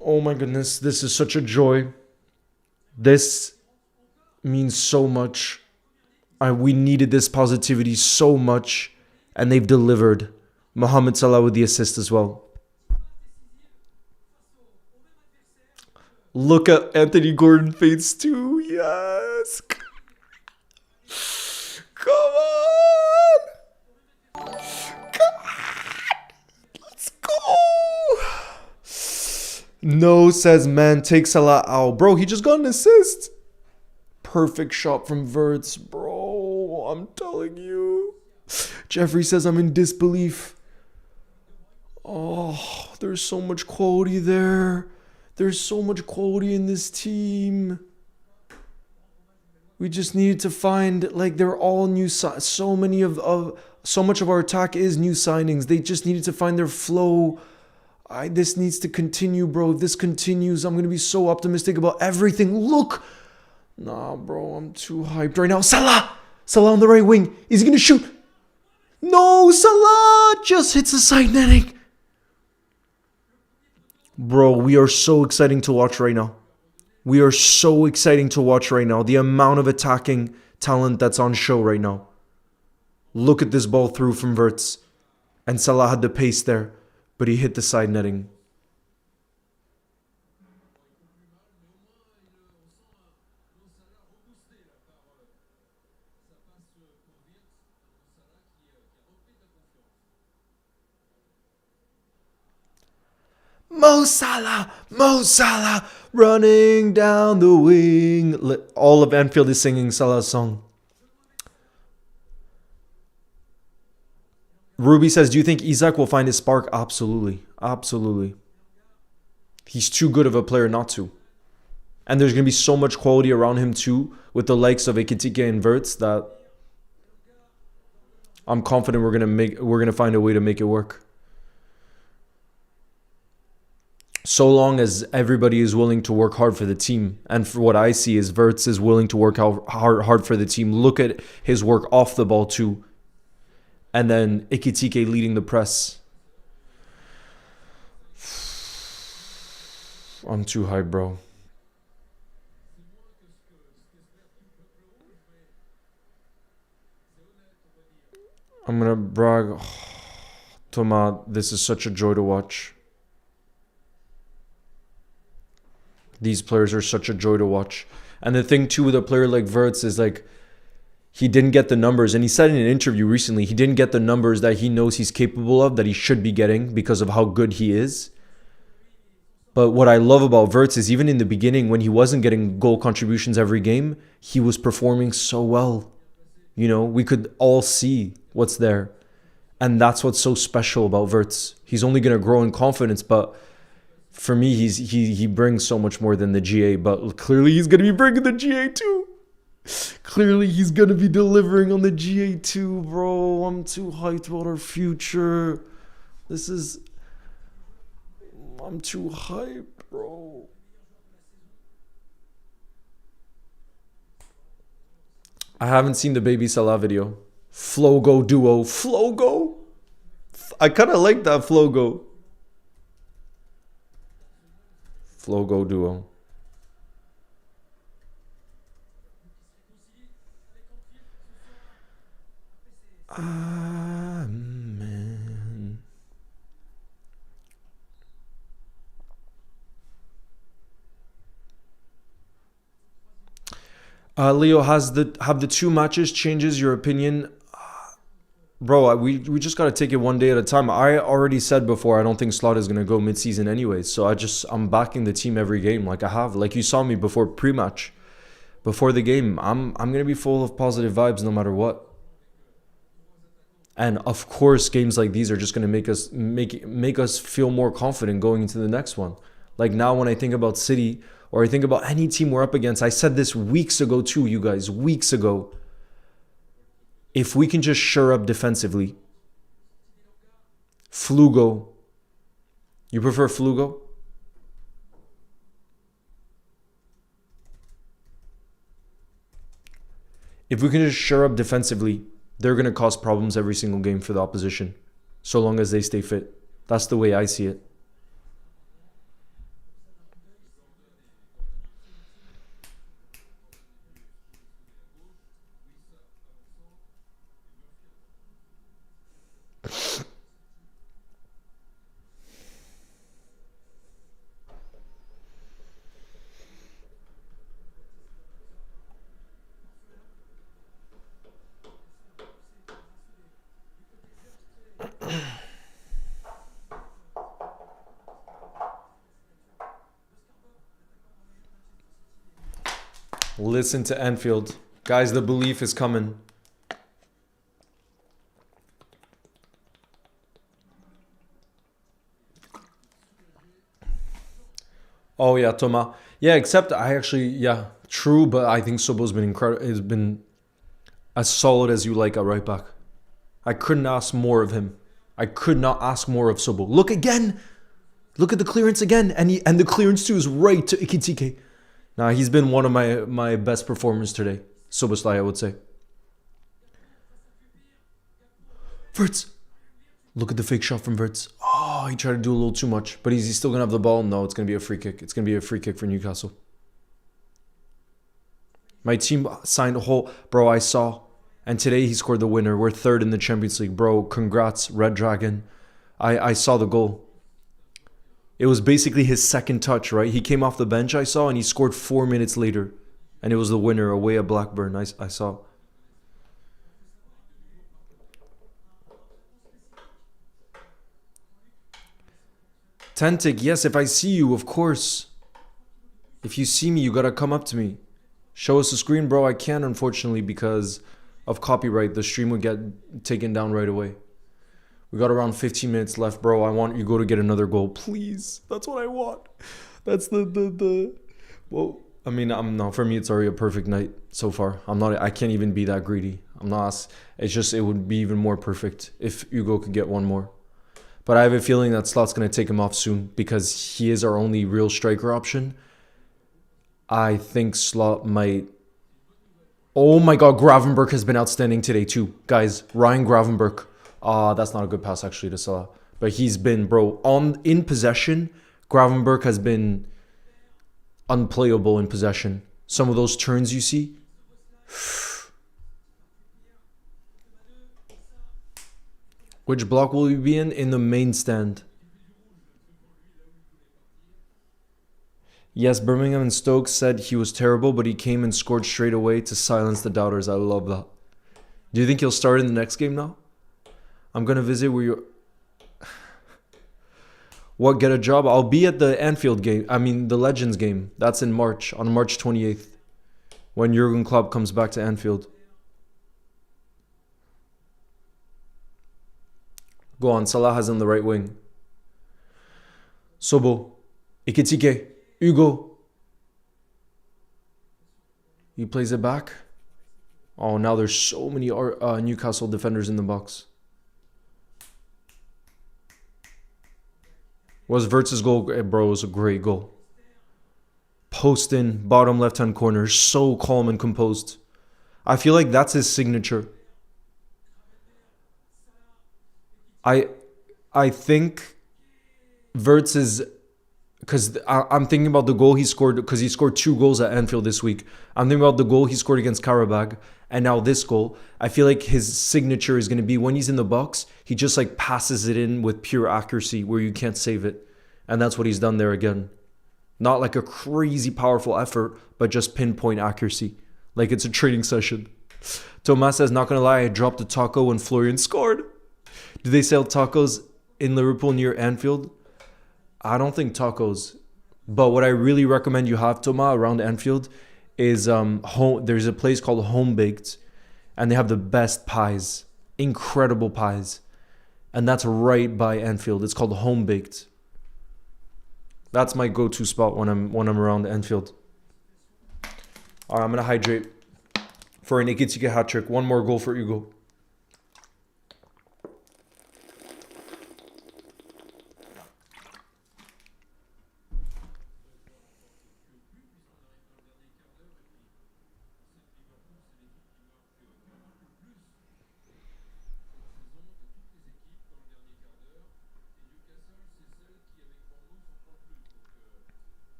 Oh my goodness, this is such a joy. This means so much. We needed this positivity so much, and they've delivered. Mohamed Salah with the assist as well. Look at Anthony Gordon face too. Yes. Come on. Come on. Let's go. No, says man. Take Salah out. Bro, he just got an assist. Perfect shot from Wirtz. Bro, I'm telling you. Jeffrey says I'm in disbelief. Oh, there's so much quality there. There's so much quality in this team. We just needed to find, like, they're all new. So much of our attack is new signings. They just needed to find their flow. This needs to continue, bro. If this continues, I'm going to be so optimistic about everything. Look. Nah, bro, I'm too hyped right now. Salah on the right wing. Is he going to shoot? No, Salah just hits the side netting. Bro, we are so exciting to watch right now. We are so exciting to watch right now. The amount of attacking talent that's on show right now. Look at this ball through from Wirtz. And Salah had the pace there, but he hit the side netting. Mo Salah, running down the wing. All of Anfield is singing Salah's song. Ruby says, do you think Isaac will find his spark? Absolutely. Absolutely. He's too good of a player not to. And there's going to be so much quality around him too, with the likes of Ekitike and Wirtz, that I'm confident we're going to find a way to make it work. So long as everybody is willing to work hard for the team. And for what I see is Wirtz is willing to work hard for the team. Look at his work off the ball too. And then Ekitike leading the press. I'm too hyped, bro. I'm going to brag. Thomas, this is such a joy to watch. These players are such a joy to watch. And the thing too with a player like Wirtz is, like, he didn't get the numbers. And he said in an interview recently, he didn't get the numbers that he knows he's capable of, that he should be getting because of how good he is. But what I love about Wirtz is even in the beginning, when he wasn't getting goal contributions every game, he was performing so well. You know, we could all see what's there. And that's what's so special about Wirtz. He's only going to grow in confidence, but for me, he brings so much more than the GA, but clearly he's going to be bringing the GA too. Clearly he's going to be delivering on the GA too, bro. I'm too hyped about our future. I'm too hyped, bro. I haven't seen the Baby Salah video. Flogo duo. Flogo? I kind of like that Flogo. Flogo duo. Man. Leo, have the two matches changes your opinion? Bro, we just gotta take it one day at a time. I already said before I don't think Slot is gonna go mid-season anyways. So I'm backing the team every game like I have. Like you saw me before pre-match, before the game. I'm gonna be full of positive vibes no matter what. And of course, games like these are just gonna make us feel more confident going into the next one. Like now, when I think about City or I think about any team we're up against, I said this weeks ago too, you guys, weeks ago. If we can just shore up defensively. Flugo. You prefer Flugo? If we can just shore up defensively, they're going to cause problems every single game for the opposition. So long as they stay fit. That's the way I see it. Listen to Anfield. Guys, the belief is coming. Oh yeah, Thomas. Yeah, except true, but I think Sobo's been incredible. Has been as solid as you like at right back. I couldn't ask more of him. I could not ask more of Sobo. Look again. Look at the clearance again. And the clearance too is right to Ikitike. Nah, he's been one of my best performers today. Soboslai, I would say. Verts. Look at the fake shot from Verts. Oh, he tried to do a little too much. But is he still going to have the ball? No, it's going to be a free kick. It's going to be a free kick for Newcastle. My team signed a whole... Bro, I saw. And today he scored the winner. We're third in the Champions League. Bro, congrats, Red Dragon. I saw the goal. It was basically his second touch, right? He came off the bench, I saw, and he scored 4 minutes later. And it was the winner away at Blackburn. I saw. Tantic, yes, if I see you, of course. If you see me, you gotta come up to me. Show us the screen, bro. I can't, unfortunately, because of copyright. The stream would get taken down right away. We got around 15 minutes left, bro. I want you to get another goal, please. That's what I want. That's the. Well, I mean, for me, it's already a perfect night so far. I can't even be that greedy. It's just, it would be even more perfect if Hugo could get one more. But I have a feeling that Slot's going to take him off soon because he is our only real striker option. I think Slot might... Oh my god, Gravenberch has been outstanding today too. Guys, Ryan Gravenberch. That's not a good pass actually to Salah. But he's been, bro, in possession, Gravenberch has been unplayable in possession. Some of those turns you see. Which block will we be in? In the main stand. Yes, Birmingham and Stoke said he was terrible, but he came and scored straight away to silence the doubters. I love that. Do you think he'll start in the next game now? I'm going to visit where you... What, get a job? I'll be at the Anfield game. I mean, the Legends game. That's in March, on March 28th. When Jurgen Klopp comes back to Anfield. Go on, Salah has on the right wing. Sobo. Ikitike. Hugo. He plays it back. Oh, now there's so many Newcastle defenders in the box. Was Verts' goal? Bro, it was a great goal. Post in, bottom left-hand corner. So calm and composed. I feel like that's his signature. I I think Verts is because I'm thinking about the goal he scored because he scored 2 goals at Anfield this week. I'm thinking about the goal he scored against Qarabag and now this goal. I feel like his signature is going to be when he's in the box, he just like passes it in with pure accuracy where you can't save it. And that's what he's done there again. Not like a crazy powerful effort, but just pinpoint accuracy. Like it's a training session. Thomas says, not going to lie, I dropped a taco when Florian scored. Do they sell tacos in Liverpool near Anfield? I don't think tacos. But what I really recommend you have, Thomas, around Anfield is home. There's a place called Home Baked, and they have the best pies. Incredible pies. And that's right by Anfield. It's called Home Baked. That's my go-to spot when I'm around Anfield. All right, I'm gonna hydrate for an Ikitike hat trick. One more goal for Hugo.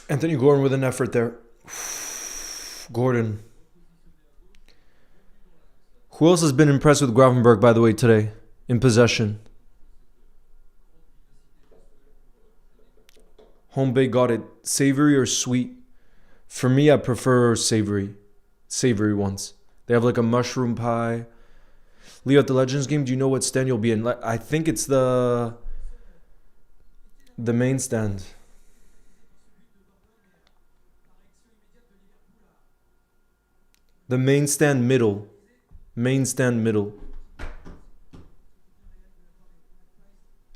Anthony Gordon with an effort there. Gordon. Who else has been impressed with Gravenberg, by the way, today? In possession. Home Bay got it. Savory or sweet? For me, I prefer savory. Savory ones. They have like a mushroom pie. Leo, at the Legends game, do you know what stand you'll be in? I think it's the main stand. The main stand middle. Main stand middle.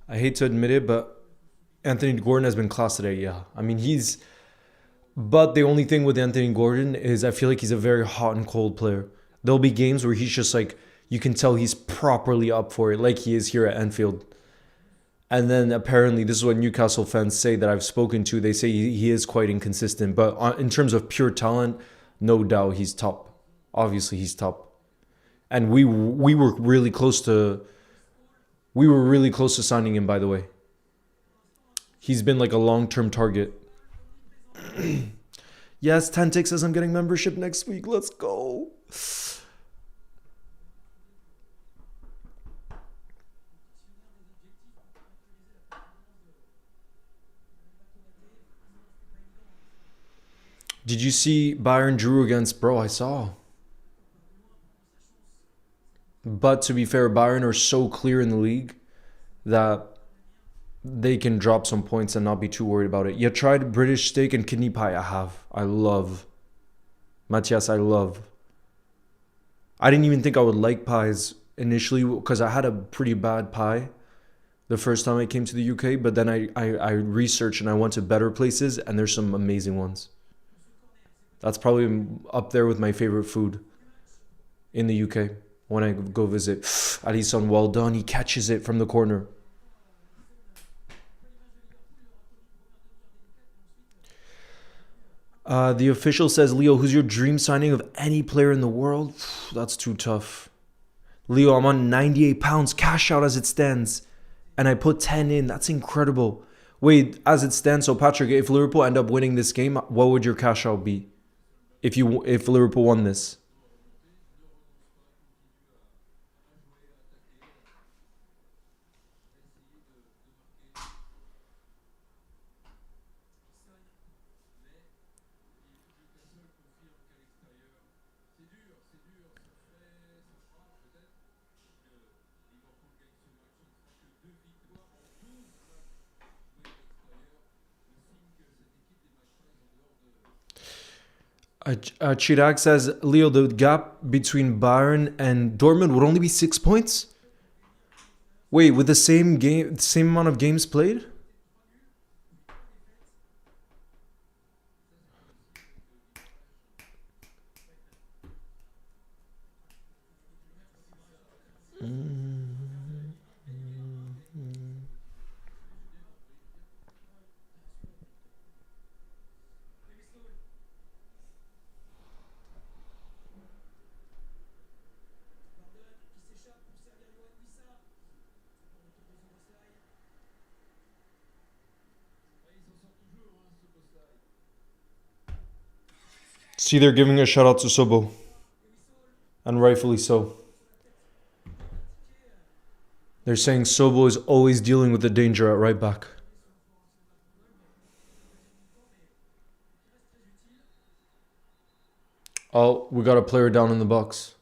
I hate to admit it, but Anthony Gordon has been class today, yeah. I mean, he's... But the only thing with Anthony Gordon is I feel like he's a very hot and cold player. There'll be games where he's just like... You can tell he's properly up for it, like he is here at Anfield. And then apparently, this is what Newcastle fans say that I've spoken to. They say he is quite inconsistent. But in terms of pure talent, no doubt he's top. Obviously, he's top. And we were really close to... We were really close to signing him, by the way. He's been like a long-term target. Yes, Tantic says I'm getting membership next week. Let's go. Did you see Bayern drew against... Bro, I saw. But to be fair, Bayern are so clear in the league that they can drop some points and not be too worried about it. You tried British steak and kidney pie? I have. I love. Matthias, I love. I didn't even think I would like pies initially because I had a pretty bad pie the first time I came to the UK. But then I researched and I went to better places and there's some amazing ones. That's probably up there with my favorite food in the UK when I go visit. Alisson, well done. He catches it from the corner. The official says, Leo, who's your dream signing of any player in the world? That's too tough. Leo, I'm on £98 cash out as it stands. And I put 10 in. That's incredible. Wait, as it stands, so Patrick, if Liverpool end up winning this game, what would your cash out be? If Liverpool won this? Chirag says, Leo, the gap between Bayern and Dortmund would only be 6 points? Wait, with the same amount of games played? See, they're giving a shout out to Sobo. And rightfully so. They're saying Sobo is always dealing with the danger at right back. Oh, we got a player down in the box.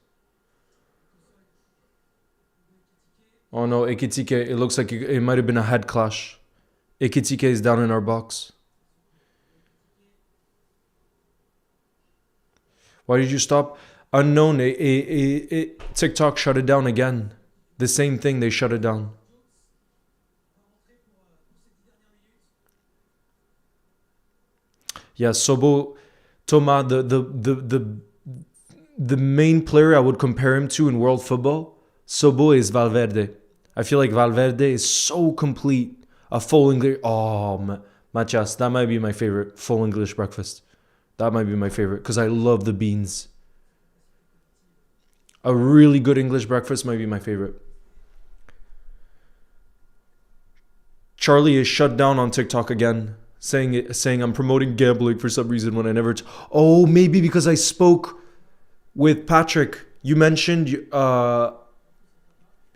Oh no, Ekitike. It looks like it might have been a head clash. Ekitike is down in our box. Why did you stop? Unknown. TikTok shut it down again. The same thing, they shut it down. Yeah, Sobo, Toma, the main player I would compare him to in world football, Sobo is Valverde. I feel like Valverde is so complete. A full English. Oh, Matias, that might be my favorite. Full English breakfast. That might be my favorite because I love the beans. A really good English breakfast might be my favorite. Charlie is shut down on TikTok again, saying I'm promoting gambling for some reason when I never. Oh, maybe because I spoke with Patrick. You mentioned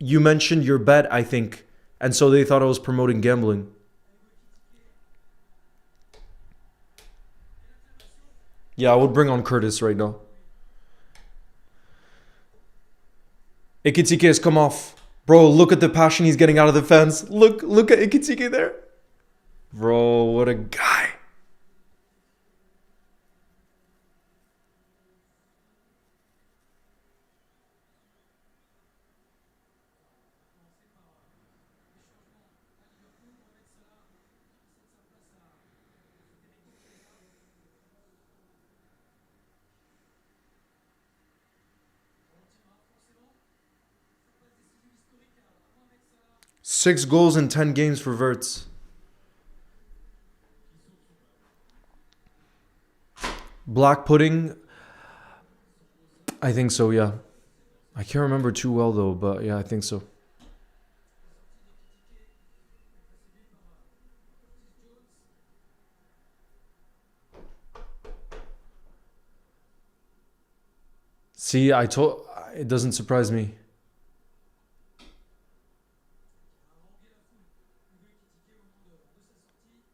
your bet, I think, and so they thought I was promoting gambling. Yeah, I would bring on Curtis right now. Ekitike has come off. Bro, look at the passion he's getting out of the fans. Look at Ekitike there. Bro, what a guy. Six goals in 10 games for Verts. Black pudding. I think so, yeah. I can't remember too well though, but yeah, I think so. See, it doesn't surprise me.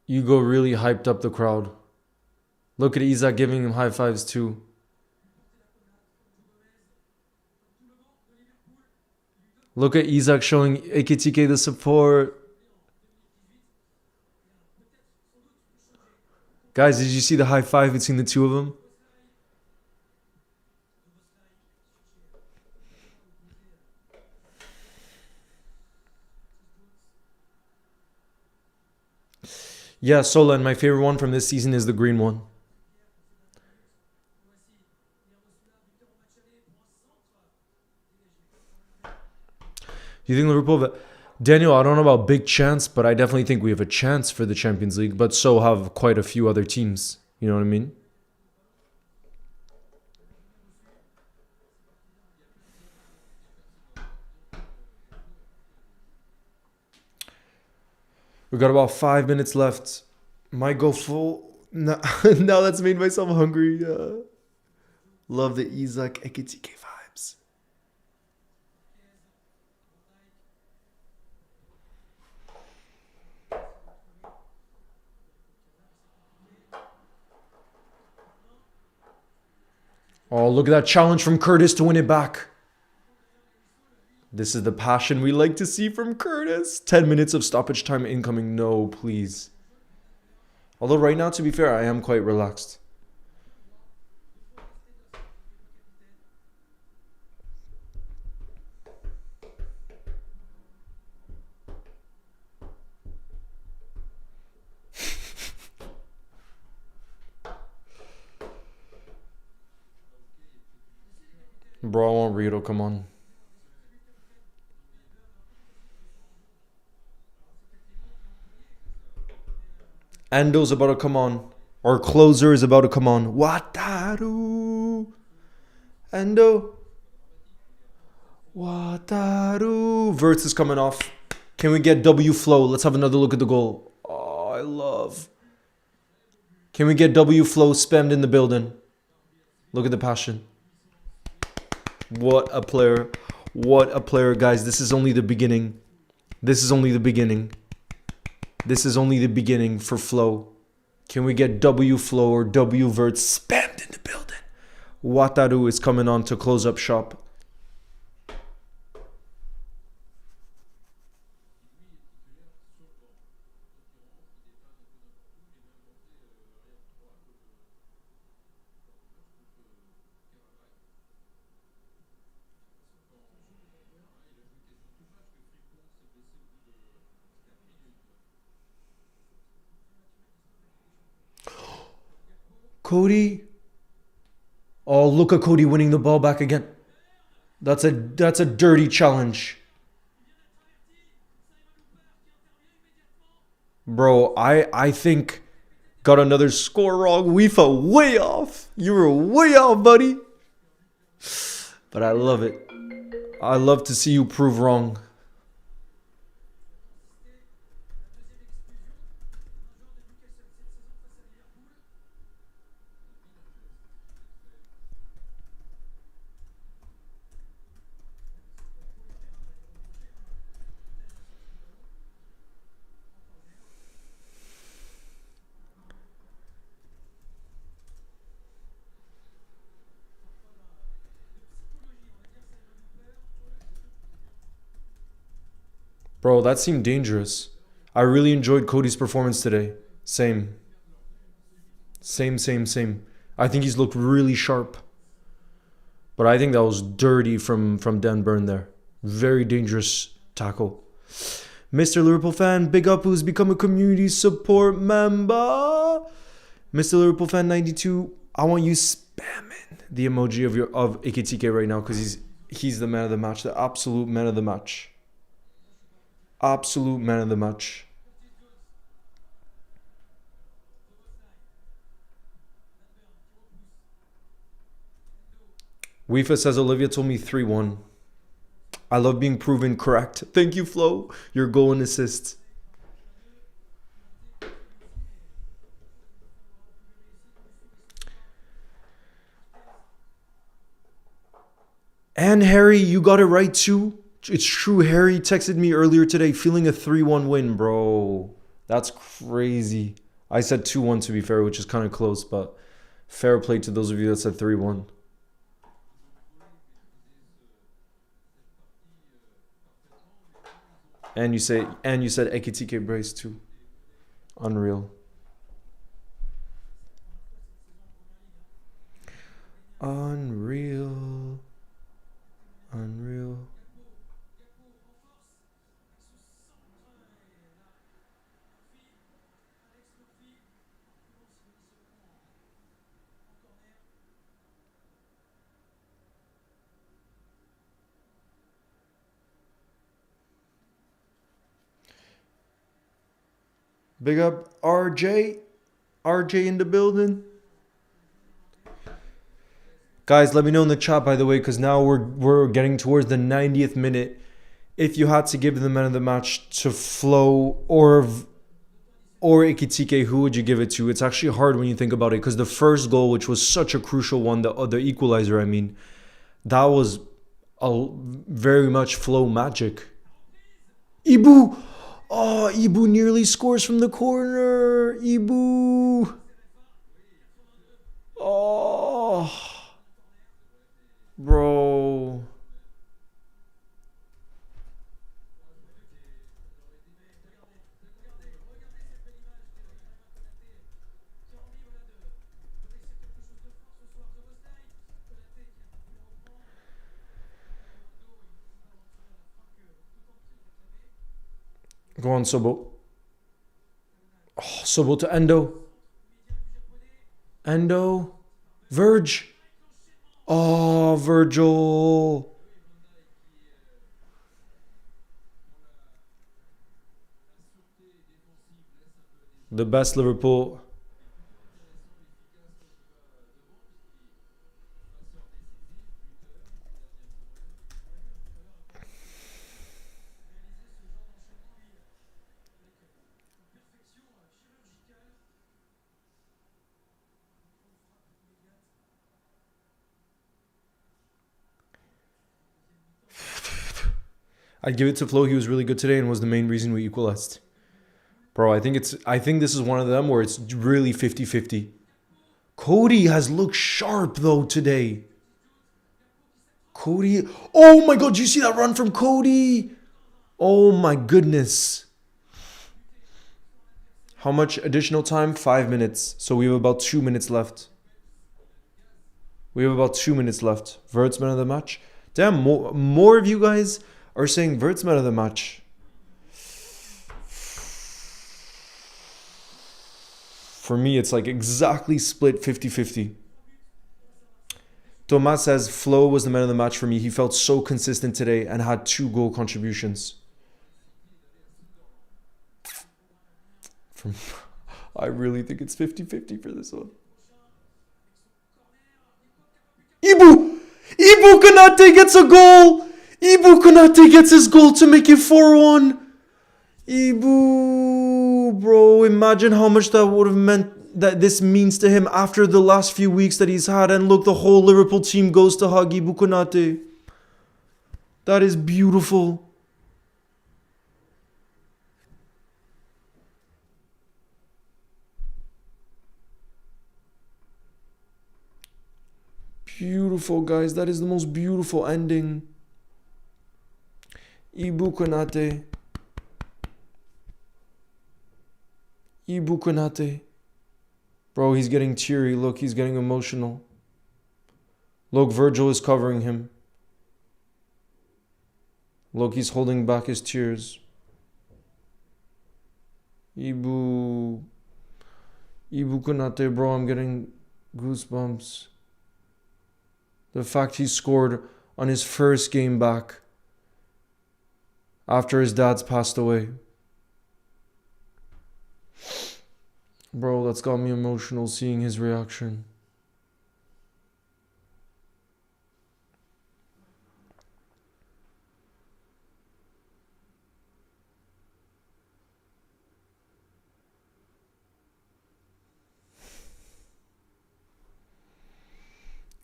Hugo really hyped up the crowd. Look at Isaac giving him high fives too. Look at Isaac showing Ekitike the support. Guys, did you see the high five between the two of them? Yeah, Solan, my favorite one from this season is the green one. Do you think Liverpool... Daniel, I don't know about big chance, but I definitely think we have a chance for the Champions League, but so have quite a few other teams. You know what I mean? We got about 5 minutes left. Might go full. Now, now that's made myself hungry. Love the Isaac Ekitike vibes. Oh, look at that challenge from Curtis to win it back. This is the passion we like to see from Curtis. 10 minutes of stoppage time incoming. No, please. Although right now, to be fair, I am quite relaxed. Bro, I want Rito, come on. Ando's about to come on. Our closer is about to come on. Wataru. Ando. Wataru. Verts is coming off. Can we get W flow? Let's have another look at the goal. Oh, I love. Can we get W flow spammed in the building? Look at the passion. What a player. What a player, guys. This is only the beginning. This is only the beginning. This is only the beginning for Flo. Can we get W Flo or W Vert spammed in the building? Wataru is coming on to close up shop. Cody. Oh, look at Cody winning the ball back again. That's a dirty challenge. Bro, I think got another score wrong. We fell way off. You were way off, buddy. But I love it. I love to see you prove wrong. Bro, that seemed dangerous. I really enjoyed Cody's performance today. Same. Same. I think he's looked really sharp. But I think that was dirty from Dan Burn there. Very dangerous tackle. Mr. Liverpool fan, big up who's become a community support member. Mr. Liverpool fan 92, I want you spamming the emoji of Ekitike right now because he's the man of the match, the absolute man of the match. Absolute man of the match. Weefa says Olivia told me 3-1. I love being proven correct. Thank you, Flo. Your goal and assist. And Harry, you got it right too. It's true. Harry texted me earlier today feeling a 3-1 win, bro. That's crazy. I said 2-1 to be fair, which is kind of close, but fair play to those of you that said 3-1. And you said Ekitike brace too. Unreal. Unreal. Big up RJ. RJ in the building. Guys, let me know in the chat, by the way, because now we're getting towards the 90th minute. If you had to give the man of the match to Flo or Ekitike, who would you give it to? It's actually hard when you think about it, because the first goal, which was such a crucial one, the equalizer, I mean, that was very much Flo magic. Ibu! Oh, Ibu nearly scores from the corner. Ibu! Oh... Bro. Go on, Sobo. Oh, Sobo to Endo. Endo. Verge. Oh, Virgil. The best Liverpool. I'd give it to Flo. He was really good today and was the main reason we equalized. Bro, I think this is one of them where it's really 50-50. Cody has looked sharp though today. Cody. Oh my god, did you see that run from Cody? Oh my goodness. How much additional time? 5 minutes. So we have about 2 minutes left. Vert's man of the match. Damn, more of you guys are saying Vert's man of the match. For me, it's like exactly split 50-50. Thomas says Flo was the man of the match for me. He felt so consistent today and had 2 goal contributions. I really think it's 50-50 for this one. Ibu Konate gets a goal. Ibu Konate gets his goal to make it 4-1. Ibu, bro, imagine how much that would have meant, that this means to him after the last few weeks that he's had. And look, the whole Liverpool team goes to hug Ibu Konate. That is beautiful. Beautiful, guys. That is the most beautiful ending. Ibu Konate. Ibu Konate. Bro, he's getting teary. Look, he's getting emotional. Look, Virgil is covering him. Look, he's holding back his tears. Ibu Konate, bro, I'm getting goosebumps. The fact he scored on his first game back after his dad's passed away. Bro, that's got me emotional seeing his reaction.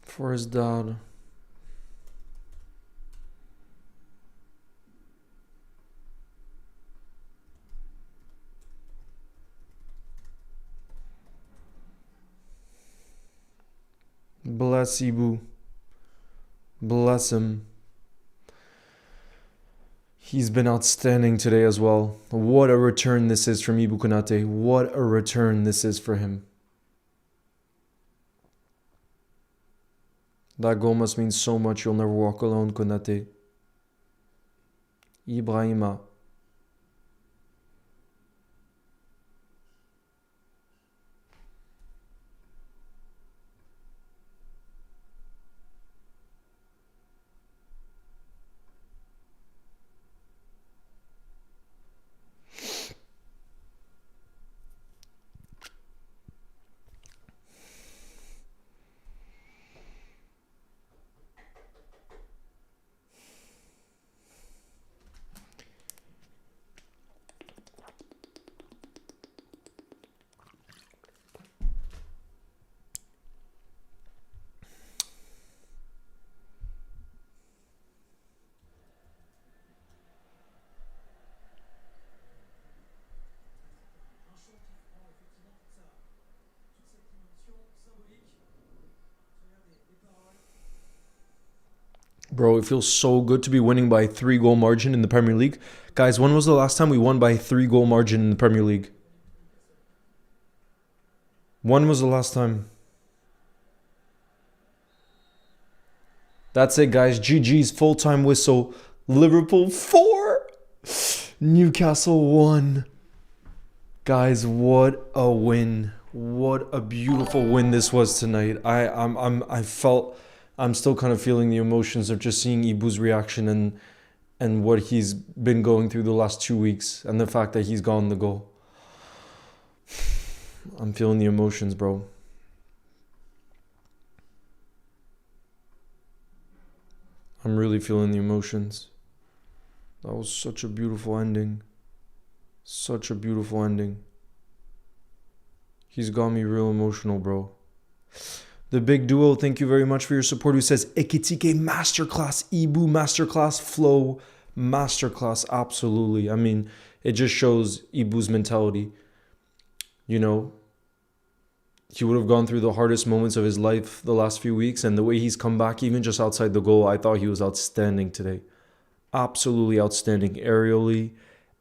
For his dad. Bless Ibu. Bless him. He's been outstanding today as well. What a return this is from Ibu Konate. What a return this is for him. That goal must mean so much. You'll never walk alone, Konate. Ibrahima. Bro, it feels so good to be winning by a 3-goal margin in the Premier League. Guys, when was the last time we won by a 3-goal margin in the Premier League? When was the last time? That's it, guys. GG's full-time whistle. Liverpool 4. Newcastle 1. Guys, what a win. What a beautiful win this was tonight. I'm still kind of feeling the emotions of just seeing Ibu's reaction and what he's been going through the last 2 weeks and the fact that he's gotten the goal. I'm feeling the emotions, bro. I'm really feeling the emotions. That was such a beautiful ending. Such a beautiful ending. He's got me real emotional, bro. The Big Duo, thank you very much for your support. Who says, Ekitike Masterclass, Ibu Masterclass, Flow Masterclass, absolutely. I mean, it just shows Ibu's mentality. You know, he would have gone through the hardest moments of his life the last few weeks, and the way he's come back, even just outside the goal, I thought he was outstanding today. Absolutely outstanding aerially,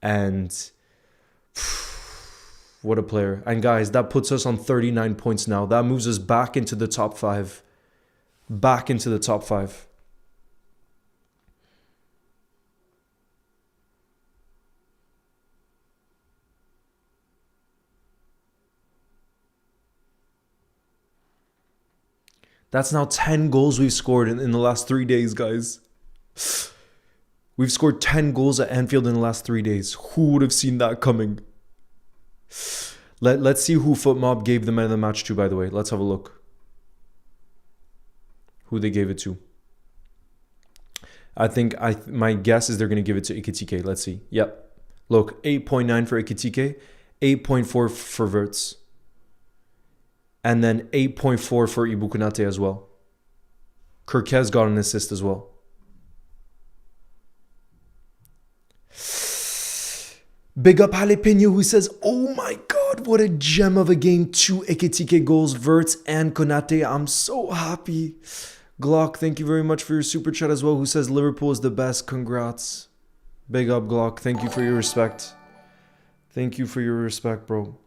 and what a player. And guys, that puts us on 39 points now. That moves us back into the top five. Back into the top five. That's now 10 goals we've scored in the last 3 days, guys. We've scored 10 goals at Anfield in the last 3 days. Who would have seen that coming? Let's see who FootMob gave the man of the match to, by the way. Let's have a look. Who they gave it to. I think my guess is they're going to give it to Ekitike. Let's see. Yep. Look, 8.9 for Ekitike, 8.4 for Verts. And then 8.4 for Ibu Konate as well. Kirkez got an assist as well. Big up Jalapeno, who says, oh my god, what a gem of a game. 2 Ekitike goals, Verts and Konate. I'm so happy. Glock, thank you very much for your super chat as well, who says Liverpool is the best. Congrats. Big up Glock. Thank you for your respect. Thank you for your respect, bro.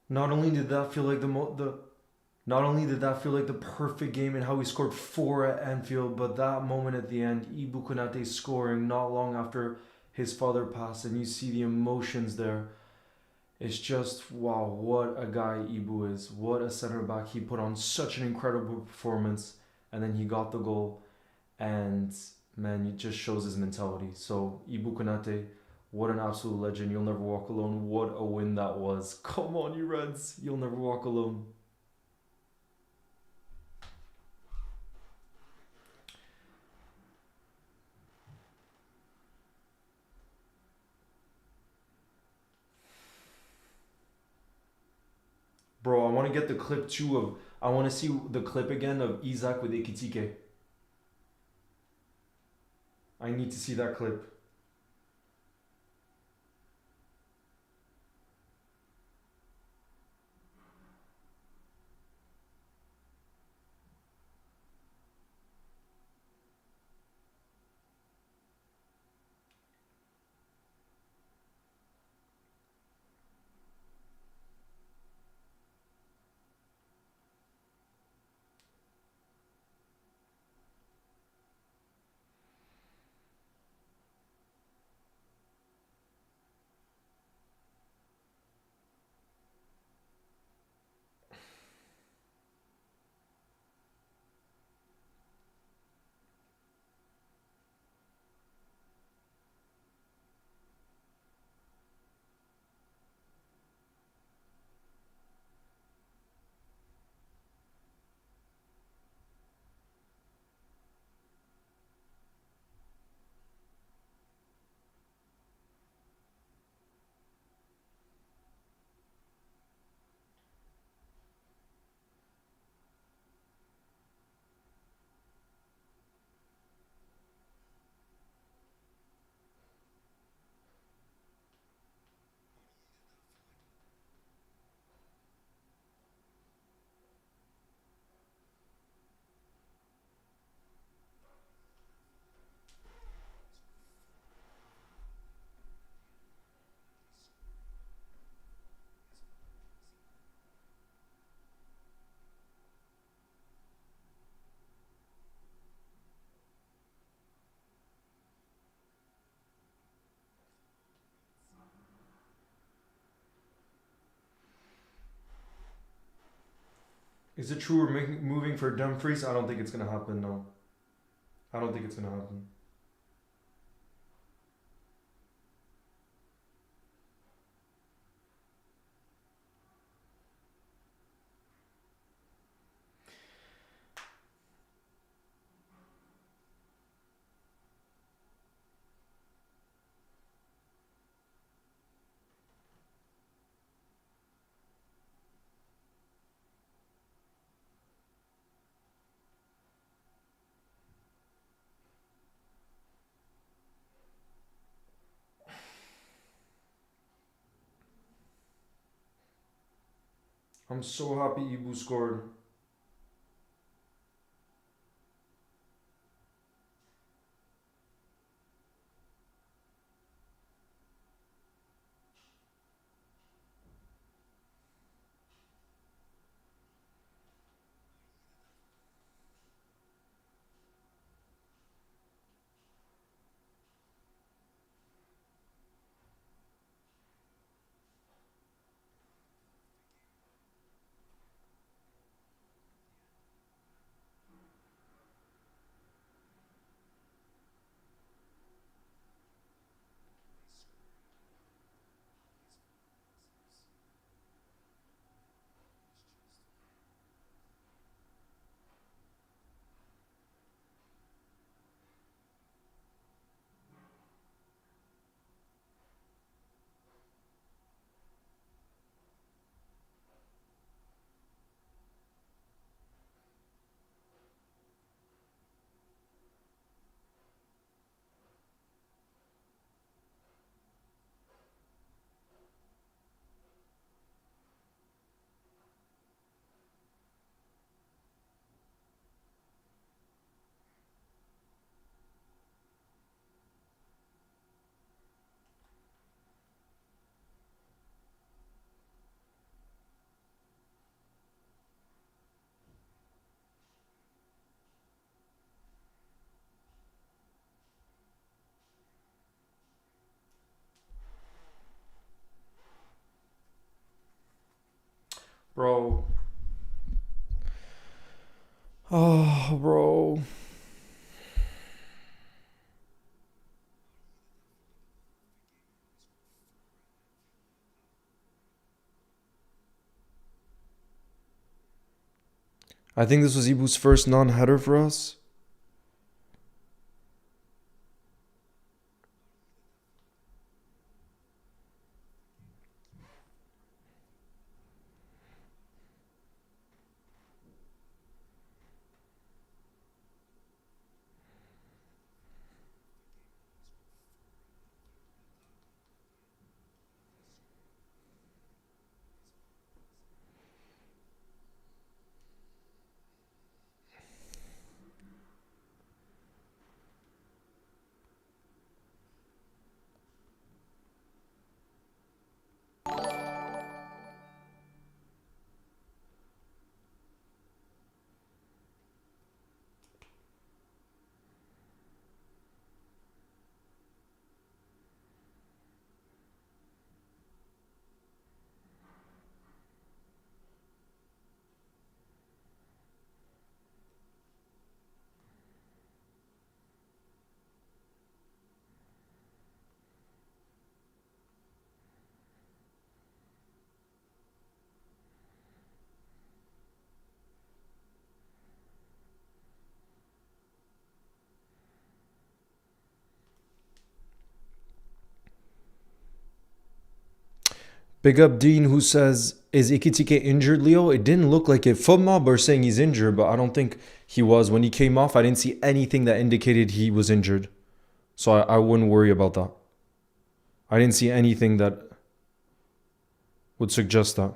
Not only did that feel like not only did that feel like the perfect game and how we scored 4 at Anfield, but that moment at the end, Ibu Konate scoring not long after his father passed, and you see the emotions there. It's just, wow, what a guy Ibu is. What a center back. He put on such an incredible performance, and then he got the goal, and man, it just shows his mentality. So Ibu Konate, what an absolute legend. You'll never walk alone. What a win that was. Come on, you Reds. You'll never walk alone. Bro, I want to get the clip too of... I want to see the clip again of Isaac with Ekitike. I need to see that clip. Is it true we're moving for Dumfries? I don't think it's gonna happen. No, I don't think it's gonna happen. I'm so happy Ibu scored. Bro. Oh, bro. I think this was Ibu's first non-header for us. Big up Dean, who says, is Ikitike injured, Leo? It didn't look like it. Footmob are saying he's injured, but I don't think he was. When he came off, I didn't see anything that indicated he was injured. So I wouldn't worry about that. I didn't see anything that would suggest that.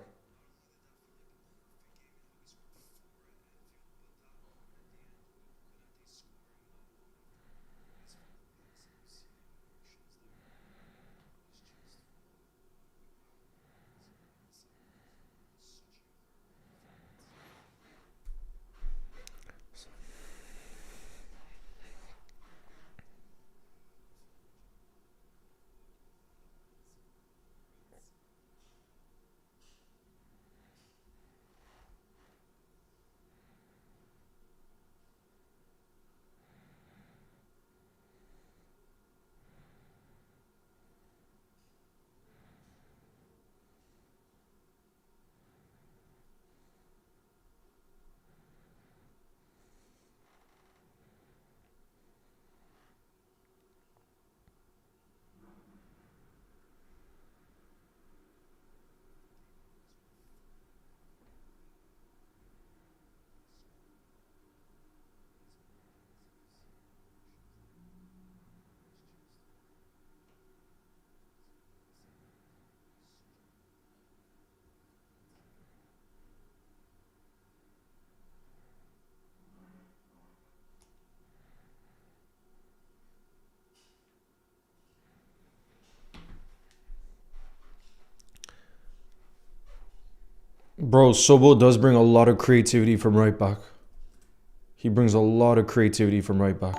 Bro, Sobo does bring a lot of creativity from right back. He brings a lot of creativity from right back.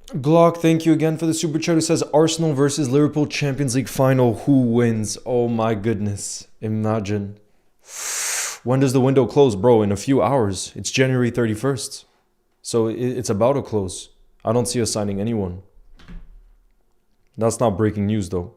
Glock, thank you again for the super chat. Who says Arsenal versus Liverpool Champions League final? Who wins? Oh my goodness. Imagine. When does the window close, bro? In a few hours. It's January 31st. So it's about to close. I don't see us signing anyone. That's not breaking news, though.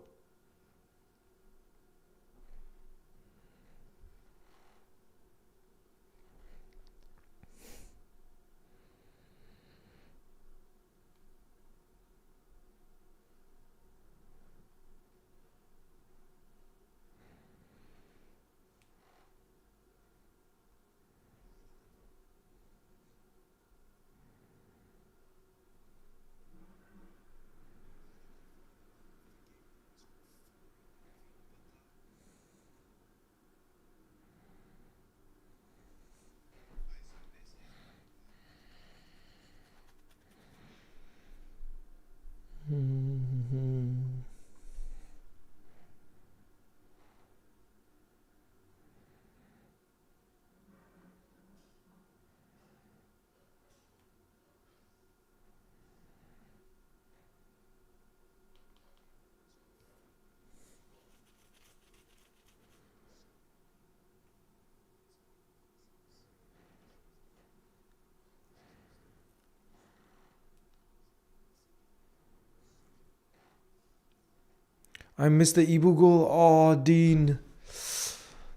I missed the Ibu goal. Oh, Dean.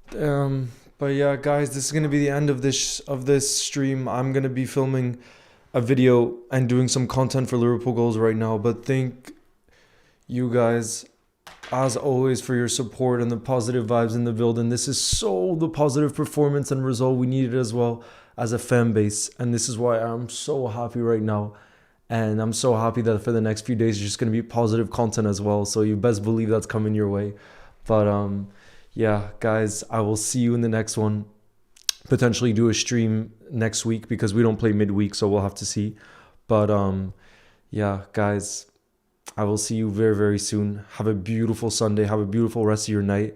But yeah, guys, this is gonna be the end of this stream. I'm gonna be filming a video and doing some content for Liverpool goals right now. But thank you guys, as always, for your support and the positive vibes in the building. This is so the positive performance and result we needed as well as a fan base, and this is why I'm so happy right now. And I'm so happy that for the next few days, it's just going to be positive content as well. So you best believe that's coming your way. But yeah, guys, I will see you in the next one. Potentially do a stream next week because we don't play midweek. So we'll have to see. But yeah, guys, I will see you very, very soon. Have a beautiful Sunday. Have a beautiful rest of your night.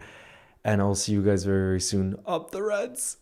And I'll see you guys very, very soon. Up the Reds.